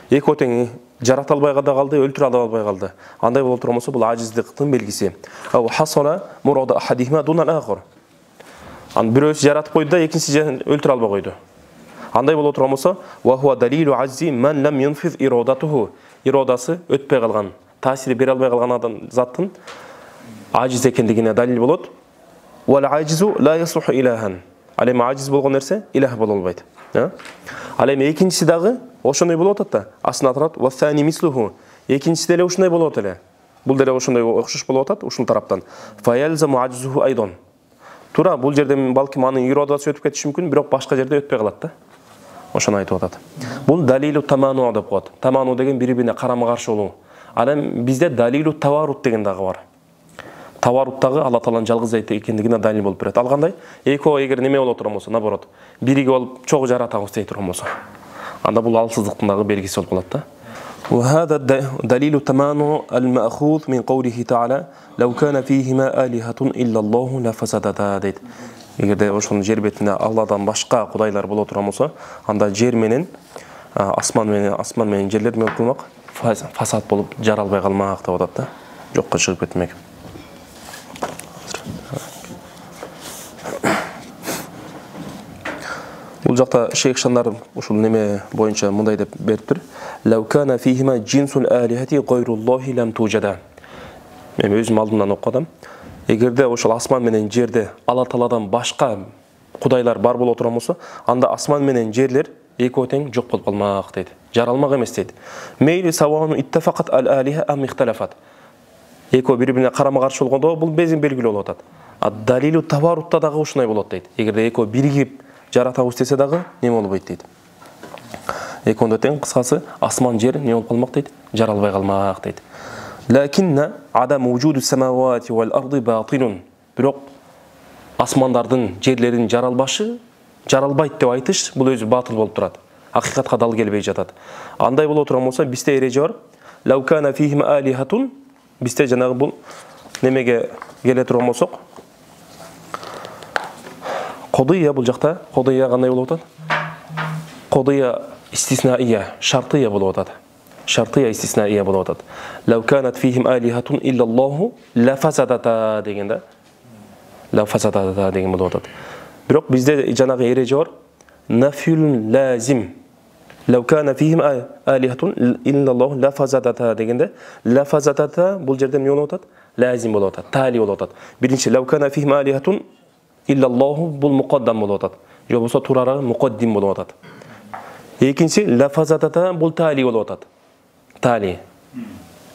Speaker 1: Экөө тең жарата албай калды, өлтүрө албай калды. Андай болуп турмаса, бул ажиздиктин белгиси. Ау хасала мурада ахадихима дунал ахар. Ан бирөөсү жаратып койду да, экинчиси өлтүрө албай койду. Андай болуп турмаса, ва хуа далилу ажзи ман лам юнфиз ирадатуху. Ирадасы өтпөй калган, таасири бере албай калган адам заттын ажиз экендигине далил болот. Вал ажизу ла яслуху илахан. Ал эми ажиз болгон нерсе илах боло албайт. Ал эми экинчиси дагы ошондой болуп атат да. Астына турат ва сани мислуху. Экинчиси деле ушундай болуп атат эле. Бул деле ошондой окшош болуп атат ушул тараптан. Фаялзаму ажзуху айдан. Тура бул жерде балким анын ирадасы өтүп кетиши мүмкүн, бирок башка жерде өтпөй калат да. Ошону айтып атат. Бул далилу таману деп коет. Таману деген бири-бирине карама-каршы болуу. Ал эми бизде далилу таварут деген дагы бар. Таваруттагы Алла Тааланын жалгыз айт экендигине далил болуп берет. Ал кандай? Экөө эгер неме боло турмаса, наоборот, бириге болуп чогуу жаратабыз дей турмаса, анда бул алсыздыктын дагы белгиси болуп калат да. وهذا دليل تمانع المأخوذ من قوله تعالى لو كان فيهما آلهة إلا الله لفسدتا дейт. Эгерде ошонун жер бетинде Алладан башка кудайлар боло турган болсо, анда жер менен асман менен жерлер неме кылмак? Фасад болуп жаралбай калмак деп атат да. Жокко чыгып кетмек. Бул жакта шейх Шандар ушул неме боюнча мындай деп бериптир. Лау кана фихима джинсул алихати гайруллахи лам тужада. Мен өзүм алдымдан окудум. Эгерде ошол асман менен жерде Алла Тааладан башка кудайлар бар боло турган болсо, анда асман менен жерлер экөө тең жок болуп калмак дейт. Жаралмак эмес дейт. Мейли савану иттафакат ал-алиха ам ихталафат. Экөө бири-бирине карама-каршы болгондо бул безин белгилүү болуп атат. Далилу таварутта дагы ушундай болот дейт. Эгерде экөө биригип жаратабыз десе дагы неме болбойт дейт. Экөөндө тең кыскасы асман жер не болуп калмак дейт, жаралбай калмак дейт. Лакинна адам вujуду самавати вал арди батилун. Бирок асмандардын, жерлердин жаралбайт деп айтыш бул өзү батыл болуп турат. Акыйкатка дал келбей жатат. Андай боло турган болсо, бизде эреже бар. Лау кана фихим алихатун. Бизде жанагы бул немеге келе турган болсок, Кодия бул жакта, кодия кандай болуп атат? Кодия истиснаия, шартия болуп атат. Шартия истиснаия болуп атат. Лау канат фихим алихатун иллаллаху ла фасадата дегенде. Ла фасадата деген болуп атат. Бирок бизде жанагы эреже бар. Нафюлун лазим. Лау кана фихим алихатун иллаллаху ла фасадата дегенде, ла фасадата бул жерде эмне болуп атат? Лазим болуп атат, тали болуп атат. Биринчи лау кана фихим алихатун иллаллаху бул муқаддам болуп атат. Же болсо турары муқаддим болуп атат. Экинчи лафазатата бул тали болуп атат. Тали.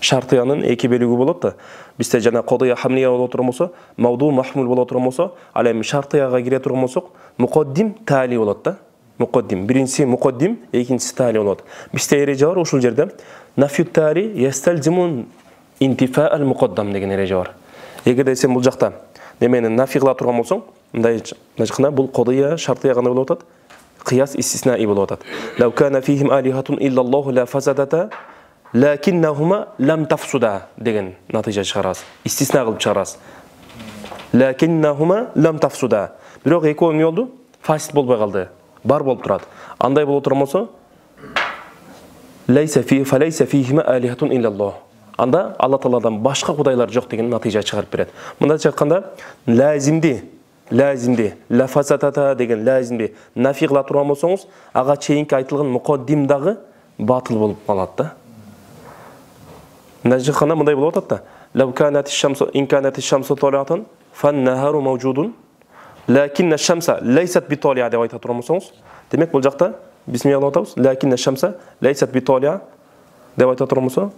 Speaker 1: Шартыянын эки бөлүгү болот да. Бизде жана кодия хамлия боло турган болсо, мавду махмул боло турган болсо, ал эми шартыяга кире турган болсок, муқаддим тали болот да. Муқаддим. Биринчиси муқаддим, экинчиси тали болот. Бизде эреже бар ушул жерде. Нафю тали ясталзимун интифа ал муқаддам деген эреже бар. Эгерде сен бул жакта немени нафи кыла турган болсоң, мындай жакында бул кодия шартыя кандай болуп атат? Кыяс истиснаи болуп атат. Лау кана фихим алихатун иллаллаху ла фасадата лакиннахума лам тафсуда деген натыйжа чыгарабыз. Истисна кылып чыгарабыз. Лакиннахума лам тафсуда. Бирок экөө эмне болду? Фасид болбой калды. Бар болуп турат. Андай боло турган болсо, лайса фихима алихатун иллаллах. Анда Алла Тааладан башка кудайлар жок деген натыйжа чыгарып берет. Мындайча айтканда, лазимди, лафасатата деген лазимди нафи кыла турган болсоңуз, ага чейинки айтылган муқаддим дагы батыл болуп калат да. Мындайча айтканда мындай болуп атат да. Лау канат иш-шамсу ин канат иш-шамсу талatan фан-нахару мавжудун Ләкинна шамса лайсат биталия деп айта тұрған болсаңыз, демек бұл жақта бисмилля деп атабыз. Ләкинна шамса лайсат биталия деп айта тұрған болса,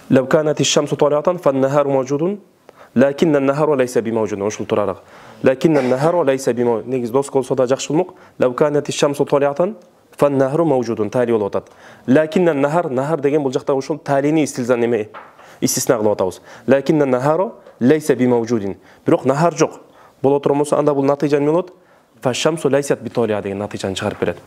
Speaker 1: لو كانت الشمس طالعة فالنهار موجود لكن النهار ليس بموجود. ошол турарак. لكن النهار ليس بموجود. негиз дос болсо да жакшы болмок. لو كانت الشمس طالعة فالنهار موجود. Тали болуп атат. لكن النهار нахар деген бул жакта ошол талини истилзан неме истисна кылып атабыз. لكن النهار ليس بموجود. Бирок нахар жок. Боло турган болсо анда бул натыйжа неме болот? فالشمس ليست بطالعة деген натыйжаны чыгарып берет.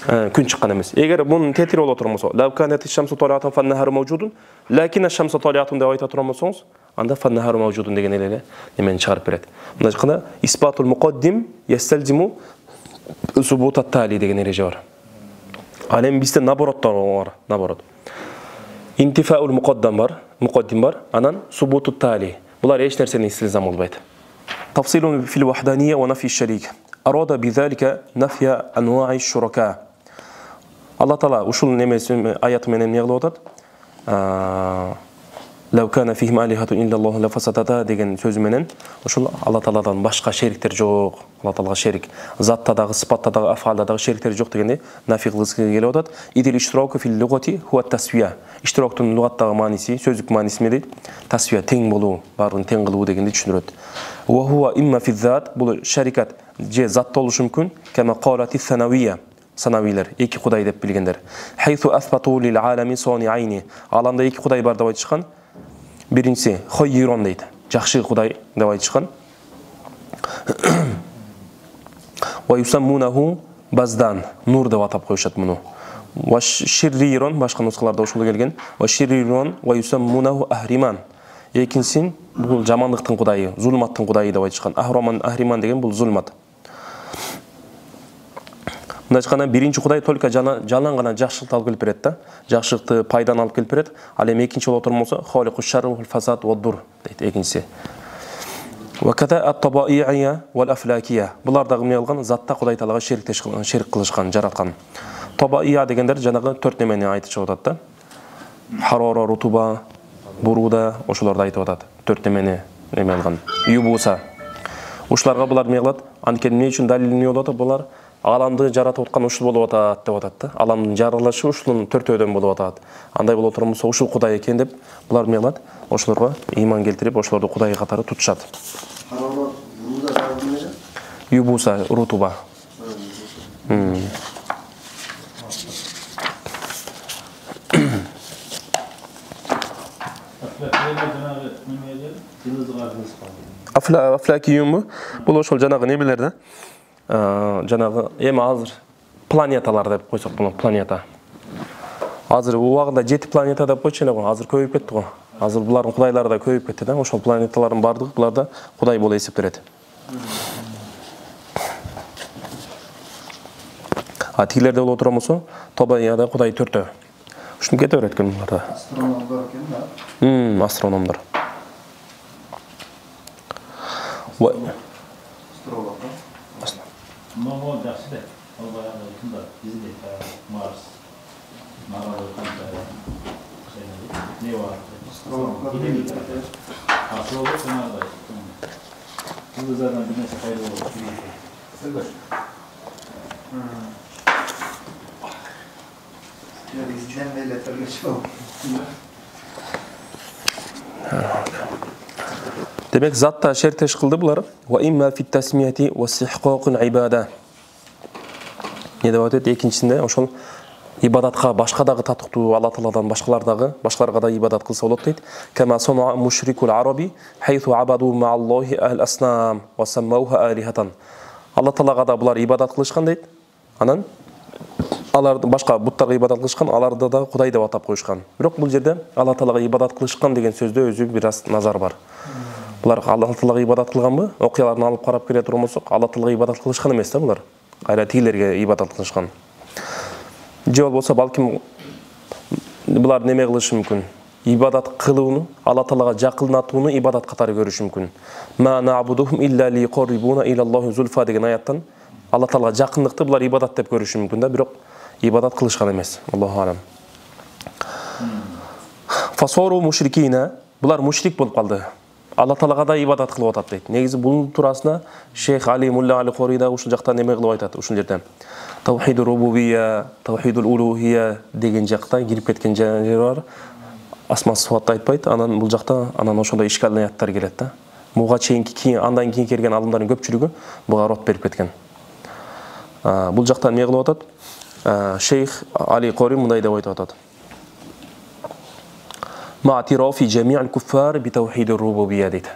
Speaker 1: Күн чыккан эмес. Эгер мунун тетири боло турган болсо, لو كانت الشمس طالعة فالنهار موجود لكن الشمس طالعة деп айта турган болсоңуз, анда فالنهار موجود деген эле немени чыгарып берет. Мындай айтканда исбатул муқаддим ясталзиму субут ат-тали деген эреже бар. Ал эми бизде наобороттор бар, наоборот. Интифаул муқаддим бар, анан субут ат-тали. Булар эч нерсени истилзам болбойт. تفصيل في الوحدانية ونفي الشريك. أراد بذلك نفي أنواع الشركاء. الله تعالى وشل نمس آيات من النغلوات. لو كان فيهم آلهة إلا الله لفسدتا деген сөз менен ошол Алла Тааладан башка шериктер жок. Алла Таалага шерик. Затта дагы, сыпатта дагы, афалда дагы шериктер жок дегенди нафи кылгысы келип атат. Идил иштираку фил лугати хуа тасвия. Иштирактын лугаттагы мааниси, сөздүк мааниси эмне дейт? Тасвия, тең болуу, баарын тең кылуу дегенди түшүндүрөт. Ва хуа имма фи зат, бул шарикат же затта болушу мүмкүн. Кама қалати санавия. Санавилер, эки кудай деп билгендер. Хайсу асбату лил алами сониайни. Аламда эки кудай бар деп айтышкан. Биринчиси Хойирон дейт. Жакшы кудай деп айтышкан. Ва юсаммунаху баздан. Нур деп атап коюшат муну. Ва ширрирон башка нускаларда ошол келген. Ва ширрирон ва юсаммунаху ахриман. Экинчисин бул жамандыктын кудайы, зулматтын кудайы деп айтышкан. Ахриман деген бул зулмат. Мындайча биринчи кудай только жалаң гана жакшылыкты алып келип берет да. Жакшылыкты, пайданы алып келип берет. Ал эми экинчи боло турган болсо халикус шарр вал фасад ва дур дейт экинчиси. Ва ката ат-табаи'ия вал афлакия. Булар дагы эмне кылган? Затта Кудай Таалага шерик кылышкан, жараткан. Табаи'ия дегендер жанагы 4 немени айтышып атат да. Харора, рутуба, буруда ошолорду айтып атат. 4 немени эме кылган. Юбуса. Ушуларга булар эмне кылат? Анткени эмне үчүн далил эмне болот? Булар аламды жаратып аткан ушул болуп атат деп атат да. Аламдын жаралышы ушунун 4-өдөн болуп атат. Андай боло турган болсо ушул Кудай экен деп булар эмне кылат? Ошолорго ыйман келтирип, ошолорду Кудай катары тутушат. Юбуса, рутуба. Афлакиюм бул ошол жанагы немелер да. Жанагы эми азыр планеталар деп койсок болот, планета. Азыр убагында 7 планета деп койчу эле го, азыр көбөйүп кетти го. Азыр булардын кудайлары да көбөйүп кетти да. Ошол планеталардын бардыгы буларда кудай болуп эсептелет. А тигилерде боло турган болсо, Тобаяда кудай 4-тө. Ушуну кете берет экен буларда.
Speaker 2: Астрономдор экен да.
Speaker 1: Астрономдор.
Speaker 3: Мама жақсы да. Ол баяғыда айтқанда бізде Марс, Марал қандай не бар? Астролог санады. Жұлдыздардан бір нәрсе пайда болады.
Speaker 1: Demek zatta şerteş kıldı bular. Ve imma fit tasmiyati ve istihqaqul ibada. Ne devat et? İkincisinde oşol ibadatqa başqa dagı tatıqtуу Allah Taala'dan başqalarga da ibadat kılsa bolot deyt. Kema sana'a mushrikul arabi haythu abadu ma'allahi al-asnam ve sammawha alihatan. Allah Taala'ga da bular ibadat kılышкан deyt. Anan алар башка буттарга ибадат кылышкан, аларды да Кудай деп атап коюшкан. Бирок бул жерде Алла Таалага ибадат кылышкан деген сөздө өзү бир аз назар бар. Булар Алла Таалага ибадат кылганбы? Окуяларын алып карап келе турган болсок, Алла Таалага ибадат кылышкан эмес да булар. Кайра тигилерге ибадат кылышкан. Же болбосо балким булар неме кылышы мүмкүн? Ибадат кылууну, Алла Таалага жакынатууну ибадат катары көрүшү мүмкүн. Ма нa'будухум илля лиqarribuna ila зульфа деген аяттан Алла Таалага жакындыкты булар ибадат деп көрүшү мүмкүн да, бирок ибадат кылышкан эмес. Аллаху алам. Фасору мушрикина, булар мушрик болуп калды. Алла Таалага да ибадат кылып атат дейт. Негизи бунун турасына Шейх Али Мулла Али Кори да ушул жакта неме кылып айтат, ушул жерде. Таухидур рубубия, таухидул улухия деген жакта кирип кеткен жери бар. Асма сифатты айтпайт, анан бул жакта анан ошондой ишкалияттар келет да. Буга чейинки андан кийин келген алымдардын көпчүлүгү буга рот берип кеткен. Бул жакта эмне кылып атат? Шейх Али Кори мындай деп айтып атат. Ма'тирафи жами'л куффар би таухидур рубубия дейт.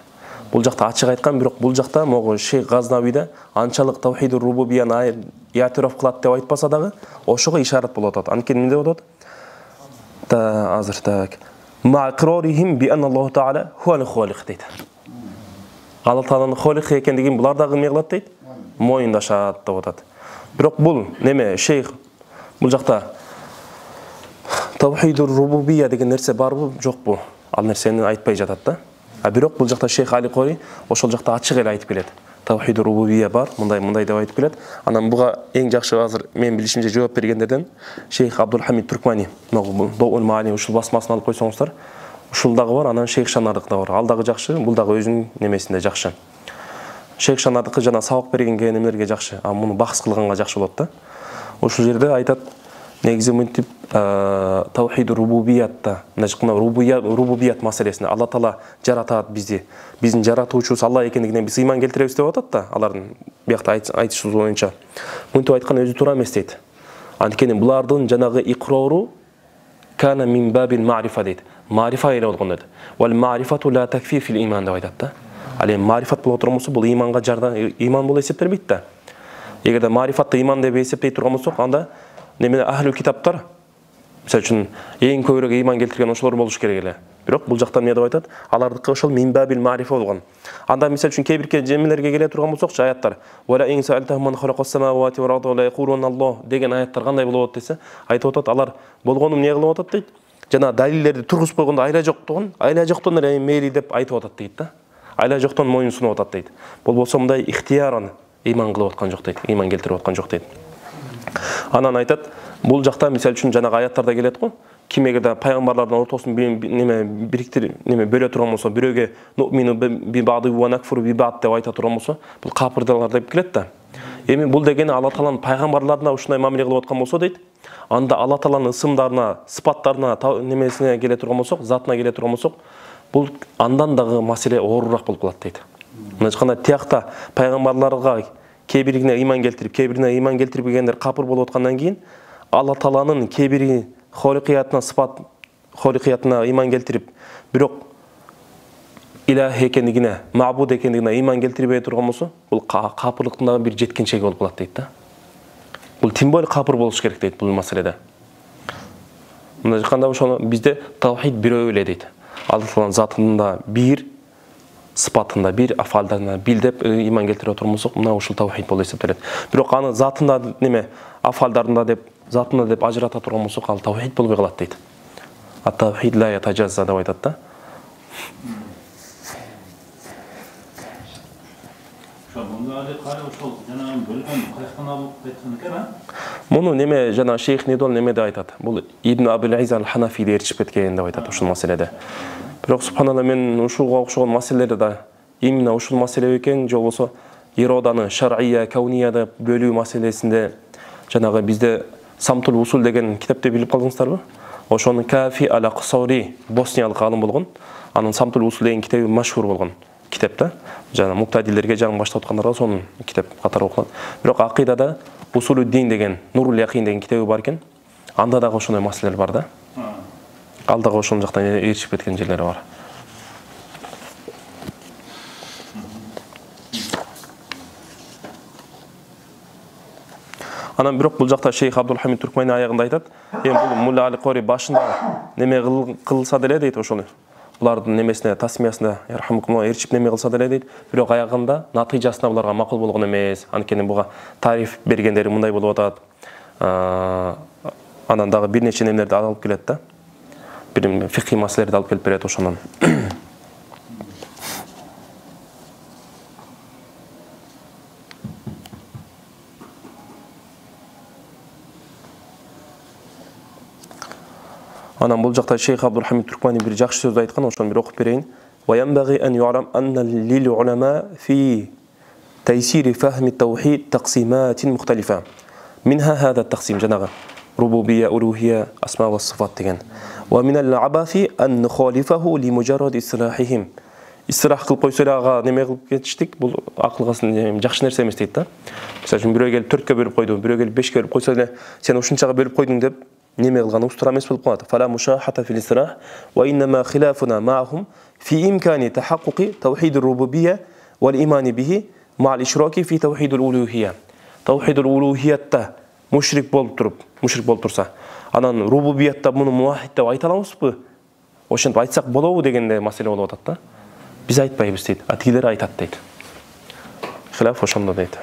Speaker 1: Бул жакта ачык айткан, бирок бул жакта могу Шейх Газнавиде анчалык таухидур рубубияны ятираф кылат деп айтпаса дагы, ошого ишарат болуп атат. Анткени эмне деп атат? Азыр так. Ма'иқрарихим би анна Аллаху таала хуал халиқ дейт. Алла Тааланын халиқ экендигин булар дагы эмне кылат дейт? Моюндашат деп атат. Бирок бул неме Шейх бул жакта таухидур рубубия деген нерсе барбы, жокпу? Ал нерсени айтпай жатат да. Бирок бул жакта Шейх Али Кори ошол жакта ачык эле айтып келет. Таухидур рубубия бар, мындай деп айтып келет. Анан буга эң жакшы азыр мен билишимче жооп бергендерден Шейх Абдул Хамид Туркмани, Доул Маани ушул басмасын алып койсоңуздар, ушул дагы бар, анан Шейх Шанардык да бар. Ал дагы жакшы, бул дагы өзүнүн немесинде жакшы. Шейх Шанардыкы жана сабак бергенге немелерге жакшы, муну бакс кылганга жакшы болот да. Ушул жерде айтат, негизи мынтип таухидур рубубиятта, рубубият маселесине Алла Таала жаратат бизди. Биздин жаратуучубуз Алла экендигине биз ыйман келтиребиз деп атат да, алардын биякта айтышы боюнча. Мынтип айткан өзү туура эмес дейт. Анткени булардын жанагы икрору кана мин бабил ма'рифа дейт. Ма'рифа эле болгон дейт. Вал ма'рифату ла такфи фил иман деп айтат да. Ал эми ма'рифат боло турган бул ыйманга жардам, ыйман болуп эсептелбейт да. Эгерде ма'рифатты ыйман деп эсептей турган болсок, анда неме ахлу китаптар мисалы үчүн эң көбүрөөк ыйман келтирген ошолор болуш керек эле. Бирок бул жактан эмне деп айтат? Алардыкы ошол минбабил ма'рифа болгон. Анда мисалы үчүн кээ бир жемелерге келе турган болсокчу аяттар «Ва ин са'алтахум ман халакас самавати вал арда ла якулуна Аллах» деген аяттар кандай болот десе, айтып атат, алар болгону эмне кылып атат дейт? Жана далилдерди тургузуп койгондо айла жоктон эле мейли деп айтып атат дейт да. Айла жоктон моюн сунуп атат дейт. Бул болсо мындай ихтияран ыйман кылып аткан жок дейт, ыйман келтирип аткан жок дейт. Анан айтат, бул жакта мисалы үчүн жанагы аяттарда келет го, ким эгерде пайгамбарлардын ортосун бөлө турган болсо, бирөөгө ну'мину би ба'ди ва накфуру би ба'д деп айта турган болсо, бул капырдалар деп келет да. Эми бул дегени Алла Тааланын пайгамбарларына ушундай мамиле кылып аткан болсо дейт, анда Алла Тааланын ысымдарына, сыпаттарына, немесине келе турган болсок, затына келе турган болсок, бул андан дагы маселе оорураак болуп калат дейт. Мына жакында тиякта пайгамбарларга кээ бирине ыйман келтирип, кээ бирине ыйман келтирбегендер капыр болуп аткандан кийин Алла Тааланын кээ бири холикиятына сыпат, холикиятына ыйман келтирип, бирок илах экендигине, мабуд экендигине ыйман келтирбей турган болсо, бул капырлыктын дагы бир жеткенчеги болуп калат дейт да. Бул тим более капыр болуш керек дейт бул маселеде. Мына жакында ошону бизде таухид бирөө эле дейт. Алла Тааланын затында бир, сыпатында бир, афалдарында бир деп ыйман келтирип отурмусок, мына ушул таухид болуп эсептелет. Бирок аны затында неме, афалдарында деп, затында деп ажырата турган болсок, ал таухид болбой калат дейт. Ат-таухид ла ятажазза деп айтат да. Муну неме жана Шейх Нидол неме деп айтат. Бул Ибн Абул Айз аль-Ханафиде эрчип кеткен деп айтат ушул маселеде. Бирок субханалла мен ушуга окшогон маселелерде да именно ушул маселе экен, же болбосо ироданы шар'ия, кауния деп бөлүү маселесинде жанагы бизде Самтул Усул деген китепти билип калдыңыздарбы? Ошонун Кафи ал-Аксари босниялык алым болгон. Анын Самтул Усул деген китеби машхур болгон китеп да. Жана муктадилерге жаңы баштап аткандарга сонун китеп катары окулат. Бирок акыйдада Усулуддин деген, Нурул Якин деген китеби бар экен. Анда дагы ошондой маселелер бар да. Ал дагы ошол жактан эрчип кеткен жерлери бар. Анан бирок бул жакта Шейх Абдул Хамид Туркмани аягында айтат, бул Мулла Али Кори башында неме кылса деле дейт ошону. Булардын немесине тасмиясында ярхамукумулла эрчип неме кылса деле дейт, бирок аягында натыйжасына буларга макул болгон эмес. Анткени буга тариф бергендери мындай болуп атат. Анан дагы бир нече немелерди алып келет да. Бир фикhi маселелерди алып келип берет ошонун. Анан бул жакта Шейх Абдул Хамид Туркмани бир жакшы сөз айткан, ошону бир окуп берейин. وينبغي أن يعلم أن للعلماء في تيسير فهم التوحيد تقسيمات مختلفة منها هذا التقسيم جنغا ربوبية ألوهية أسماء والصفات ديген ومن العبث أن نخالفه لمجرد إصلاحهم إصلاح кылып койсолага неме кылып кетиштик бул акылга жакшы нерсе эмес дейт да. Мисалы үчүн бирөө келип 4кө бөлүп койду, бирөө келип 5кө бөлүп койсо эле сен ушунчага бөлүп койдуң деп неме кылганыбыз туура эмес болуп калат. Фала мушахата фил исрах ва иннама хилафуна маахум фи имкани тахаккуки тавхид ar-rububiyya wal iman bihi ма al-ishraki fi tawhid al-uluhiyya. Tawhid al-uluhiyyatта мушрик болуп турса, анан рубубиятта муну муахид деп айта аламызбы? Ошентип айтсак болобу дегенде маселе болуп атат да. Biz aytпайбыз дейт, атилер айтат дейт. Хилаф ошондо дейт.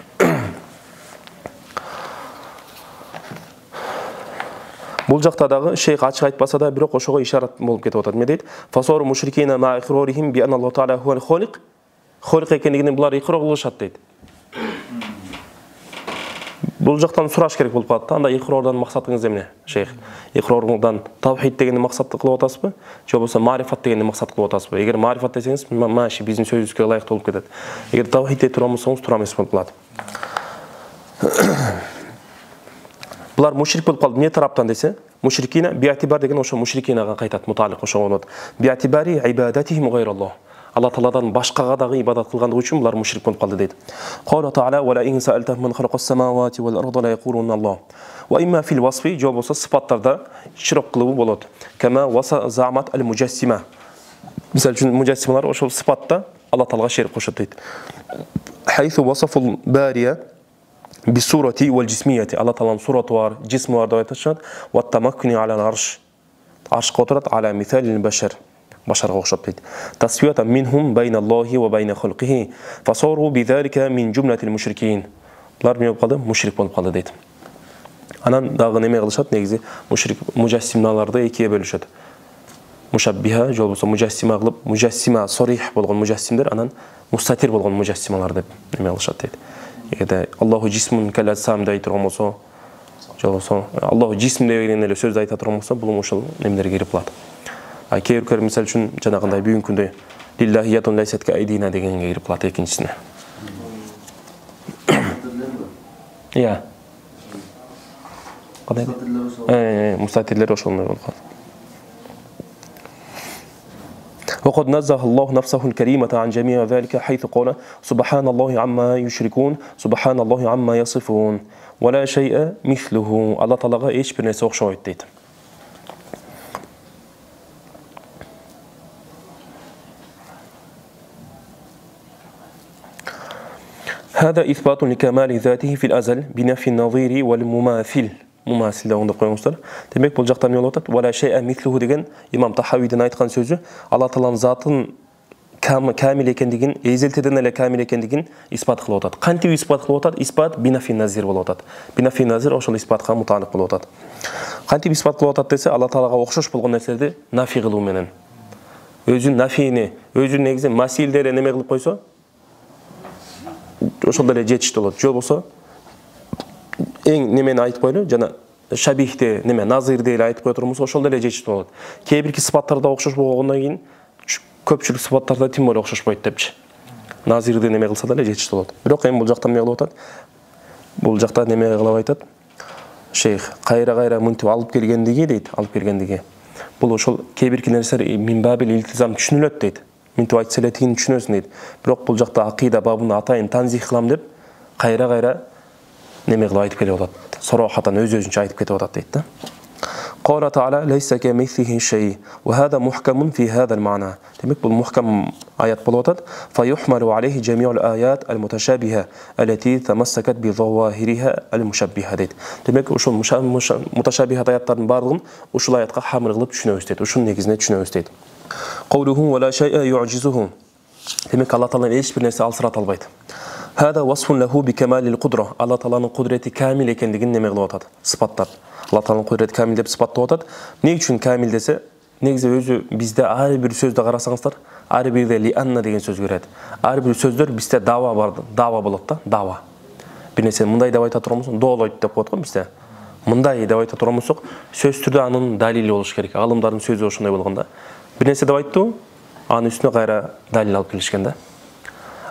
Speaker 1: Бул жакта дагы шейх ачык айтпаса да, бирок ошого ишарат болуп кетип атат. Эмне дейт? Фасору мушрикина ма ихрорихим би анна Аллах таала хуал холик. Холик экендигине булар икрор кылышат дейт. Бул жактан сураш керек болуп калат да. Анда икрордан максатыңыз эмне, шейх? Икрордан тавхид дегенди максатты кылып атасызбы? Же болбосо марифат дегенди максат кылып атасызбы? Эгер марифат десеңиз, маши биздин сөзүбүзгө ылайык болуп кетет. Эгер тавхид деп турсаңыз, туура эмес болуп калат. Булар мушрик болуп калды. Эмне тараптан десе, мушрикина биатибар деген ошо мушрикинага кайтат, муталик ошого болот. Биатибари ибадатихим гайраллах. Алла Тааладан башкага дагы ибадат кылгандыгы үчүн булар мушрик болуп калды дейт. Кала Таала ва ла ин саалтахум ман халака as-samawati wal arda la yaquluna Allah. Ва имма фил васфи же болсо сыпаттарда широк кылуу болот. Кама васа замат al-mujassima. Мисалы үчүн муjassimalar ошол сыпатта Алла Таалага шерик кошот дейт. Хайсу васафул бария бисурати wal jismiyati. Алла Тааланын сураты бар, жисми бар деп айтышат. Ва тамаккуни аля арш. Аршка отурат аля мисалил башар. بشر وشطيت تسوية منهم بين الله وبين خلقه فصاروا بذلك من جملة المشركين لار مي болуп мушрик болуп калды дейт. Анан дагы неме кылышат, негизи мушрик мужассималарды экиге бөлүшөт. Мушаббиха же болбосо мужассима кылып, мужассима сорих болгон мужассимдер, анан мустатир болгон мужассималар деп неме кылышат дейт. Эгерде Аллаху жисмун каласам дейт болсо, же болбосо Аллаху жисм деген эле сөздү айта турган болсо, бул ушул немелерге кирип калат. Кейбір мисал үшін жанагындай бүгүнкү күндө лиллахиятун лайсат ка айдина дегенге кирип калат экинчисине. Иә. Кандай? Мустатирлер ошондой болуп калат. وقد نزه الله نفسه الكريمة عن جميع ذلك حيث قال سبحان الله عما يشركون سبحان الله عما يصفون ولا شيء مثله. الله Таалага эч бир нерсе окшобойт дейт. هذا إثبات لكمال ذاته في الأزل بنفي النظير والمماثل. مماثل ده عندك قيمة. Demek bu jaktan yol atat. ولا شيء مثله деген İmam Tahavi'den aytkan sözü Allah Taala'nın zatın kamil ekendigin, ezelteden ele kamil ekendigin ispat kılıp atat. Kantip ispat kılıp atat? İspat binafi nazir bolup atat. Binafi nazir oşol ispatка mutalik bolup atat. Kantip ispat kılıp atat dese Allah Taala'ga okşoş болгон нерселерди nafi кылуу менен. Өзүн нафини, өзүн негизи масилдери неме кылып койсо, ошол деле жетиштүү болот. Же болсо эң немени айтып койлу, жана шабихте неме назирди эле айтып кое турмусу, ошол деле жетиштүү болот. Кээ бирки сыпаттарда окшош болгондон кийин көпчүлүк сыпаттарда тим боло окшошпойт депчи. Назирди неме кылса деле жетиштүү болот. Бирок эми бул жакта эмне болуп атат? Бул жакта неме кылып айтат? Шейх кайра мынтип алып келгендиги дейт, алып келгендиги. Бул ошол кээ бирки нерселер минбабил илтизам түшүнүлөт дейт. Минтип айтса эле тигин түшүнөсүн дейт. Бирок бул жакта акыйда бабына атайын танзих кылам деп кайра неме кылып айтып келип атат. Сорохатан өз-өзүнчө айтып кетип атат дейт да. قال تعالى ليس كمثله شيء وهذا محكم في هذا المعنى. Demek bu muhkam ayet bolup atat. فيحمل عليه جميع الآيات المتشابهة التي تمسكت بظواهرها المشبهة deyt. Demek uşul mutashabihat ayatların bardığın uşul ayatqa hamır kılıp düşünöbüz deyt. Uşun negizine düşünöbüz deyt. قوله ولا شيء يعجزه. Demek Allah Taala'nın hiç bir nerse alsırat albayt. هذا وصف له بكمال القدرة. Allah Taala'nın kudreti kamil ekendigini neme kılıp atat? Sıfatlar. Allah Taala'nın kudreti kamil dep sıfatlap atat. Ne üçün kamil dese, negizi özü bizde ar bir sözde qarasаңыздар, ar birde lianna деген söz görет. Ar bir sözdör bizde dava bardı. Dava bolot da, dava. Bir nese mындай деп айта турмусуң, доолойт деп коет го bizde. Мындай деп айта турмусук, сөз түрдө анын далили болуш керек. Алымдардын сөзү ошондой болгондо. Bir nese деп айтты, Анын үстүнө кайра далил алып келишкен да.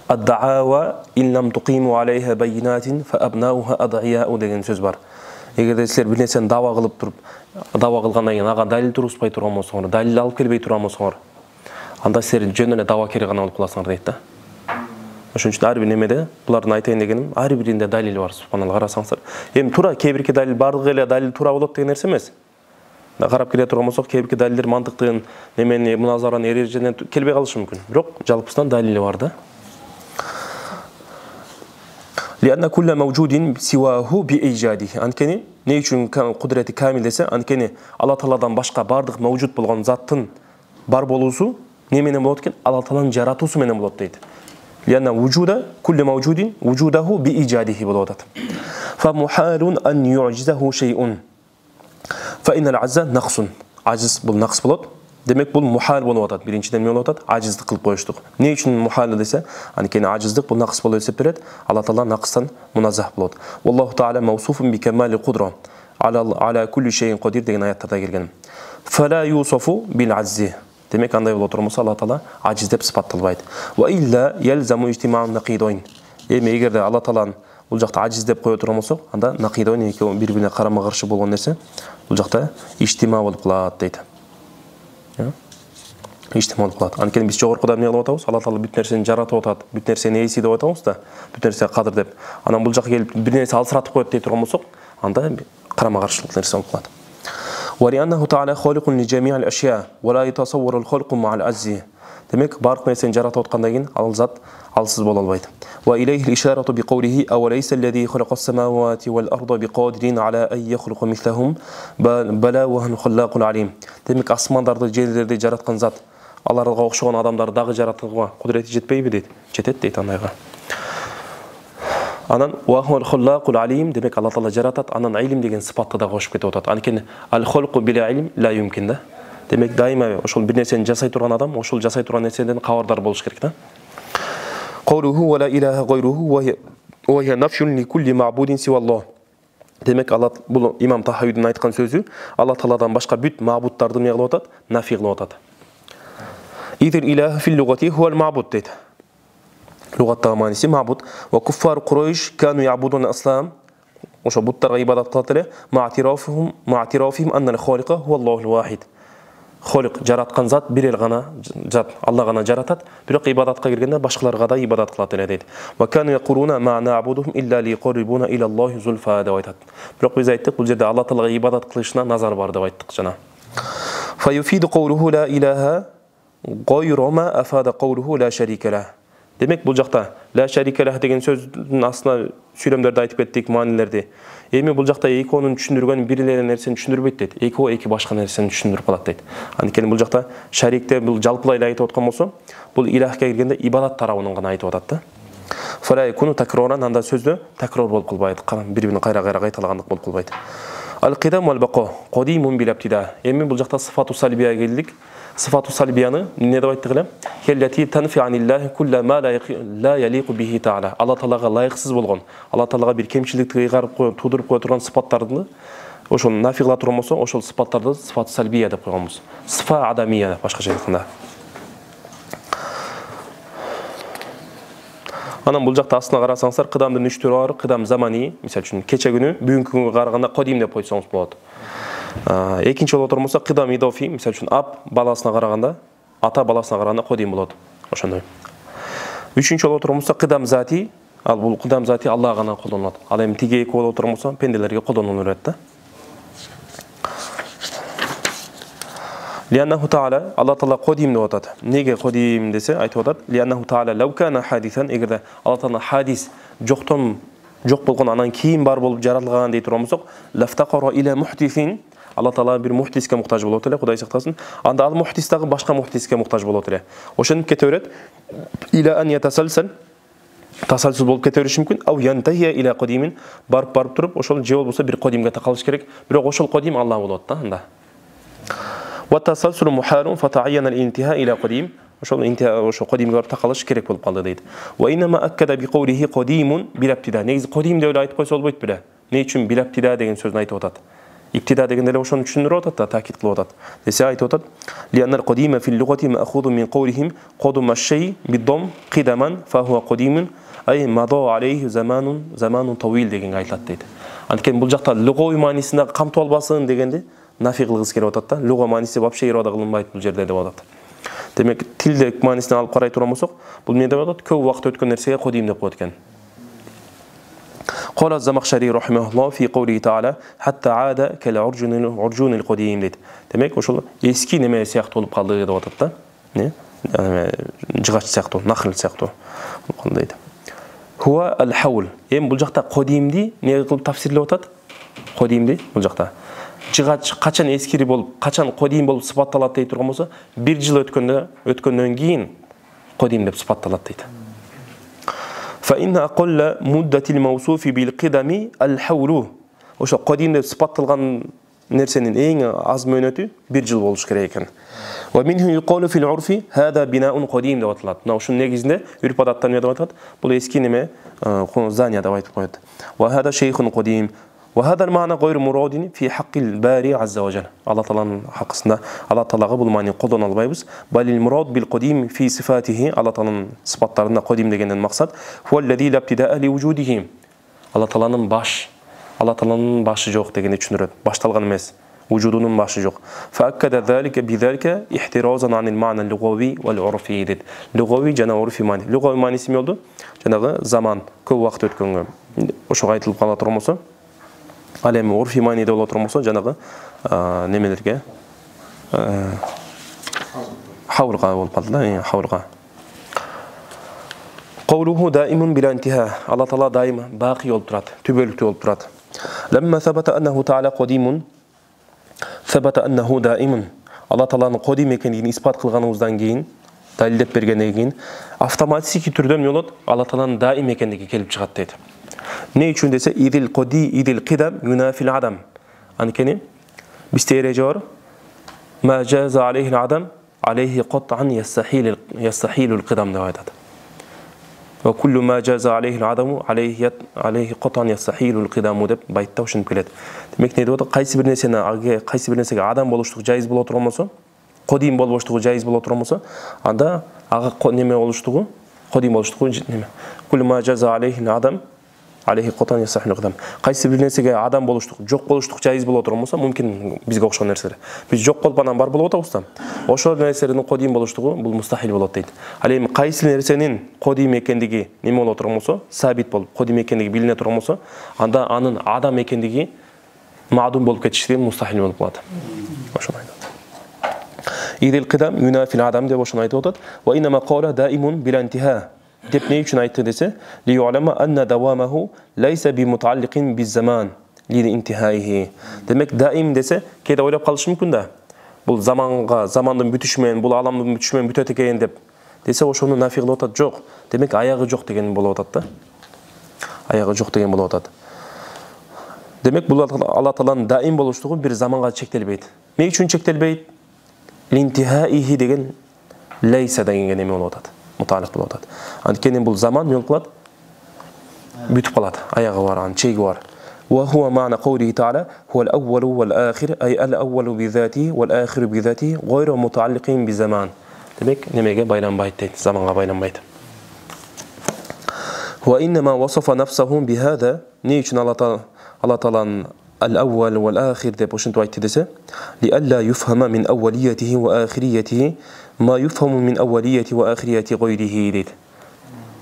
Speaker 1: Ад-даава ин лам туқиму алейха байинатин фа абнауха ад'ияу деген сөз бар. Эгерде силер бир нерсени даава кылып туруп, даава кылгандан кийин ага далил тургузбай турган болсоңор, далил алып келбей турган болсоңор, анда силер жөн эле даава керек гана болуп каласыңар дейт да. Ошон үчүн ар бир немеде булардын айтайын дегеним ар биринде далил бар. Субханалла, карасаңыздар. Эми туура кээ бирки далил бардыгы эле далил туура болот деген нерсе эмес. Карап келе турган болсок, кээ бирки далилдер мантыктын немени муназаранын эрежеден келбей калышы мүмкүн. Бирок жалпысынан далили бар да. لأن كل موجود سواه بإيجاده. Анткени не үчүн кудрети камил десе, анткени Алла Тааладан башка бардык мавжуд болгон заттын бар болуусу не менен болот экен? Алла Тааланын жаратуусу менен болот дейт. لأن وجود كل موجود وجوده بإيجاده болот атат. فمحال أن يعجزه شيء فإن العجز نقص. Ажиз бул нақс болот. Демек бул мухал болуп атат. Биринчиден эмне болуп атат? Ажиздик кылып коюштук. Не үчүн мухал десе? Анткени ажиздик бул нақс болуп эсептелет. Алла Таала нақстан муназзах болот. Аллаху Таала мавсуфун би камали кудра ala kulli şeyin qadir деген аяттарда келген. Фала юсафу бил ажзи. Демек андай болот турмаса Алла Таала ажиз деп сыпатталбайт. Ва илля ялзаму ижтимаун нақидойн. Эми эгерде Алла Тааланы бул жакта ажиз деп кое турган болсок, анда нақидойн экөө бири-бирине карама-каршы болгон нерсе бул жакта иштима болуп калат дейт. Иштима болуп калат. Анткени биз жогоркуда эмне кылып атабыз? Алла Таала бүт нерсени жаратып атат, бүт нерсени эси деп атабыз да, бүт нерсе кадыр деп. Анан бул жакка келип бир нерсе алсыратып коет дей турган болсок, анда карама-каршылык нерсе болуп калат. وَلِأَنَّهُ تَعَالَى خَالِقٌ لِجَمِيعِ الْأَشْيَاءِ وَلَا يَتَصَوَّرُ الْخَلْقُ مَعَ الْعَجْزِ. Демек бардык нерсени жаратып аткандан кийин ал зат алсыз боло албайт. وَإِلَيْهِ الْإِشَارَةُ بِقَوْلِهِ أَوَلَيْسَ الَّذِي خَلَقَ السَّمَاوَاتِ وَالْأَرْضَ بِقَادِرٍ عَلَى أَن يَخْلُقَ مِثْلَهُم بَلَى وَهُوَ الْخَلَّاقُ الْعَلِيمُ. Демек асмандарды, жерлерди жараткан зат аларга окшогон адамдарды дагы жаратууга кудурети жетпейби дейт. Жетет дейт андайга. Анан вахул хуллакул алим, демек Алла Таала жаратат, анан илим деген сыпатты да кошуп кетип атат. Анткени ал хулку била илим ла юмкин да. Демек дайыма ошол бир нерсени жасай турган адам, ошол жасай турган нерседен кабардар болуш керек да. Qawluhu wa la ilaha ghayruhu wa hiya nafyun li kulli ma'budin siwa Allah. Демек Алла бул имам Тахавидин айткан сөзү Алла Тааладан башка бүт мабуттарды эмне кылып атат? Нафи кылып атат. Идил илах фил лугати хуа ал-мa'bud дейт. Лугаттагы мааниси мa'bud. Ва куффар Курайш кану я'будун аслам. Ошо буттарга ибадат кылат эле. Мa'тирафихим анна ал-халиqa хуа Аллахул вахид. Холик жараткан зат бир эл гана зат, Алла гана жаратат, бирок ибадатка киргенде башкаларга да ибадат кылат эле дейт. Ва кану якулуна ма нa'будухум илля лиqarribuna ila Аллахи зульфа деп айтат. Бирок биз айттык, бул жерде Алла Таалага ибадат кылышына назар бар деп айттык жана. Фа юфиду qawluhu la ilaha ghayru ma afada qawluhu la sharika lah. Демек бул жакта ла шарика лах деген сөздүн астына сүйлөмдөрдү айтып кеттик, маанилерди. Эми бул жакта экөөнүн түшүндүргөн бир эле нерсени түшүндүрбөйт дейт. Экөө эки башка нерсени түшүндүрүп калат дейт. Анткени бул жакта шарикте бул жалпылай эле айтып аткан болсо, бул илахка киргенде ибадат тарабынан гана айтып атат да. Фала якуну такроран, анда сөздө такрор болуп калбайт, бири-бирин кайра-кайра кайталагандык болуп калбайт. Ал-қидам вал-бақа қадимун бил-иптида. Эми бул жакта сифату салбия келдик. Сифату салбияны эмне деп айттык эле? Келлати танфи аниллахи кулла ма ла ялиqu bihi та'ala. Алла Таалага лайыксыз болгон, Алла Таалага бир кемчиликти кыйгарып туудуруп кое турган сыпаттарды ошону нафи кыла турган болсо, ошол сыпаттарды сифату салбия деп койгонбуз. Сифа адамия башкача айтканда. Анан бул жакта астына карасаңыздар, кыдамдын 3 түрү бар. Кыдам замани, мисалы үчүн кече күнү, бүгүнкү күнгө караганда кадим деп койсоңуз болот. Экинчи болот турмаса кыдам идофи, мисалы үчүн ап баласына караганда, ата баласына караганда кадим болот. Ошондой. Үчүнчү болот турмаса кыдам зати, ал бул кыдам зати Аллага гана колдонулат. Ал эми тиги эки болот турмаса пенделерге колдонула берет да. لأنه تعالى الله تعالى قديم نوتات نيجي قديم دسه أي توتات لأنه تعالى لو كان حادثا إذا الله تعالى حادث جوختم جوخ بلغن أنا كيم بار بول جرال غان دي ترامسق لافتقر إلى محدثين الله تعالى بير محدث كمحتاج بولوت له خداي سقطاسن عند الله محدث تاع باشقا محدث كمحتاج بولوت له وشن كتورت إلى أن يتسلسل تسلسل بول كتورش ممكن أو ينتهي إلى قديم بار ترب وشل جواب بس بير قديم كتقالش كرك بير وشل قديم الله بولوت عنده والتسلسل محال فتعين الانتهاء إلى قديم وشو الانتهاء وشو قديم غير تقلش كريك بالقلد ديت وإنما أكد بقوله قديم بلا ابتداء نيز قديم ده ولا يتقول سول بيت بلا نيتشم بلا ابتداء ده إنسان نايت وطات иптида дегенде эле ошону түшүндүрүп атат да, таакид кылып атат. Десе айтып атат: "Лианнар кадима фил лугати мa'khudun min qawlihim qadama ash-shay bid-dam qidaman fa huwa qadimun ay mada alayhi zamanun tawil" деген айтылат дейт. Анткени бул жакта лугавый маанисинде камтып албасын дегенди нафи кылгысы келип атат да. Луга мааниси вообще ирада кылынбайт бул жерде деп атат. Демек тилдик маанисине алып карай турган болсок, бул эмне деп атат? Көп убакыт өткөн нерсеге кадим деп коет экен. قال الزمخشري رحمه الله في قوله تعالى حتى عاد كالعرجون القديم дейт. Демек ошол эски неме сыяктуу болуп калды деп атат да. Не? Жыгач сыяктуу, нахл сыяктуу болуп калды дейт. Хуа ал-хаул. Эми бул жакта кадимди эмне кылып тафсирлеп атат? Кадимди бул жакта. Жыгач качан эскири болуп, качан кадим болуп сыпатталат дей турган болсо, 1 жыл өткөндөн кийин кадим деп сыпатталат дейт. فإن أقل مدة الموصوف بالقدم الحول. Ошо кадим деп сыпатталган нерсенин эң аз мөөнөтү 1 жыл болуш керек экен. ومنه يقال في العرف هذا بناء قديم деп аталат. Мына ушунун негизинде үрп адаттан эмне деп атат? Бул эски неме здание деп айтып коет. وهذا شيخ قديم. وهذا المعنى غير مراد في حق الباري عز وجل. الله تعالى حقسында Allah Таалага бул маани колдоно албайбыз. بل المراد بالقديم في صفاته. Allah Тааланын сыпаттарында قديم дегенден максат هو الذي لا ابتداء لوجوده. Allah Тааланын башы жок дегенди түшүндүрөт. Башталган эмес. Вujudунун башы жок. فأكد ذلك بذلك احترازا عن المعنى اللغوي والعرفي дейт. Лугавий жана урфи маани. Лугавий мааниси эмне болду? Жанагы заман, көп убакыт өткөнгө. Ошого айтылып кала турган болсо, ал эми урфи маани деп боло турган болсо, жанагы немелерге хаулга болуп калды да, хаулга. قوله دائم بلا انتهاء. الله تعالى دائما باقي болуп турат, түбөлүктүү болуп турат. لما ثبت أنه تعالى قديم ثبت أنه دائم. Allah Taalанын кадим экендигин испат кылганыбыздан кийин, далилдеп бергенден кийин автоматик түрдө эмне болот? Allah Taalанын даим экендиги келип чыгат дейт. Ne için dese idil qidam yunafil adam. Antkeni bizde ereje var. Ma jaza aleyhi adam aleyhi qat'an yastahilul qidam deyat. Ve kullu ma jaza aleyhi adam aleyhi qat'an yastahilul qidam deb baytта ушинтип келет. Демек не деп кайсы бир нерсеге адам болуштугу жайыз боло турган болсо, кадим болуштугу жайыз боло турган болсо, анда ага неме болуштугу, кадим болуштугу неме. Kullu ma jaza aleyhi adam алейхи қотан ясахил қадам. Кайсы бир нерсеге адам болуштук, жок болуштук жайыз боло турган болсо, мүмкүн бизге окшогон нерселер. Биз жок болуп анан бар болуп атабыз да. Ошол нерселердин кадим болуштугу бул мустахил болот дейт. Ал эми кайсы нерсенин кадим экендиги неме боло турган болсо, сабит болуп, кадим экендиги билине турган болсо, анда анын адам экендиги маадум болуп кетиштиги мустахил болуп калат. Ошону айтат. Идил қидам юнафил адам деп ошону айтып атат. Ва инма қала даимун била интиха. Деп не үчүн айтты десе, ли ю'лама анна давамаху лайса би муталлиқин биз заман ли интихайхи. Демек даим десе, кээде ойлоп калышы мүмкүн да. Бул замандын бүтүшү менен, бул аламдын бүтүшү менен бүтөт экен деп. Десе ошону нафи кылып атат, жок. Демек аягы жок деген болуп атат да. Аягы жок деген болуп атат. Демек бул Алла Тааланын даим болуштугу бир заманга чектелбейт. Эмне үчүн чектелбейт? Линтихайхи деген лайса дегенге неме болуп атат. Муталлиқ болуп атат. Анткени бул заман не болуп калат? Бүтүп калат. Аягы бар, анын чеги бар. Ва хува ма'на қаулихи та'ала хуа ал-аввалу вал-ахир ай ал-аввалу би-затихи вал-ахиру би-затихи гайру муталлиқин би-заман. Демек немеге байланбайт дейт, заманга байланбайт. Ва иннама васафа нафсаху би-хаза. Не үчүн Алла Тааланын al-awwal wal-akhir деп ошентип айтты десе, ли алла юфхама мин аввалиятихи ва ахириятихи ма юфхаму мин аввалияти ва ахирияти гайрихи дейт.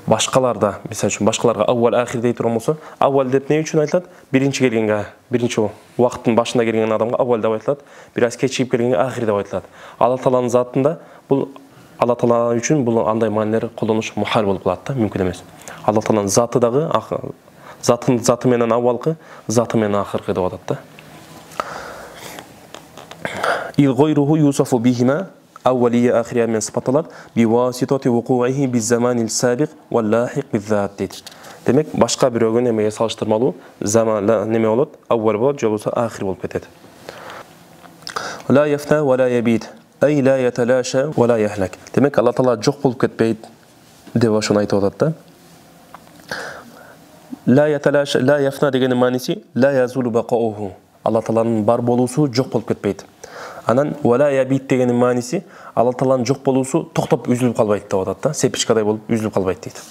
Speaker 1: Башкаларда, мисалы үчүн башкаларга аввал ахир дейт турган болсо, аввал деп не үчүн айтылат? Биринчи келгенге, биринчи убакыттын башында келген адамга аввал деп айтылат, бир аз кечигип келгенге ахир деп айтылат. Алла Тааланын затында бул Алла Таала үчүн бул андай маанилер колдонуш мухал болуп калат да, мүмкүн эмес. Алла Тааланын заты дагы заты менен аввалкы, заты менен ахыркы деп атат да. Ил гайруху юсафу бихима أولية آخرية من صفات بواسطة وقوعه بالزمان السابق واللاحق بالذات дейт. Демек, башка бирөөгө немеге салыштырмалуу заман неме болот, аввал болот, же болсо ахир болуп кетет. لا يفنى ولا يبيد أي لا يتلاشى ولا يهلك. Демек, Алла Таала жок болуп кетпейт деп ошону айтып атат да. لا يتلاشى لا يفنى деген мааниси لا يزول بقاؤه. Алла Тааланын бар болуусу жок болуп кетпейт. Анан вала ябит дегенин мааниси Алла Тааланын жок болуусу токтоп үзүлүп калбайт деп атат да. Сепичкадай болуп үзүлүп калбайт дейт.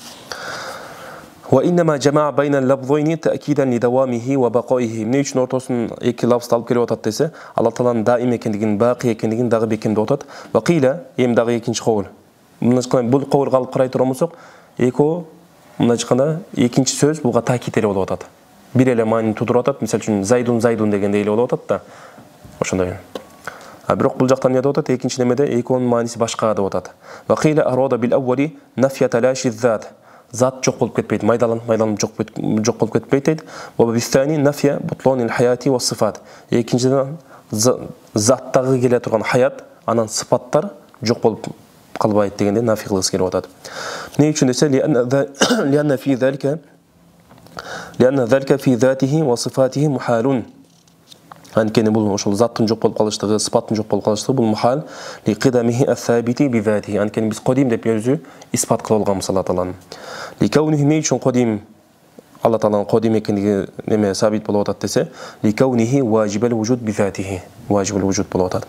Speaker 1: وإنما جمع بين اللفظين تأكيدا لدوامه وبقائه. Эмне үчүн ортосун эки лафзды алып келип атат десе, Алла Тааланын даим экендигин, бакый экендигин дагы бекемдеп атат. Вакила эми дагы экинчи кабыл. Бул кабылга алып карай турган болсок, экөө мындай айтканда экинчи сөз буга таакид эле болуп атат. Бир эле маанини тудуруп атат. Мисалы үчүн зайдун дегенде эле болуп атат да. Ошондой. Бирок бул жактан эмне деп атат? Экинчи немеде экөөнүн мааниси башка деп атат. Вакила арада бил аввали нафия талаши зат. Зат жок болуп кетпейт, майдаланып жок болуп кетпейт дейт. Ва бистани нафия бутлонил хаяти ва сифат. Экинчиден заттагы келе турган хаят, анан сыпаттар жок болуп калбайт дегенде нафи кылгысы келип атат. Эмне үчүн десе, лианна залика фи затихи ва сифатихи мухалун. Анткени бул ошол заттын жок болуп калыштыгы, сыпаттын жок болуп калыштыгы бул мухал ли кидамихи ас-сабити би затихи. Анткени биз кодим деп өзү испат кылып алганбыз Алла Тааланын. Ли каунихи ме үчүн кодим, Алла Тааланын кодим экендиги неме сабит болуп атат десе, ли каунихи важибал вужуд би затихи. Важибал вужуд болуп атат.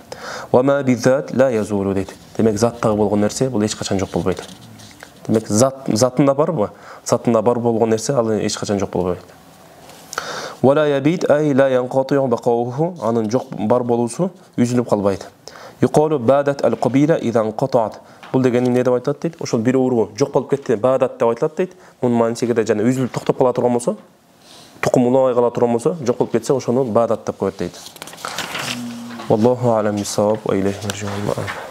Speaker 1: Ва ма би зат ла язулу дейт. Демек заттагы болгон нерсе бул эч качан жок болбойт. Демек затында барбы? Затында бар болгон нерсе ал эч качан жок болбойт. Вала ябит ай ла янқати'у бақауhu, анын жок бар болуусу үзүлүп калбайт. Юқалу бадат ал-қабила иза инқатаат. Бул деген эмне деп айтат дейт? Ошол бир ургу жок болуп кетти, бадат деп айтат дейт. Мунун маанисиге да жана үзүлүп токтоп кала турган болсо, тукум улабай кала турган болсо, жок болуп кетсе, ошону бадат деп коет дейт. Валлаху а'лам бис-саваб ва илейхи маржи'ул мааб.